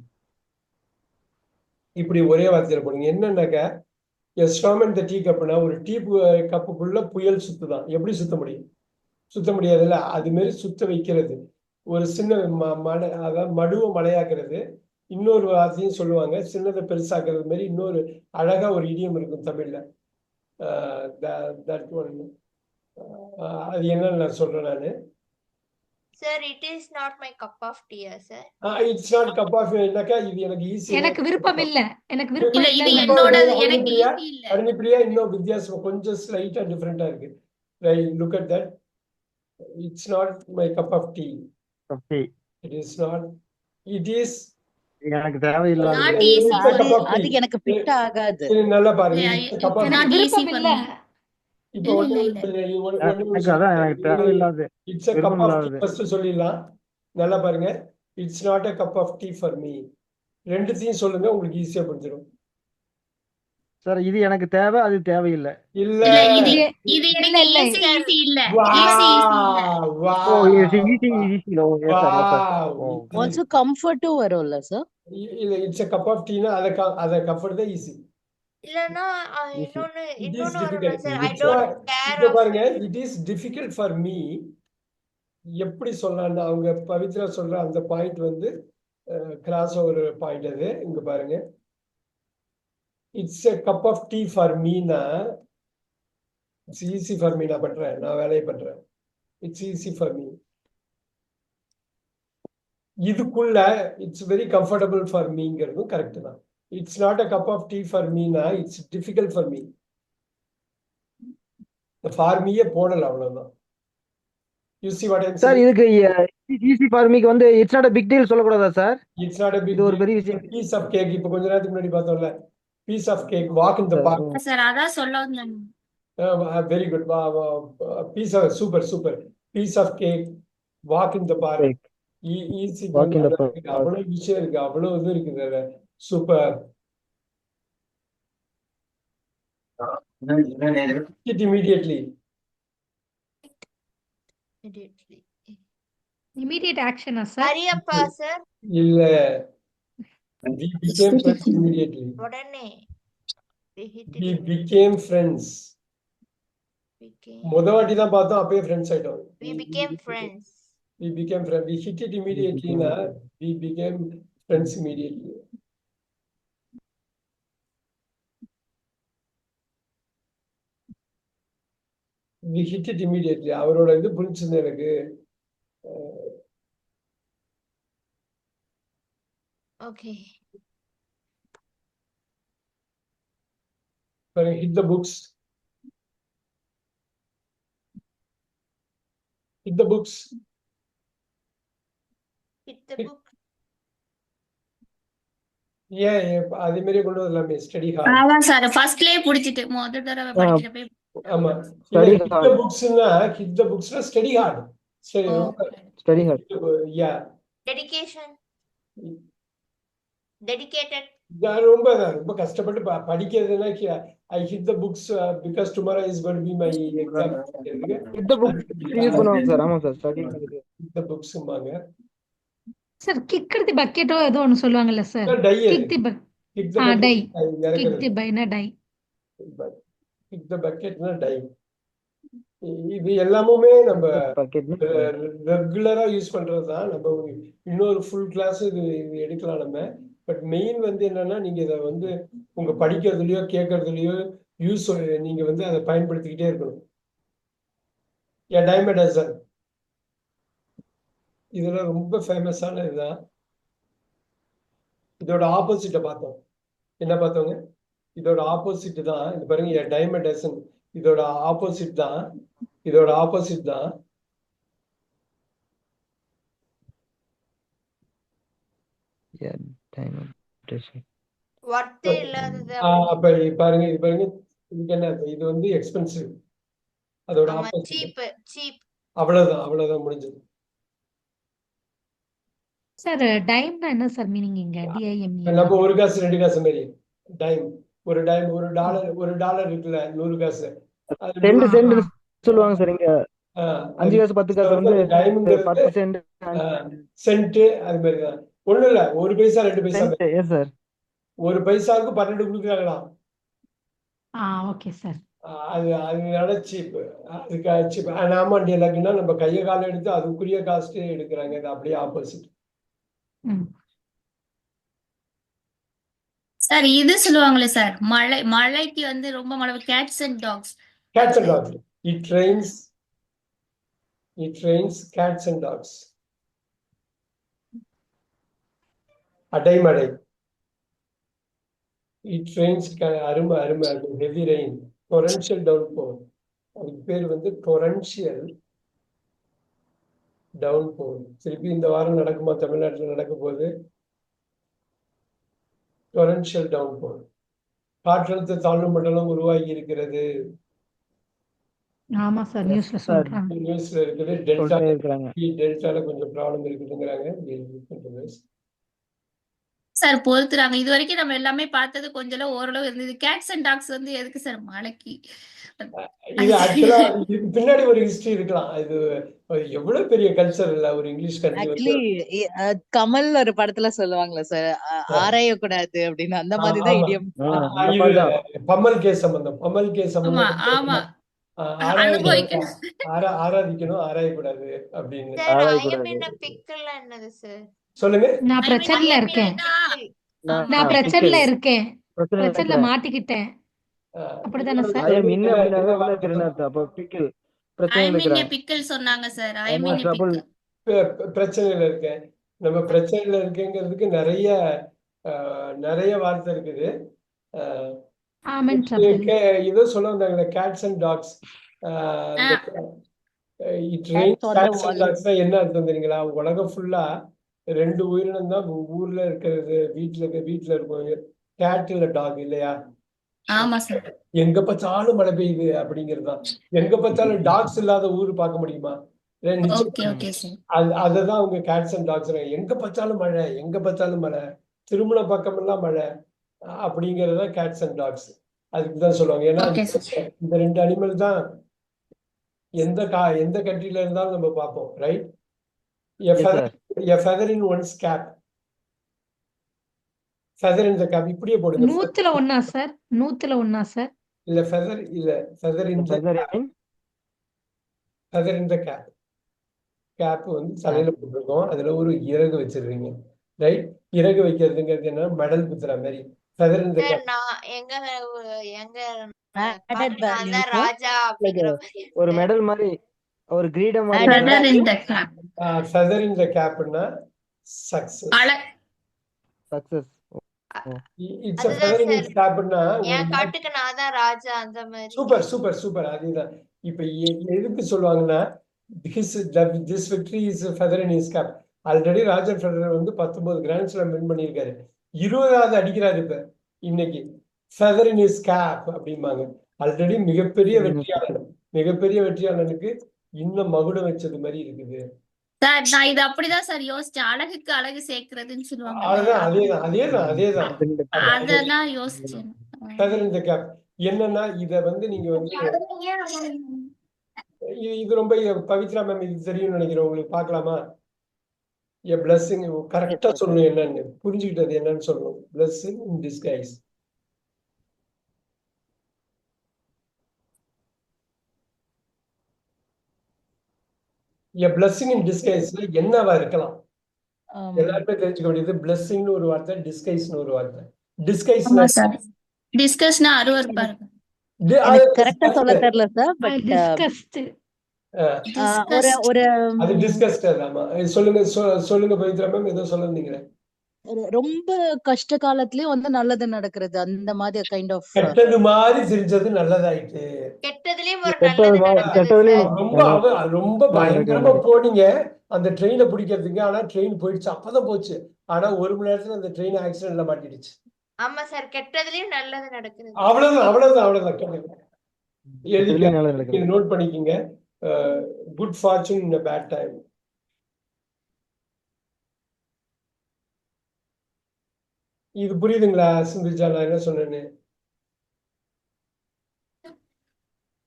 இப்படி ஒரே வார்த்தையில போடுங்க. என்னன்னாக்கா storm in the teacup-னா ஒரு டீ கப்புக்குள்ள புயல் சுத்துதான். எப்படி சுத்த முடியும்? சுத்த முடியாதுல்ல. அது மாதிரி சுத்த வைக்கிறது. ஒரு சின்ன அதாவது மடுவை மழையாக்குறது. இன்னொரு வார்த்தையும் சொல்லுவாங்க, சின்னதை பெருசாக்குறது மாதிரி. இன்னொரு அழகா ஒரு இடியம் இருக்கும் தமிழ்ல. அது என்னன்னு நான் சொல்றேன் நானு.
Sir it is not my cup of டீயா sir?
It's not cup of இல்லக்கா, இது எனக்கு ஈஸி.
எனக்கு விருப்பம் இல்ல. எனக்கு விருப்பம்
இல்ல
இல்ல.
இது என்னோடது, எனக்கு ஈஸி இல்ல.
அருணிப்பிரியா இன்னும் வித்தியாசம் கொஞ்சம் ஸ்லைட்டா டிஃபரெண்டா இருக்கு. Look at that. It's not my cup of tea. It is not. It is
எனக்கு தேவையில்லாத.
Not easy.
அது எனக்கு பிட் ஆகாது.
நல்லா பாருங்க.
Not easy
விருப்பம்
for
இல்ல.
me.
இப்போ
எனக்கு தேவையில்லாது.
It's a cup of tea first சொல்லிடலாம். நல்லா பாருங்க. It's not a cup of tea for me. ரெண்டுத்தையும் சொல்லுங்க, உங்களுக்கு ஈஸியா புரிஞ்சிடும்.
சார் இது எனக்கு தேவை, அது தேவையில்லை.
இல்ல
இது எனக்கு ஈஸி இல்ல. ஈஸி இல்ல.
ஓ ஈஸி ஓ எஸ் சார்.
ஆல்சோ கம்ஃபர்ட்டும் வரும்ல சார்?
இல்ல it's a cup of tea னா அத கம்ஃபர்ட் தான் ஈஸி.
இல்லனா இன்னொன்னு
difficult.
Sir I don't care of.
பாருங்க, it is difficult for me. எப்படி சொல்லலாம்னு அவங்க பவித்ரா சொல்ற அந்த பாயிண்ட் வந்து கிராஸ் ஓவர் பாயிண்ட். அது இங்க பாருங்க. It's a cup of tea for me னா இட்ஸ் ஈஸி ஃபார் மீ. நான் பண்றேன், நான் வேலையை பண்றேன். It's easy for me. இதுக்குள்ள இட்ஸ் வெரி கம்ஃபர்டபுள் ஃபார் மீங்கிறதும் கரெக்ட் தான். It's not a cup of tea for me னா it's difficult for me. For மீயே போடல, அவ்வளவுதான். You see what I'm
sir
saying?
இதுக்கு ஈஸி ஃபார் மீக்கு வந்து it's not a big deal சொல்லக்கூடாதா சார்?
இட்ஸ் நாட் a big
இது ஒரு பெரிய விஷயம்.
Piece of cake. இப்போ கொஞ்ச நேரத்துக்கு முன்னாடி பார்த்தோம்ல, piece of cake, walk in the park.
Sir அதான் சொல்ல வந்தேன்.
Very good. Piece of super piece of cake, walk in the park. Easy. அவ்வளவு விஷயம் இருக்கு, அவ்வளவு இது இருக்குது. Super. It immediately.
Immediate action சார்?
ஹரியப்பா சார்?
இல்ல. We became friends immediately.
உடனே
We became friends. முத வாட்டி தான் பார்த்தோம், அப்பவே ஃப்ரெண்ட்ஸ் ஆயிட்டோம்.
we became friends.
We became friends. We hit it immediately. We became friends immediately. we hit it immediately. அவரோட இது புரிஞ்சுது எனக்கு.
Okay.
Hit the books. Hit the books.
Hit the book.
அதே மாதிரியே கொண்டு வரலாமே. Study hard.
அதான் சார் ஃபர்ஸ்ட்லயே புடிச்சிட்டு முதல் தடவை படிக்கிறப்ப.
ஆமா.
Study
hit
hard.
the booksனா hit the booksனா ஸ்டடி ஹார்ட். சரி.
Study hard.
Yeah.
Dedication. Dedicated.
ரொம்ப கஷ்டப்பட்டு படிக்கிறதுனா I hit the books because tomorrow is going to be my exam.
Hit the book use பண்ணுவாங்க சார். ஆமா சார். ஸ்டடி
hit the booksம்பாங்க.
Sir kick the பக்கெட்டோ ஏதோ ஒன்னு சொல்லுவாங்கல்ல sir.
Die.
Kick the
kick the
die.
bucket.
Kick the பைனா die.
kick the bucketனா die. இது எல்லாமே நம்ம ரெகுலரா யூஸ் பண்றதுதான். நம்ம இன்னொரு ஃபுல் கிளாஸ் இது எடுக்கலாம் நம்ம. பட் மெயின் என்னன்னா நீங்க இதை உங்க படிக்கிறதுலயோ கேட்கறதுலயோ நீங்க அதை பயன்படுத்திக்கிட்டே இருக்கணும். டைம் அ டசன் இதெல்லாம் ரொம்ப ஃபேமஸான இதுதான். இதோட ஆப்போசிட்ட பார்த்தோம். என்ன பார்த்தோங்க? இதோட ஆப்போசிட் தான் இது பாருங்க. டைம் அ டசன் இதோட ஆப்போசிட் தான். இதோட ஆப்போசிட் தான்.
வர்த்தே இல்லாதது.
அப்ப பாருங்க இது பாருங்க. இதுக்கு என்ன அர்த்தம்? இது எக்ஸ்பென்சிவ். அதோட ஆப்போசிட்
சீப்.
அவ்வளவுதான் முடிஞ்சது.
சார் டைம்னா என்ன சார் மீனிங் இங்க? DIM.
நம்ம ஒரு காசு 2 காசு மாதிரி டைம். ஒரு டாலர் இருக்குல்ல 100 காசு.
2 சென்ட் சொல்லுவாங்க சார். இங்க 5 காசு 10 காசு
டைம்ங்கிறது
10 சென்ட்
சென்ட் அது மாதிரி தான். ஒண்ணும் இல்ல 1 பைசா 2 பைசா.
Yes sir.
1 பைசாவுக்கு 12 கொடுக்குறாங்களாம்.
Okay sir.
அதனால சீப். அதுக்கு சீப். ஆமா லக்குன்னா நம்ம கையை காலம் எடுத்து அதுக்குரிய காஸ்ட் எடுக்கிறாங்க. அது அப்படியே ஆப்போசிட்.
சார் இது சொல்லுவாங்களே சார், மழைக்கு ரொம்ப மழை. Cats and dogs.
Cats and dogs. It rains cats and dogs. அடைமழை. It rains அருமை heavy rain. Torrential downpour. அதுக்கு பேர் torrential downpour. திருப்பி இந்த வாரம் நடக்குமா? தமிழ்நாட்டில் நடக்க போகுது. torrential downpour. காற்றழுத்த தாழ்வு மண்டலம் உருவாகி இருக்கிறது.
ஆமா சார். நியூஸ்ல சொல்றாங்க.
நியூஸ்ல இருக்குது. டெல்டால கொஞ்சம் ப்ராப்ளம் இருக்குதுங்கிறாங்க.
சார் பொறுத்துறாங்க. இது வரைக்கும் நம்ம எல்லாமே பார்த்தது கொஞ்சம் ஓரளவு இருந்தது. கேட்ஸ் அண்ட் டாக்ஸ் எதுக்கு சார் மழைக்கு?
இது ஆக்சுவலா இதுக்கு பின்னாடி ஒரு ஹிஸ்டரி இருக்கலாம். இது எவ்வளவு பெரிய கல்ச்சர் இல்ல ஒரு இங்கிலீஷ் கண்ட்ரி.
ஆக்சுவலி கமல் ஒரு படத்துல சொல்லுவாங்கல்ல சார், ஆராய கூடாது அப்படின்னு. அந்த மாதிரிதான் இடியம்.
பம்மல் கே சம்பந்தம்.
ஆமா
ஆராதிக்கணும் ஆராயக்கூடாது அப்படின்னு.
என்னது சார்?
சொல்லுங்க.
நான் பிரச்சனையில இருக்கேன். பிரச்சனையில மாட்டிக்கிட்டேன். அப்படிதானே சார்?
பிக்கல் சொன்னாங்க சார்.
பிரச்சனையில இருக்கேன். நம்ம பிரச்சனையில இருக்கேங்கிறதுக்கு நிறைய வார்த்தை இருக்குது. ஏதோ சொல்ல வந்தாங்களே கேட்ஸ் அண்ட் டாக்ஸ். என்ன அர்த்தம் தெரியுங்களா? உலகம் ஃபுல்லா 2 உயிரினம் தான் ஊர்ல இருக்கிறது. வீட்டுல இருக்கும். கேட் இல்ல டாக் இல்லையா?
ஆமா சார்.
எங்க பார்த்தாலும் மழை பெய்யுது அப்படிங்கறதுதான். எங்க பார்த்தாலும் டாக்ஸ் இல்லாத ஊர் பார்க்க முடியுமா? அததான் அவங்க கேட்ஸ் அண்ட் டாக்ஸ். எங்க பார்த்தாலும் மழை, திருமண பக்கம் எல்லாம் மழை அப்படிங்கறதுதான் கேட்ஸ் அண்ட் டாக்ஸ். அதுக்குதான் சொல்லுவாங்க. ஏன்னா இந்த 2 அனிமல் தான் எந்த கண்ட்ரில இருந்தாலும் நம்ம பார்ப்போம். Right? A feather in one's cap. Feather in the cap. இப்படியே போடுங்க.
100ல 1 சார்.
இல்ல feather in the cap. Cap தலையில போட்டிருக்கோம். அதுல ஒரு இறகு வச்சிருக்கீங்க. ரைட்? இறகு வைக்கிறதுங்கிறது என்ன? மெடல் குத்துற மாதிரி. feather in the
sir
cap.
நான் எங்க எங்க
added
காட்டுக்கு நான்
value,
தான்
sir.
ராஜா
Like
அப்படிங்கிற மாதிரி
ஒரு
இருக்கு.
மெடல் மாதிரி ஒரு கிரீடம் மாதிரி
Added
Feather in
value.
the cap.
Feather in the capனா success.
Success.
It's a
அதுதான்
feather in
சார்
his capனா ஒரு
என் காட்டுக்கு நான் தான் ராஜா அந்த மாதிரி.
Super super super. அதுதான் இப்ப எதுக்கு சொல்லுவாங்கன்னா this victory is a feather in his cap. Already Rajat Federer வந்து 19 கிராண்ட் ஸ்லாம் வின் பண்ணியிருக்காரு. 20வது அடிக்கிறாரு இப்ப இன்னைக்கு. feather in his cap அப்படிம்பாங்க. ஆல்ரெடி மிகப்பெரிய வெற்றியாளனுக்கு இன்னும் மகுடம் வச்சது மாதிரி இருக்குது.
சார் நான் இது அப்படிதான் சார் யோசிச்சேன். அழகுக்கு அழகு சேர்க்கிறதுன்னு சொல்லுவாங்க.
அதேதான்
அதெல்லாம் யோசிச்சேன்.
feather in the cap. என்னன்னா இத வந்து நீங்க வந்து இது ரொம்ப பவித்ரா மேம் இது தெரியும்னு நினைக்கிறேன். உங்களுக்கு பார்க்கலாமா? a blessing கரெக்டா சொல்லணும், என்னன்னு புரிஞ்சுக்கிட்டது என்னன்னு சொல்லணும். blessing in disguise. a blessing in disguise என்னவா இருக்கலாம்? எல்லாருமே தெரிஞ்சுக்க வேண்டியது blessing ஒரு வார்த்தை, disguise ஒரு வார்த்தை. disguise
டிஸ்கஸ்னா அருவருப்பா இருக்கு.
எனக்கு கரெக்டா சொல்ல தெரியல சார், பட்
டிஸ்கஸ்ட்
ஒரு
அது disgust ஆமா. சொல்லுங்க பவித்ரா மேம், ஏதோ சொல்லுங்க.
ரொம்ப கஷ்ட காலத்துலயும் வந்து நல்லது நடக்கிறது, அந்த மாதிரி கைண்ட் ஆஃப்.
கெட்டது மாதிரி சிரிச்சது நல்லதாயிட்டு.
கெட்டதுலயும் ஒரு நல்லது நடக்குது.
ரொம்ப பயங்கரமா போனீங்க அந்த ட்ரெயினை பிடிக்கிறதுக்கு. ஆனா ட்ரெயின் போயிடுச்சு, அப்பதான் போச்சு. ஆனா 1 மணி நேரத்துல அந்த ட்ரெயின் ஆக்சிடென்ட்ல மாட்டிடுச்சு.
ஆமா சார், கெட்டதுலயும் நல்லது நடக்குது.
இது நோட் பண்ணிக்கீங்க. Good fortune in a bad time. இது புரியுதுங்களா சிந்துஜா நான் என்ன சொன்னேன்னு?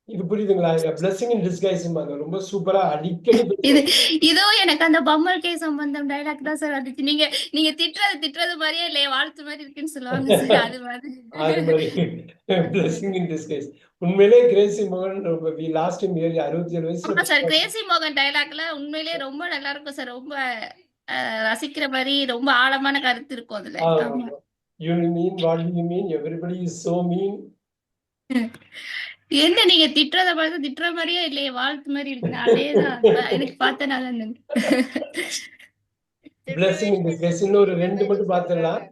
இது புரியுதுங்களா? blessing in disguise ரொம்ப சூப்பரா அடிக்கடி
இதோ எனக்கு அந்த பம்மல் கே சம்பந்தம் டைலாக் தான் சார் வந்துச்சு. நீங்க திட்டுறது மாதிரியே இல்லையே, வாழ்த்து மாதிரி இருக்குன்னு சொல்லுவாங்க சார். அது மாதிரி
blessing in disguise. உண்மையிலே கிரேசி மோகன் ரொம்ப லாஸ்ட் டைம் 67 வயசுல
சார் கிரேசி மோகன் டைலாக்ல உண்மையிலேயே ரொம்ப நல்லா இருக்கும் சார். ரொம்ப ரசிக்கிற மாதிரி ரொம்ப ஆழமான கருத்து இருக்கும் அதுல.
you mean what do you mean everybody is so mean.
என்ன நீங்க திட்டுறத பார்த்து திட்டுற மாதிரியே இல்லையே, வாழ்த்து மாதிரி இருக்கு. அதேதான் எனக்கு பார்த்தனால
blessing in disguise இன்னொரு 2 மட்டும் பார்த்துடலாம்.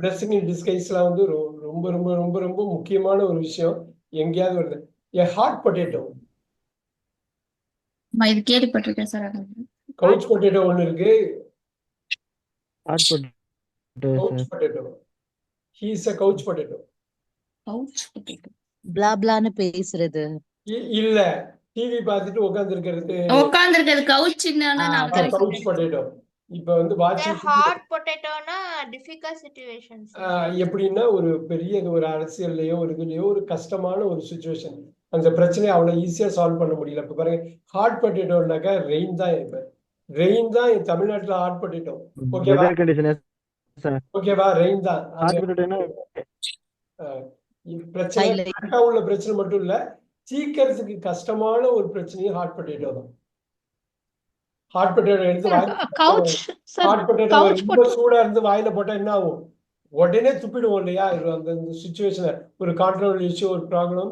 blessing in disguiseலாம் வந்து ரொம்ப ரொம்ப ரொம்ப ரொம்ப முக்கியமான ஒரு விஷயம். எங்கேயாவது வருது a hot potato.
இது கேள்விப்பட்டிருக்கேன் சார்.
couch potato ஒன்னு இருக்கு.
couch
potato. he is a couch potato.
blah blahன்னு பேசுறது
இல்ல, டிவி பார்த்துட்டு உட்கார்ந்திருக்கிறது couch potato. இப்ப வந்து வாட்சிங்
ஹாட் பொட்டேட்டோனா டிஃபிகல்ட் சிச்சுவேஷன்ஸ்.
எப்படின்னா ஒரு பெரிய ஒரு அரசியல்லையோ ஒரு இதுலயோ ஒரு கஷ்டமான ஒரு சிச்சுவேஷன், அந்த பிரச்சனையை அவ்வளவு ஈஸியா சால்வ் பண்ண முடியல. இப்ப பாருங்க, ஹாட் பொட்டேட்டோனாக்கா ரெயின் தான். இப்ப ரெயின் தான் தமிழ்நாட்டுல ஹாட் பொட்டேட்டோ. ஓகேவா? ரெயின் தான் பிரச்சனை. உள்ள பிரச்சனை மட்டும் இல்ல, சீக்கிரத்துக்கு கஷ்டமான ஒரு பிரச்சனையும் ஹாட் பொட்டேட்டோ தான். ஹாட் பொட்டேட்டோ எடுத்து ஹாட் பொட்டேட்டோ ரொம்ப சூடா இருந்து வாயில போட்டா என்ன ஆகும்? உடனே துப்பிடுவோம் இல்லையா? அந்த சிச்சுவேஷனை, ஒரு கான்ட்ரோவர்ஷியல் இஷ்யூ, ஒரு ப்ராப்ளம்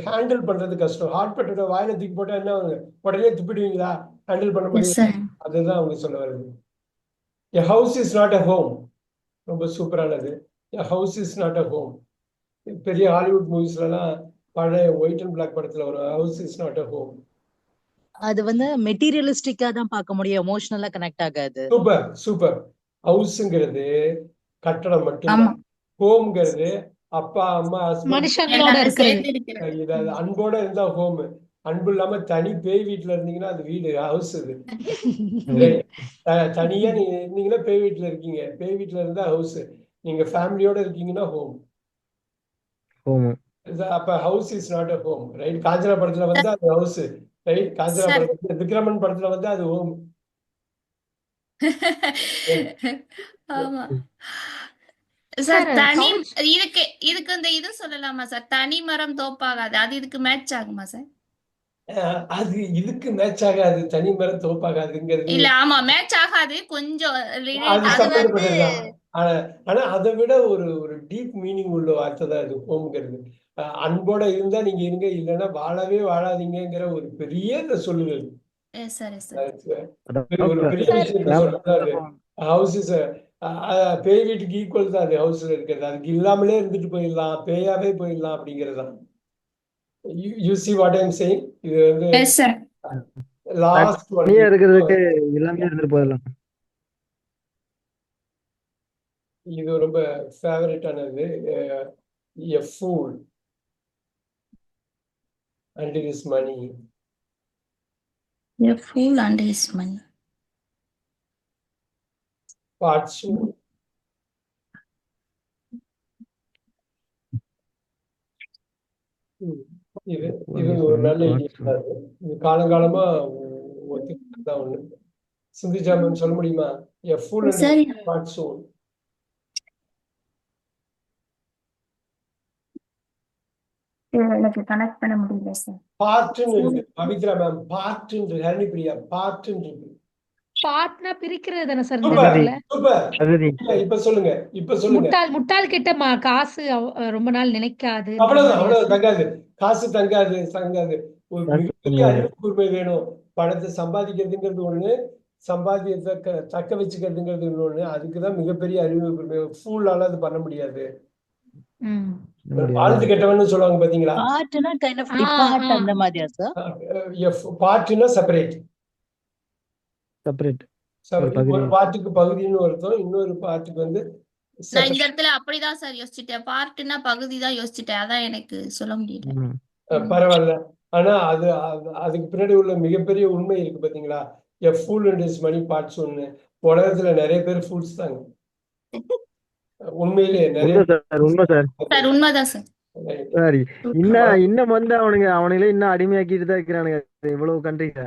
ஹேண்டில் பண்றது கஷ்டம். ஹாட் பொட்டேட்டோ வாயில தூக்கி போட்டா என்ன ஆகுங்க? உடனே துப்பிடுவீங்களா? ஹேண்டில் பண்ண முடியும். அதுதான் அவங்க சொல்ல வருது. A house is not a home. ரொம்ப சூப்பரானது. A house is not a home. பெரிய ஹாலிவுட் மூவிஸ்லாம் பழைய ஒயிட் அண்ட் பிளாக் படத்துல ஒரு house is not a home.
அது வந்து மெட்டீரியலிஸ்டிக்கா தான் பார்க்க முடியும், எமோஷனலா கனெக்ட் ஆகாது.
Super super. ஹவுஸ்ங்கிறது கட்டடம் மட்டும், ஹோம்ங்கிறது அப்பா அம்மா ஹஸ்பண்ட் அன்போட இருந்தா ஹோம். அன்பு இல்லாம தனி பேய் வீட்டுல இருந்தீங்கன்னா அது வீடு, ஹவுஸ். இது தனியா நீங்க இருந்தீங்கன்னா பேய் வீட்டுல இருக்கீங்க, பேய் வீட்டுல இருந்தா ஹவுஸ். நீங்க ஃபேமிலியோட இருக்கீங்கன்னா ஹோம். அப்ப house is not a home, right? Kanchana படத்துல வந்து அது ஹவுஸ், ரைட்? காஞ்சனா படத்துல, விக்ரமன் படத்துல வந்து அது ஹோம்.
ஆமா சார். இதுக்கு இந்த இது சொல்லலாமா சார்? தனி மரம் தோப்பாகாது, அது இதுக்கு மேட்ச் ஆகுமா சார்?
அது இதுக்கு மேட்ச் ஆகாது. தனி மரம் தோப்பாகாதுங்கிறது
இல்ல, ஆமா மேட்ச் ஆகாது. கொஞ்சம்
ஆனா அதை விட ஒரு ஒரு டீப் மீனிங் உள்ள வார்த்தை தான் இது ஹோம்ங்கிறது. அன்போட இருந்தா நீங்க இருங்க, இல்லைன்னா வாழவே வாழாதீங்கிற ஒரு பெரிய சொல்லுங்கள்.
S sir, yes sir.
ஒரு பெரிய
Sir,
விஷயத்த சொல்றது. ஹவுஸ் இஸ் பேய் வீட்டுக்கு ஈக்குவல் தான் அது ஹவுஸ்ல இருக்கிறது. அதுக்கு இல்லாமலே இருந்துட்டு போயிடலாம், பேயாவே போயிடலாம் அப்படிங்கிறது தான். You see what I am saying. இது வந்து
எஸ் சார்.
Last one.
தனியா இருக்கிறதுக்கு எல்லாமே இருந்துட்டு போயிடலாம்.
இது ரொம்ப ஃபேவரட்டானது. a fool and his money.
A fool and his money.
Part 2. இது இது ஒரு நல்ல ஐடியா. இது காலங்காலமா ஒத்துக்கிட்டு ஒண்ணு. சிந்திச்சா மேம் சொல்ல முடியுமா? A fool and
சரி.
his part soul.
எனக்கு கனெக்ட் பண்ண முடியல சார்.
பார்ட்னு இருக்கு பவித்ரா மேம். பார்ட்னு ஹரிபிரியா பார்ட்னு இருக்கு.
பார்ட்னா பிரிக்கிறது தானே சார் இந்த
சூப்பர்
இடத்துல?
சூப்பர். இப்ப சொல்லுங்க, இப்ப சொல்லுங்க.
முட்டாள் கிட்ட காசு ரொம்ப நாள் நினைக்காது.
அவ்வளவுதான் தங்காது. காசு தங்காது. ஒரு மிகப்பெரிய அறிவு கூர்மை வேணும். பணத்தை சம்பாதிக்கிறதுங்கிறது ஒண்ணு, சம்பாதியத்தை தக்க வச்சுக்கிறதுங்கிறது ஒண்ணு. அதுக்குதான் மிகப்பெரிய அறிவு கூர்மை. ஃபூலால அது பண்ண முடியாது. வாழ்த்து கெட்டவன்னு சொல்லுவாங்க பாத்தீங்களா?
பார்ட்னா கைண்ட் ஆஃப் டிபார்ட் அந்த மாதிரியா சார்?
பார்ட்னா செப்பரேட்.
ஒரு
பார்ட்டுக்கு பகுதின்னு அர்த்தம், இன்னொரு பார்ட்டுக்கு வந்து
நான் இந்த இடத்துல அப்படிதான் சார் யோசிச்சுட்டேன். பார்ட்னா பகுதி தான் யோசிச்சுட்டேன். அதான் எனக்கு சொல்ல முடியல.
பரவாயில்ல. ஆனா அதுக்கு பின்னாடி உள்ள மிகப்பெரிய உண்மை இருக்கு பாத்தீங்களா? A fool and his money parts ஒண்ணு. உலகத்துல நிறைய பேர் ஃபூல்ஸ் தாங்க. உண்மையிலேயே நிறைய
உண்மை சார்.
உண்மைதான் சார்.
சரி, இன்னும் வந்து அவனுங்களே இன்னும் அடிமையாக்கிட்டு தான் இருக்கிறானுங்க இவ்வளவு கண்ட்ரில.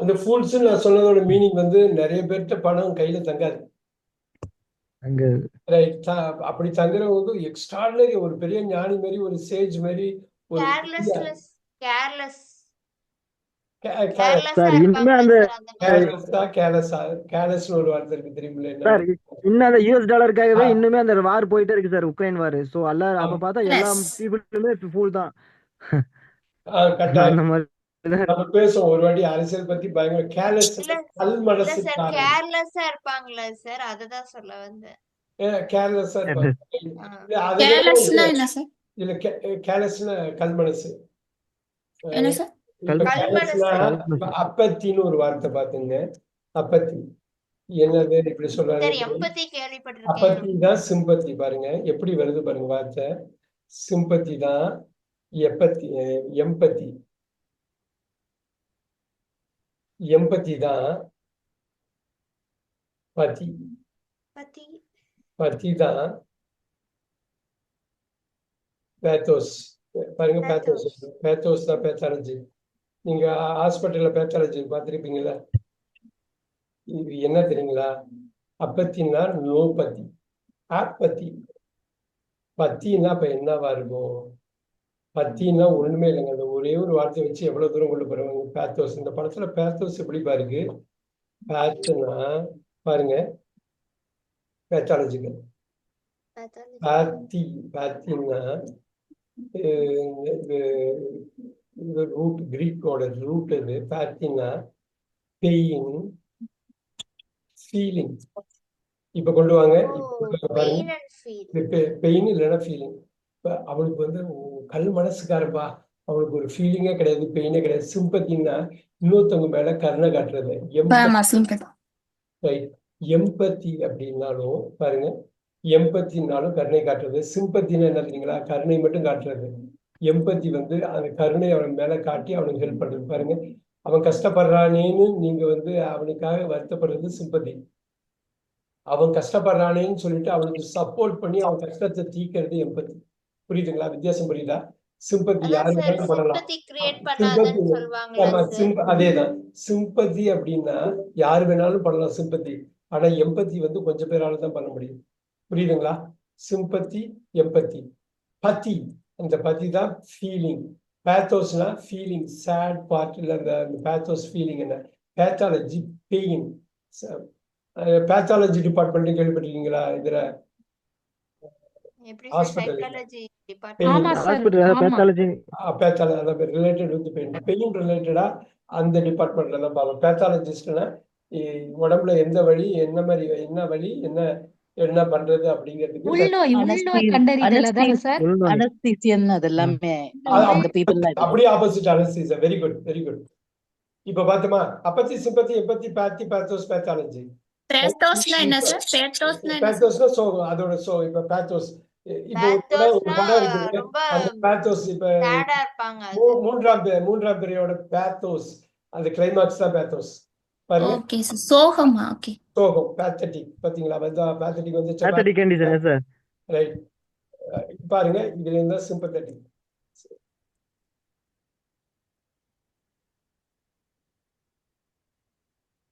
அந்த ஃபூல்ஸ் நான் சொன்னதோட மீனிங் வந்து நிறைய பேர்கிட்ட பணம் கையில தங்காது. அப்படி தங்குறவங்க எக்ஸ்ட்ராடினரி, ஒரு பெரிய ஞானி மாதிரி, ஒரு சேஜ் மாதிரி, ஒரு ஒரு வார்த்தை இருக்கு தெரியுமில்ல?
இன்னும் அந்த US டாலருக்காகவே இன்னுமே அந்த வார் போயிட்டே இருக்கு சார், உக்ரைன் வார். சோ எல்லாரும் அப்ப பார்த்தா எல்லா பீப்புளுமே ஃபூல் தான். அந்த மாதிரி
நம்ம பேசுவோம் ஒரு வாட்டி அரசியல் பத்தி பயங்கர கேர்லெஸ்
கேர்லெஸ்ஸா இருப்பாங்களா சார்? அததான் சொல்ல வந்தேன்.
கேர்லெஸ்ஸா இருப்பாங்க. இல்ல கேர்லெஸ்னா கல்மனசு. அப்பத்தின்னு ஒரு வார்த்தை பாத்துங்க. அப்பத்தி என்னது இப்படி சொல்றாரு? அப்பத்தி தான் சிம்பத்தி. பாருங்க எப்படி வருது பாருங்க வார்த்தை. சிம்பத்தி தான் எம்பத்தி. எம்பத்தி தான் பத்தி தான் பேத்தோஸ். பாருங்க பேத்தோஸ் தான் பேத்தாலஜி. நீங்க ஹாஸ்பிட்டல்ல பேத்தாலஜி பார்த்திருப்பீங்களா? இது என்ன தெரியுங்களா? அப்பத்தின்னா நோ பத்தி, ஆப்பத்தி. பத்தின்னா இப்ப என்னவா இருக்கும்? பத்தின்னா ஒண்ணுமே இல்லைங்க. அந்த ஒரே ஒரு வார்த்தை வச்சு எவ்வளவு தூரம் கொண்டு போறாங்க. பேத்தோஸ், இந்த படத்துல பேத்தோஸ் எப்படி பாருங்க. பேத்துனா பாருங்க பேத்தாலஜிக்கல். பாத்தின்னா ரூட், கிரீக்கோட ரூட் இது. பாத்தின்னா பெயின், ஃபீலிங். இப்ப கொண்டு வாங்க. பாருங்க பெயின் இல்லைன்னா ஃபீலிங். இப்ப அவளுக்கு வந்து கல் மனசுக்காரப்பா, அவளுக்கு ஒரு ஃபீலிங்கே கிடையாது, பெயினே கிடையாது. சிம்பத்தின்னா இன்னொருத்தவங்க மேல கருணை காட்டுறது. எம்பத்தி அப்படின்னாலும் பாருங்க, எம்பத்தினாலும் கருணை காட்டுறது. சிம்பத்தின்னு என்ன தெரியுங்களா? கருணை மட்டும் காட்டுறது. எம்பத்தி வந்து அந்த கருணை அவன் மேல காட்டி அவனுக்கு ஹெல்ப் பண்றது. பாருங்க, அவன் கஷ்டப்படுறானேன்னு நீங்க வந்து அவனுக்காக வருத்தப்படுறது சிம்பத்தி. அவன் கஷ்டப்படுறானேன்னு சொல்லிட்டு அவனுக்கு சப்போர்ட் பண்ணி அவன் கஷ்டத்தை தீக்கிறது எம்பத்தி. புரியுதுங்களா? வித்தியாசம் புரியுதா? சிம்பத்தி யாரு வேணாலும் பண்ணலாம். அதேதான் சிம்பத்தி அப்படின்னா யாரு வேணாலும் பண்ணலாம் சிம்பத்தி. ஆனா எம்பத்தி வந்து கொஞ்சம் பேரால தான் பண்ண முடியும். புரியுதுங்களா? Sympathy, empathy. பத்தி, அந்த பத்தி தான் ஃபீலிங். பேத்தோஸ்னா ஃபீலிங், சேட் பார்ட். இல்ல அந்த பேத்தோஸ் ஃபீலிங் என்ன? Pathology pain. பேத்தாலஜி டிபார்ட்மெண்ட் கேள்விப்பட்டிருக்கீங்களா? இதுல
எப்படி சார்
ஹாஸ்பிட்டல்
சைக்காலஜி
ஆமா
டிபார்ட்மெண்ட்
சார்
ஹாஸ்பிட்டல்
ஆமா
pathology
pathology related with pain ரிலேட்டடா அந்த டிபார்ட்மெண்ட்ல தான் பார்ப்போம். பேத்தாலஜிஸ்ட்னா உடம்புல எந்த வலி, என்ன மாதிரி, என்ன வலி, என்ன பண்றது அப்படிங்கிறதுக்கு
உள்நோய் கண்டறிதல தானே சார்?
உள்நோய்.
அனஸ்தீசியன் அது எல்லாமே அந்த பீப்புள்
அப்படியே opposite anaesthesia. Very good, very good. இப்ப பார்த்தோமா, அப்பத்தி, சிம்பத்தி, எம்பத்தி, பேத்தி, பேத்தோஸ், பேத்தாலஜி.
பேத்தோஸ்னா என்ன சார்? பேத்தோஸ்னா என்ன சார்?
பேத்தோஸ்னா சோகம், அதோட இப்ப பேத்தோஸ், இப்போ ஒரு படம் இருக்குது,
ரொம்ப
அந்த பேத்தோஸ் இப்ப
சேடா இருப்பாங்க அது.
மூன்றாம் பிறையோட பேத்தோஸ், அந்த கிளைமாக்ஸ் தான் பேத்தோஸ். பாருங்க,
ஓகே சார். சோகமா? ஓகே.
சோகம், பேத்தட்டிக். பாத்தீங்களா? பேத்தட்டிக் வந்து
பேத்தட்டிக் கண்டிஷன் சார்.
ரைட். பாருங்க, இதுல இருந்தா சிம்பத்தட்டிக்.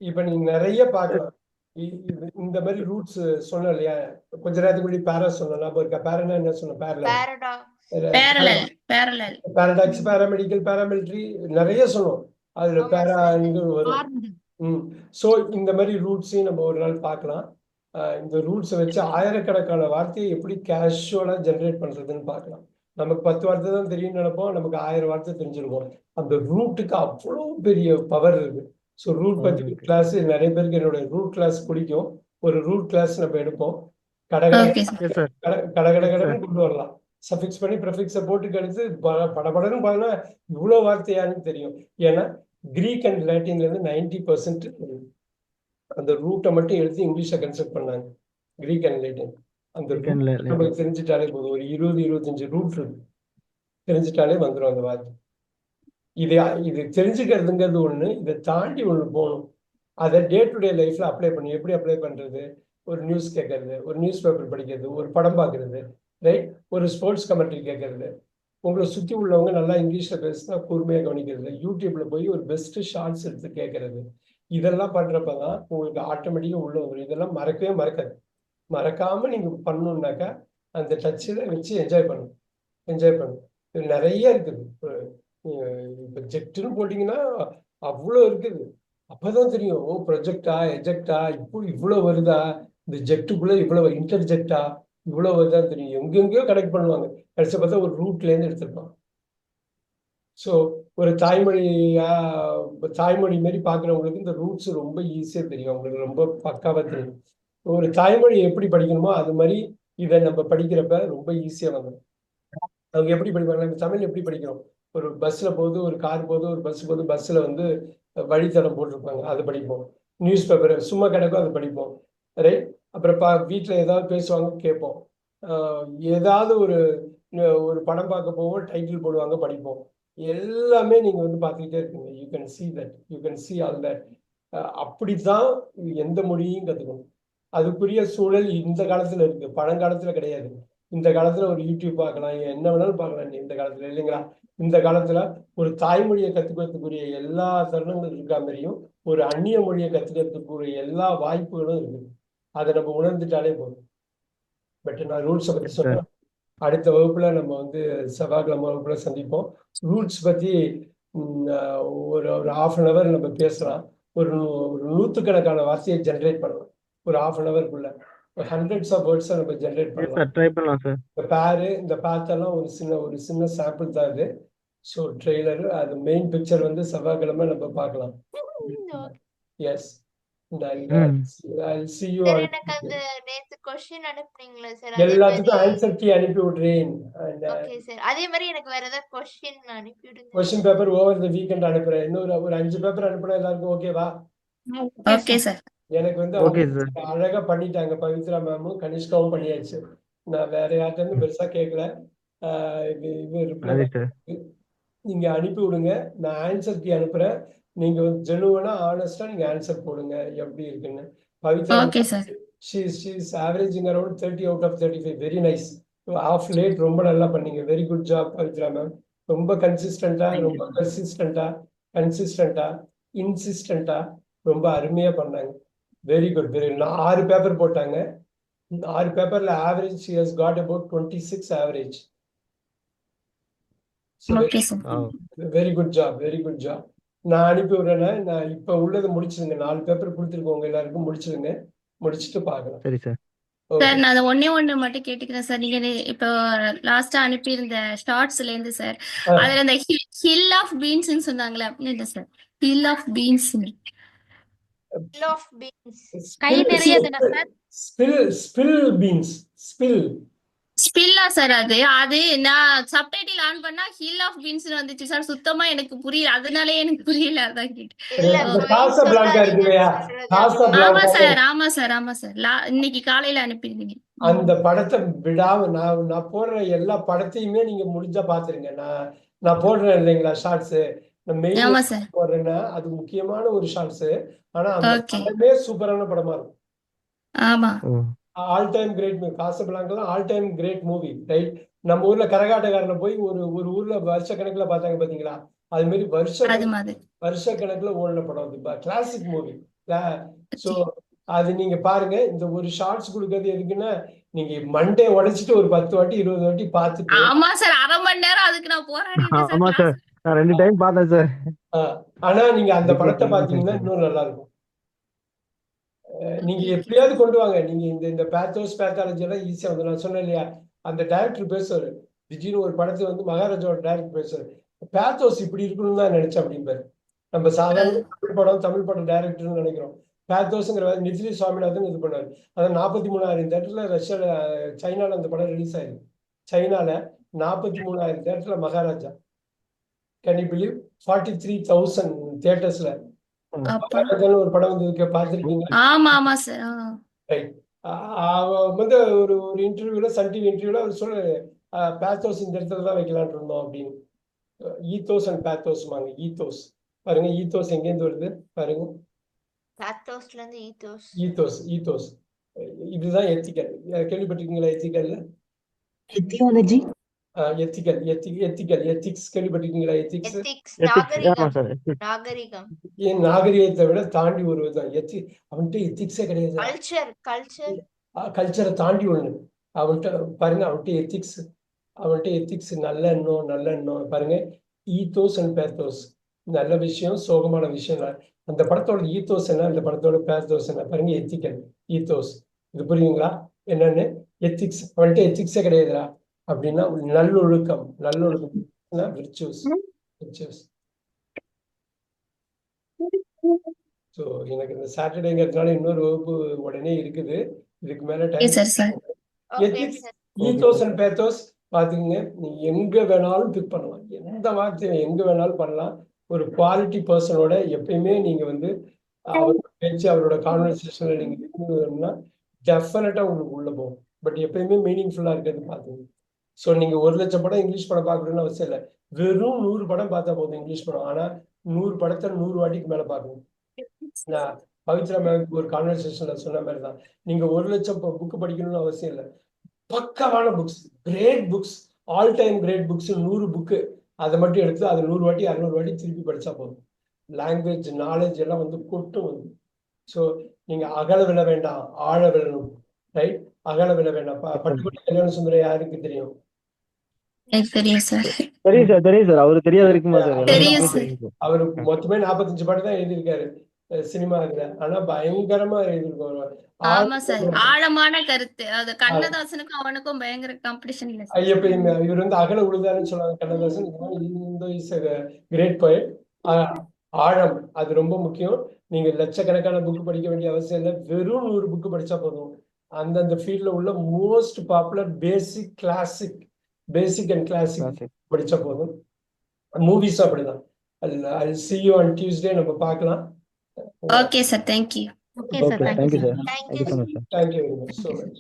இப்ப நீங்க நிறைய பார்க்கலாம். இந்த மாதிரி ரூட்ஸ் சொன்னேன் இல்லையா? கொஞ்ச நேரத்துக்கு முன்னாடி பேரா சொன்னேன். பேரனா என்ன சொன்னேன்?
பேரலல்.
பேரடாக்ஸ், பேராமெடிக்கல், பேராமிலிட்டரி, நிறைய சொன்னோம். அதுல பேரா வரும். சோ இந்த மாதிரி ரூட்ஸையும் நம்ம ஒரு நாள் பார்க்கலாம். இந்த ரூட்ஸை வச்சு ஆயிரக்கணக்கான வார்த்தையை எப்படி கேஷுவலா ஜென்ரேட் பண்றதுன்னு பார்க்கலாம். நமக்கு 10 வார்த்தை தான் தெரியும்னு நினைப்போம், நமக்கு 1000 வார்த்தை தெரிஞ்சிருக்கும். அந்த ரூட்டுக்கு அவ்வளவு பெரிய பவர் இருக்கு. ஸோ ரூட் பத்தி கிளாஸ் நிறைய பேருக்கு என்னோட ரூட் கிளாஸ் பிடிக்கும். ஒரு ரூட் கிளாஸ் நம்ம எடுப்போம். கடகடன்னு கொண்டு வரலாம். சஃபிக்ஸ் பண்ணி ப்ரிஃபிக்ஸை போட்டு கழித்து படபடன்னு பார்த்தா இவ்வளோ வார்த்தையான்னு தெரியும். ஏன்னா கிரீக் அண்ட் லாட்டின்ல இருந்து 90% அந்த ரூட்டை மட்டும் எடுத்து இங்கிலீஷை கன்செப்ட் பண்ணாங்க. கிரீக் அண்ட் லாட்டின் அந்த நமக்கு தெரிஞ்சுட்டாலே போதும். ஒரு 20-25 ரூட் இருக்கு, தெரிஞ்சுட்டாலே வந்துடும் அந்த வார்த்தை. இது தெரிஞ்சுக்கிறதுங்கிறது ஒண்ணு, இதை தாண்டி ஒண்ணு போகணும். அதை டே டு டே லைஃப்ல அப்ளை பண்ணி, எப்படி அப்ளை பண்றது? ஒரு நியூஸ் கேட்கறது, ஒரு நியூஸ் பேப்பர் படிக்கிறது, ஒரு படம் பார்க்கறது, ரைட், ஒரு ஸ்போர்ட்ஸ் கமெண்ட்ரி கேட்கறது, உங்களை சுத்தி உள்ளவங்க நல்லா இங்கிலீஷ்ல பேசினா கூர்மையா கவனிக்கிறது, யூடியூப்ல போய் ஒரு பெஸ்ட் ஷார்ட்ஸ் எடுத்து கேட்கறது, இதெல்லாம் பண்றப்பதான் உங்களுக்கு ஆட்டோமேட்டிக்கா உள்ள வரும். இதெல்லாம் மறக்கவே மறக்காது. மறக்காம நீங்க பண்ணணும்னாக்கா அந்த டச்சில் வச்சு என்ஜாய் பண்ணும். இது நிறைய இருக்குது. இப்போ ஜெக்ட்னு போட்டிங்கன்னா அவ்வளோ இருக்குது. அப்பதான் தெரியும், ஓ ப்ரொஜெக்டா, எஜெக்டா, இவ்வளோ வருதா, இந்த ஜெக்டுக்குள்ள இவ்வளவு இன்டர்ஜெக்டா இவ்வளோ வருதான்னு தெரியும். எங்கெங்கயோ கனெக்ட் பண்ணுவாங்க. கடைசி பார்த்தா ஒரு ரூட்லேருந்து எடுத்திருப்பான். ஸோ ஒரு தாய்மொழி மாரி பார்க்குறவங்களுக்கு இந்த ரூட்ஸ் ரொம்ப ஈஸியாக தெரியும். அவங்களுக்கு ரொம்ப பக்காவாக தெரியும். ஒரு தாய்மொழி எப்படி படிக்கணுமோ அது மாதிரி இதை நம்ம படிக்கிறப்ப ரொம்ப ஈஸியாக வந்துடும். அவங்க எப்படி படிப்பாங்க? நம்ம தமிழ் எப்படி படிக்கிறோம்? ஒரு பஸ்ஸில் போகுது, ஒரு கார் போகுது, ஒரு பஸ் போகுது, பஸ்ஸில் வந்து வழித்தடம் போட்டிருப்பாங்க, அதை படிப்போம். நியூஸ் பேப்பர் சும்மா கிடக்கும், அதை படிப்போம், ரைட். அப்புறம் வீட்டில் ஏதாவது பேசுவாங்க, கேட்போம். ஏதாவது ஒரு படம் பார்க்க போவோம், டைட்டில் போடுவாங்க, படிப்போம். எல்லாமே நீங்கள் வந்து பார்த்துக்கிட்டே இருக்கீங்க. You can see all that. அப்படித்தான் எந்த மொழியும் கற்றுக்கணும். அதுக்குரிய சூழல் இந்த காலத்தில் இருக்கு, பழங்காலத்தில் கிடையாது. இந்த காலத்துல ஒரு யூடியூப் பார்க்கலாம், என்ன வேணாலும் பார்க்கலாம் இந்த காலத்துல, இல்லைங்களா? இந்த காலத்துல ஒரு தாய்மொழியை கத்துக்கிறதுக்குரிய எல்லா தருணங்களும் இருக்கா மாதிரியும் ஒரு அந்நிய மொழியை கத்துக்கிறதுக்குரிய எல்லா வாய்ப்புகளும் இருக்குது. அதை நம்ம உணர்ந்துட்டாலே போதும். பட் நான் ரூல்ஸை பத்தி சொன்னேன். அடுத்த வகுப்புல நம்ம வந்து செவ்வாய்க்கிழமை வகுப்புல சந்திப்போம். ரூல்ஸ் பத்தி ஒரு 1/2 hour நம்ம பேசலாம். ஒரு 100கணக்கான வார்த்தையை ஜென்ரேட் பண்ணலாம் ஒரு 1/2 hourக்குள்ள. ஹண்ட்ரட்ஸ் ஆஃப் வேர்ட்ஸை நம்ம ஜென்ரேட் பண்ணலாம்.
ட்ரை பண்ணலாம் சார்.
இந்த பேத்தெல்லாம் ஒரு சின்ன சாம்பிள் தான் இது. ஸோ ட்ரெய்லர், அது மெயின் பிக்சர் வந்து செவ்வாய்க்கிழமை நம்ம பார்க்கலாம். எஸ்,
எனக்கு அந்த நேத்து क्वेश्चन அனுப்புனீங்களா சார்?
எல்லாத்துக்கும் ஆன்சர் கீ அனுப்பி விடுறேன்.
Okay sir. அதே மாதிரி எனக்கு வேற ஏதாவது क्वेश्चन அனுப்பி விடுங்க.
Question paper over the weekend அனுப்புறேன். இன்னொரு ஒரு 5 பேப்பர் அனுப்புனா எல்லாருக்கும் ஓகேவா?
Okay sir.
எனக்கு வந்து அழகா பண்ணிட்டாங்க. பவித்ரா மேமும் கனிஷ்காவும் பண்ணியாச்சு. நான் வேற யார்கிட்ட இருந்து பெருசா கேட்கல. நீங்க அனுப்பி விடுங்க, நான் ஆன்சர் கீ அனுப்புறேன். நீங்க ஜெனுவனா ஆனஸ்டா நீங்க ஆன்சர் போடுங்க எப்படி இருக்குன்னு. Pavithra she is averaging around 30 out of 35. Very nice. Of late ரொம்ப நல்லா பண்ணீங்க. Very good job Pavithra ma'am. ரொம்ப கன்சிஸ்டண்டா, ரொம்ப இன்சிஸ்டண்டா ரொம்ப அருமையா பண்ணாங்க. Very good. 6 பேப்பர் போட்டாங்க. 6 பேப்பர்ல average she has got about 26 average. So very good job. நான் அனுப்பி விடுறேன்னா நான் இப்ப உள்ளதை முடிச்சிருங்க. 4 பேப்பர் கொடுத்துருக்கோங்க எல்லாருக்கும், முடிச்சிருங்க. முடிச்சுட்டு பார்க்கலாம்.
சரி சார்.
ஓகே.
சார் நான் அதை ஒண்ணே மட்டும் கேட்டுக்கிறேன் சார். நீங்க இப்போ லாஸ்டா அனுப்பியிருந்த ஷார்ட்ஸ்ல இருந்து சார், அதுல இந்த ஹில் ஆஃப் பீன்ஸ் சொன்னாங்களே அப்படின்னு இல்லை sir, hill of beans.
Hill of beans.
கை நிறைய தானே சார்?
ஸ்பில் பீன்ஸ்,
ஸ்பில்லா சார்? அது நான் சப்டைட்டில் ஆன் பண்ணா ஹில் ஆஃப் பீன்ஸ் வந்துச்சு சார். சுத்தமா எனக்கு புரியல, அதனாலே எனக்கு புரியல, அதான் கேட்டேன்.
இல்ல
இந்த
பொய்
காசாபிளாங்கா இருக்கு இல்லையா,
சொல்லாதீங்க சொல்றது.
ஆமா
காசாபிளாங்கா
சார், ஆமா சார், ஆமா சார். இன்னைக்கு காலையில அனுப்பிருந்தீங்க.
அந்த படத்தை விடாம நான் போடுற எல்லா படத்தையுமே நீங்க முடிஞ்சா பாத்துருங்க. நான் போடுறேன் இல்லைங்களா ஷார்ட்ஸ், நான் மெயில்
ஆமா சார்.
போடுறேன்னா அது முக்கியமான ஒரு ஷார்ட்ஸ். ஆனா அந்த
ஓகே.
படமே சூப்பரான படமா இருக்கும்.
ஆமா.
All time great movie. Casablanca all time great movie, right? நம்ம ஊர்ல கரகாட்டக்காரனை போய் ஒரு ஊர்ல வருஷ கணக்குல பார்த்தாங்க பாத்தீங்களா, அது மாதிரி
அது மாதிரி.
வருஷ கணக்குல ஓடின படம் அது, கிளாசிக் மூவி. ஸோ அது நீங்க பாருங்க. இந்த ஒரு ஷார்ட்ஸ் கொடுக்கறது எதுக்குன்னா, நீங்க மண்டே உடைச்சிட்டு ஒரு 10 வாட்டி 20 வாட்டி பார்த்துட்டு.
ஆமா சார், அரை மணி நேரம் அதுக்கு நான் போராடிட்டேன்
ஆமா
சார்.
சார், நான் 2 டைம் பார்த்தேன் சார்.
ஆனா நீங்க அந்த படத்தை பாத்தீங்கன்னா இன்னும் நல்லா இருக்கும். நீங்க எப்படியாவது கொண்டு வாங்க. நீங்க இந்த பேத்தாலஜி எல்லாம் ஈஸியா வந்து, நான் சொன்னேன் இல்லையா, அந்த டைரக்டர் பேசுவாரு திடீர்னு ஒரு படத்தை வந்து, மகாராஜாவோட டைரக்டர் பேசுவாரு, பேத்தோஸ் இப்படி இருக்கணும்னு தான் நினைச்சேன் அப்படிம்பாரு. நம்ம சாதாரண தமிழ் படம் டைரக்டர்னு நினைக்கிறோம். பேத்தோஸ்ங்கிற நிதிலி சுவாமிநாதன் இது பண்ணாரு. அதான் 43,000 தேட்டர்ல ரஷ்யால, சைனால அந்த படம் ரிலீஸ் ஆயிருக்கு. சைனால 43,000 தேட்டர்ல மகாராஜா. Can you believe? 43,000 தியேட்டர்ஸ்ல மகாராஜான்னு ஒரு படம் வந்து பார்த்துருக்கீங்க?
ஆமா ஆமா சார்.
ரைட். வந்து ஒரு இன்டர்வியூல, சன் டிவி இன்டர்வியூல அவர் சொல்ல, பேத்தோஸ் இந்த இடத்துல தான் வைக்கலான் இருந்தோம் அப்படின்னு. ஈத்தோஸ் அண்ட் பேத்தோஸ்மாங்க. ஈத்தோஸ் பாருங்க, ஈத்தோஸ் எங்கேருந்து வருது பாருங்க.
பாத்தோஸ்ல இருந்து
ஈத்தோஸ் இதுதான் எத்திக்கல். கேள்விப்பட்டிருக்கீங்களா எத்திக்கல்ல?
எத்தியாலஜி,
எத்திக்ஸ் கேள்விப்பட்டிருக்கீங்களா? எத்திக்ஸ்
ethics,
ஆமா சார்.
நாகரிகம்,
ஏன் நாகரிகத்தை விட தாண்டி ஒரு இதுதான் அவன்கிட்ட எத்திக்ஸே கிடையாது. கல்ச்சரை தாண்டி ஒண்ணு அவன்கிட்ட பாருங்க. அவன்கிட்ட எத்திக்ஸ் நல்ல எண்ணம் பாருங்க. ஈத்தோஸ் அண்ட் பேத்தோஸ், நல்ல விஷயம், சோகமான விஷயம். அந்த படத்தோட ஈத்தோஸ் என்ன, அந்த படத்தோட பேத்தோஸ் என்ன பாருங்க. ஈத்தோஸ் இது புரியுங்களா என்னன்னு? எத்திக்ஸ், அவன்கிட்ட எத்திக்ஸே கிடையாதுடா அப்படின்னா நல்லொழுக்கம். விர்ச்சுவஸ். ஸோ எனக்கு இந்த சாட்டர்டேங்கிறதுனால இன்னொரு வகுப்பு உடனே இருக்குது. இதுக்கு மேல time. Ethics, ethos and pathos பாத்தீங்க, நீ எங்க வேணாலும் பிக் பண்ணலாம், எந்த வார்த்தையை எங்க வேணாலும் பண்ணலாம். ஒரு குவாலிட்டி பர்சனோட எப்பயுமே நீங்க வந்து அவரோட பேச்சு, அவரோட கான்வர்சேஷன்ல நீங்க இருக்கணும்னா டெஃபினட்டா உங்களுக்கு உள்ள போகும். பட் எப்பயுமே மீனிங்ஃபுல்லா இருக்கிறது பாத்துங்க. ஸோ நீங்க 1,00,000 படம் இங்கிலீஷ் படம் பார்க்கணும்னு அவசியம் இல்லை. வெறும் 100 படம் பார்த்தா போதும் இங்கிலீஷ் படம். ஆனா 100 படத்தை 100 வாட்டிக்கு மேல பார்க்கணும். நான் பவித்ரா மேம் ஒரு கான்வர்சேஷன்ல சொன்ன மாதிரி தான், நீங்க 1,00,000 புக் படிக்கணும்னு அவசியம் இல்லை. பக்கவான books, great books, all time great books 100 book, அதை மட்டும் எடுத்து அதை 100 வாட்டி 200 வாட்டி திருப்பி படிச்சா போதும். லாங்குவேஜ் நாலேஜ் எல்லாம் வந்து கொட்டும் வந்து. ஸோ நீங்க அகல விழ வேண்டாம், ஆழ விழணும். ரைட்? அகல விழ வேண்டாம். பட்டுக்கோட்டை கல்யாண சுந்தரம் யாருக்கு தெரியும்?
தெரியும் சார்.
தெரியும் சார். அவரு தெரியாத இருக்குமா சார்?
தெரியும் சார்.
அவரு மொத்தமே 45 பாட்டு தான் எழுதியிருக்காரு சினிமா இதுல. ஆனா பயங்கரமா எழுதியிருக்காரு.
ஆமா சார், ஆழமான கருத்து. அது கண்ணதாசனுக்கும் அவனுக்கும் பயங்கர காம்படிஷன் இல்ல சார்.
ஐயப்பன் இவர் வந்து அகல உழுதாருன்னு சொல்லுவாங்க கண்ணதாசன். Great poet. ஆழம் அது ரொம்ப முக்கியம். நீங்க லட்சக்கணக்கான புக் படிக்க வேண்டிய அவசியம் இல்லை. வெறும் 100 புக்கு படிச்சா போதும். அந்தந்த ஃபீல்ட்ல உள்ள most popular basic and classic படிச்சா போதும். மூவிஸ் அப்படிதான். I'll see you on Tuesday. நம்ம பார்க்கலாம்.
Okay sir, thank you.
Okay sir,
thank you sir.
Thank you.
Thank you so much sir.
Thank you very much so much.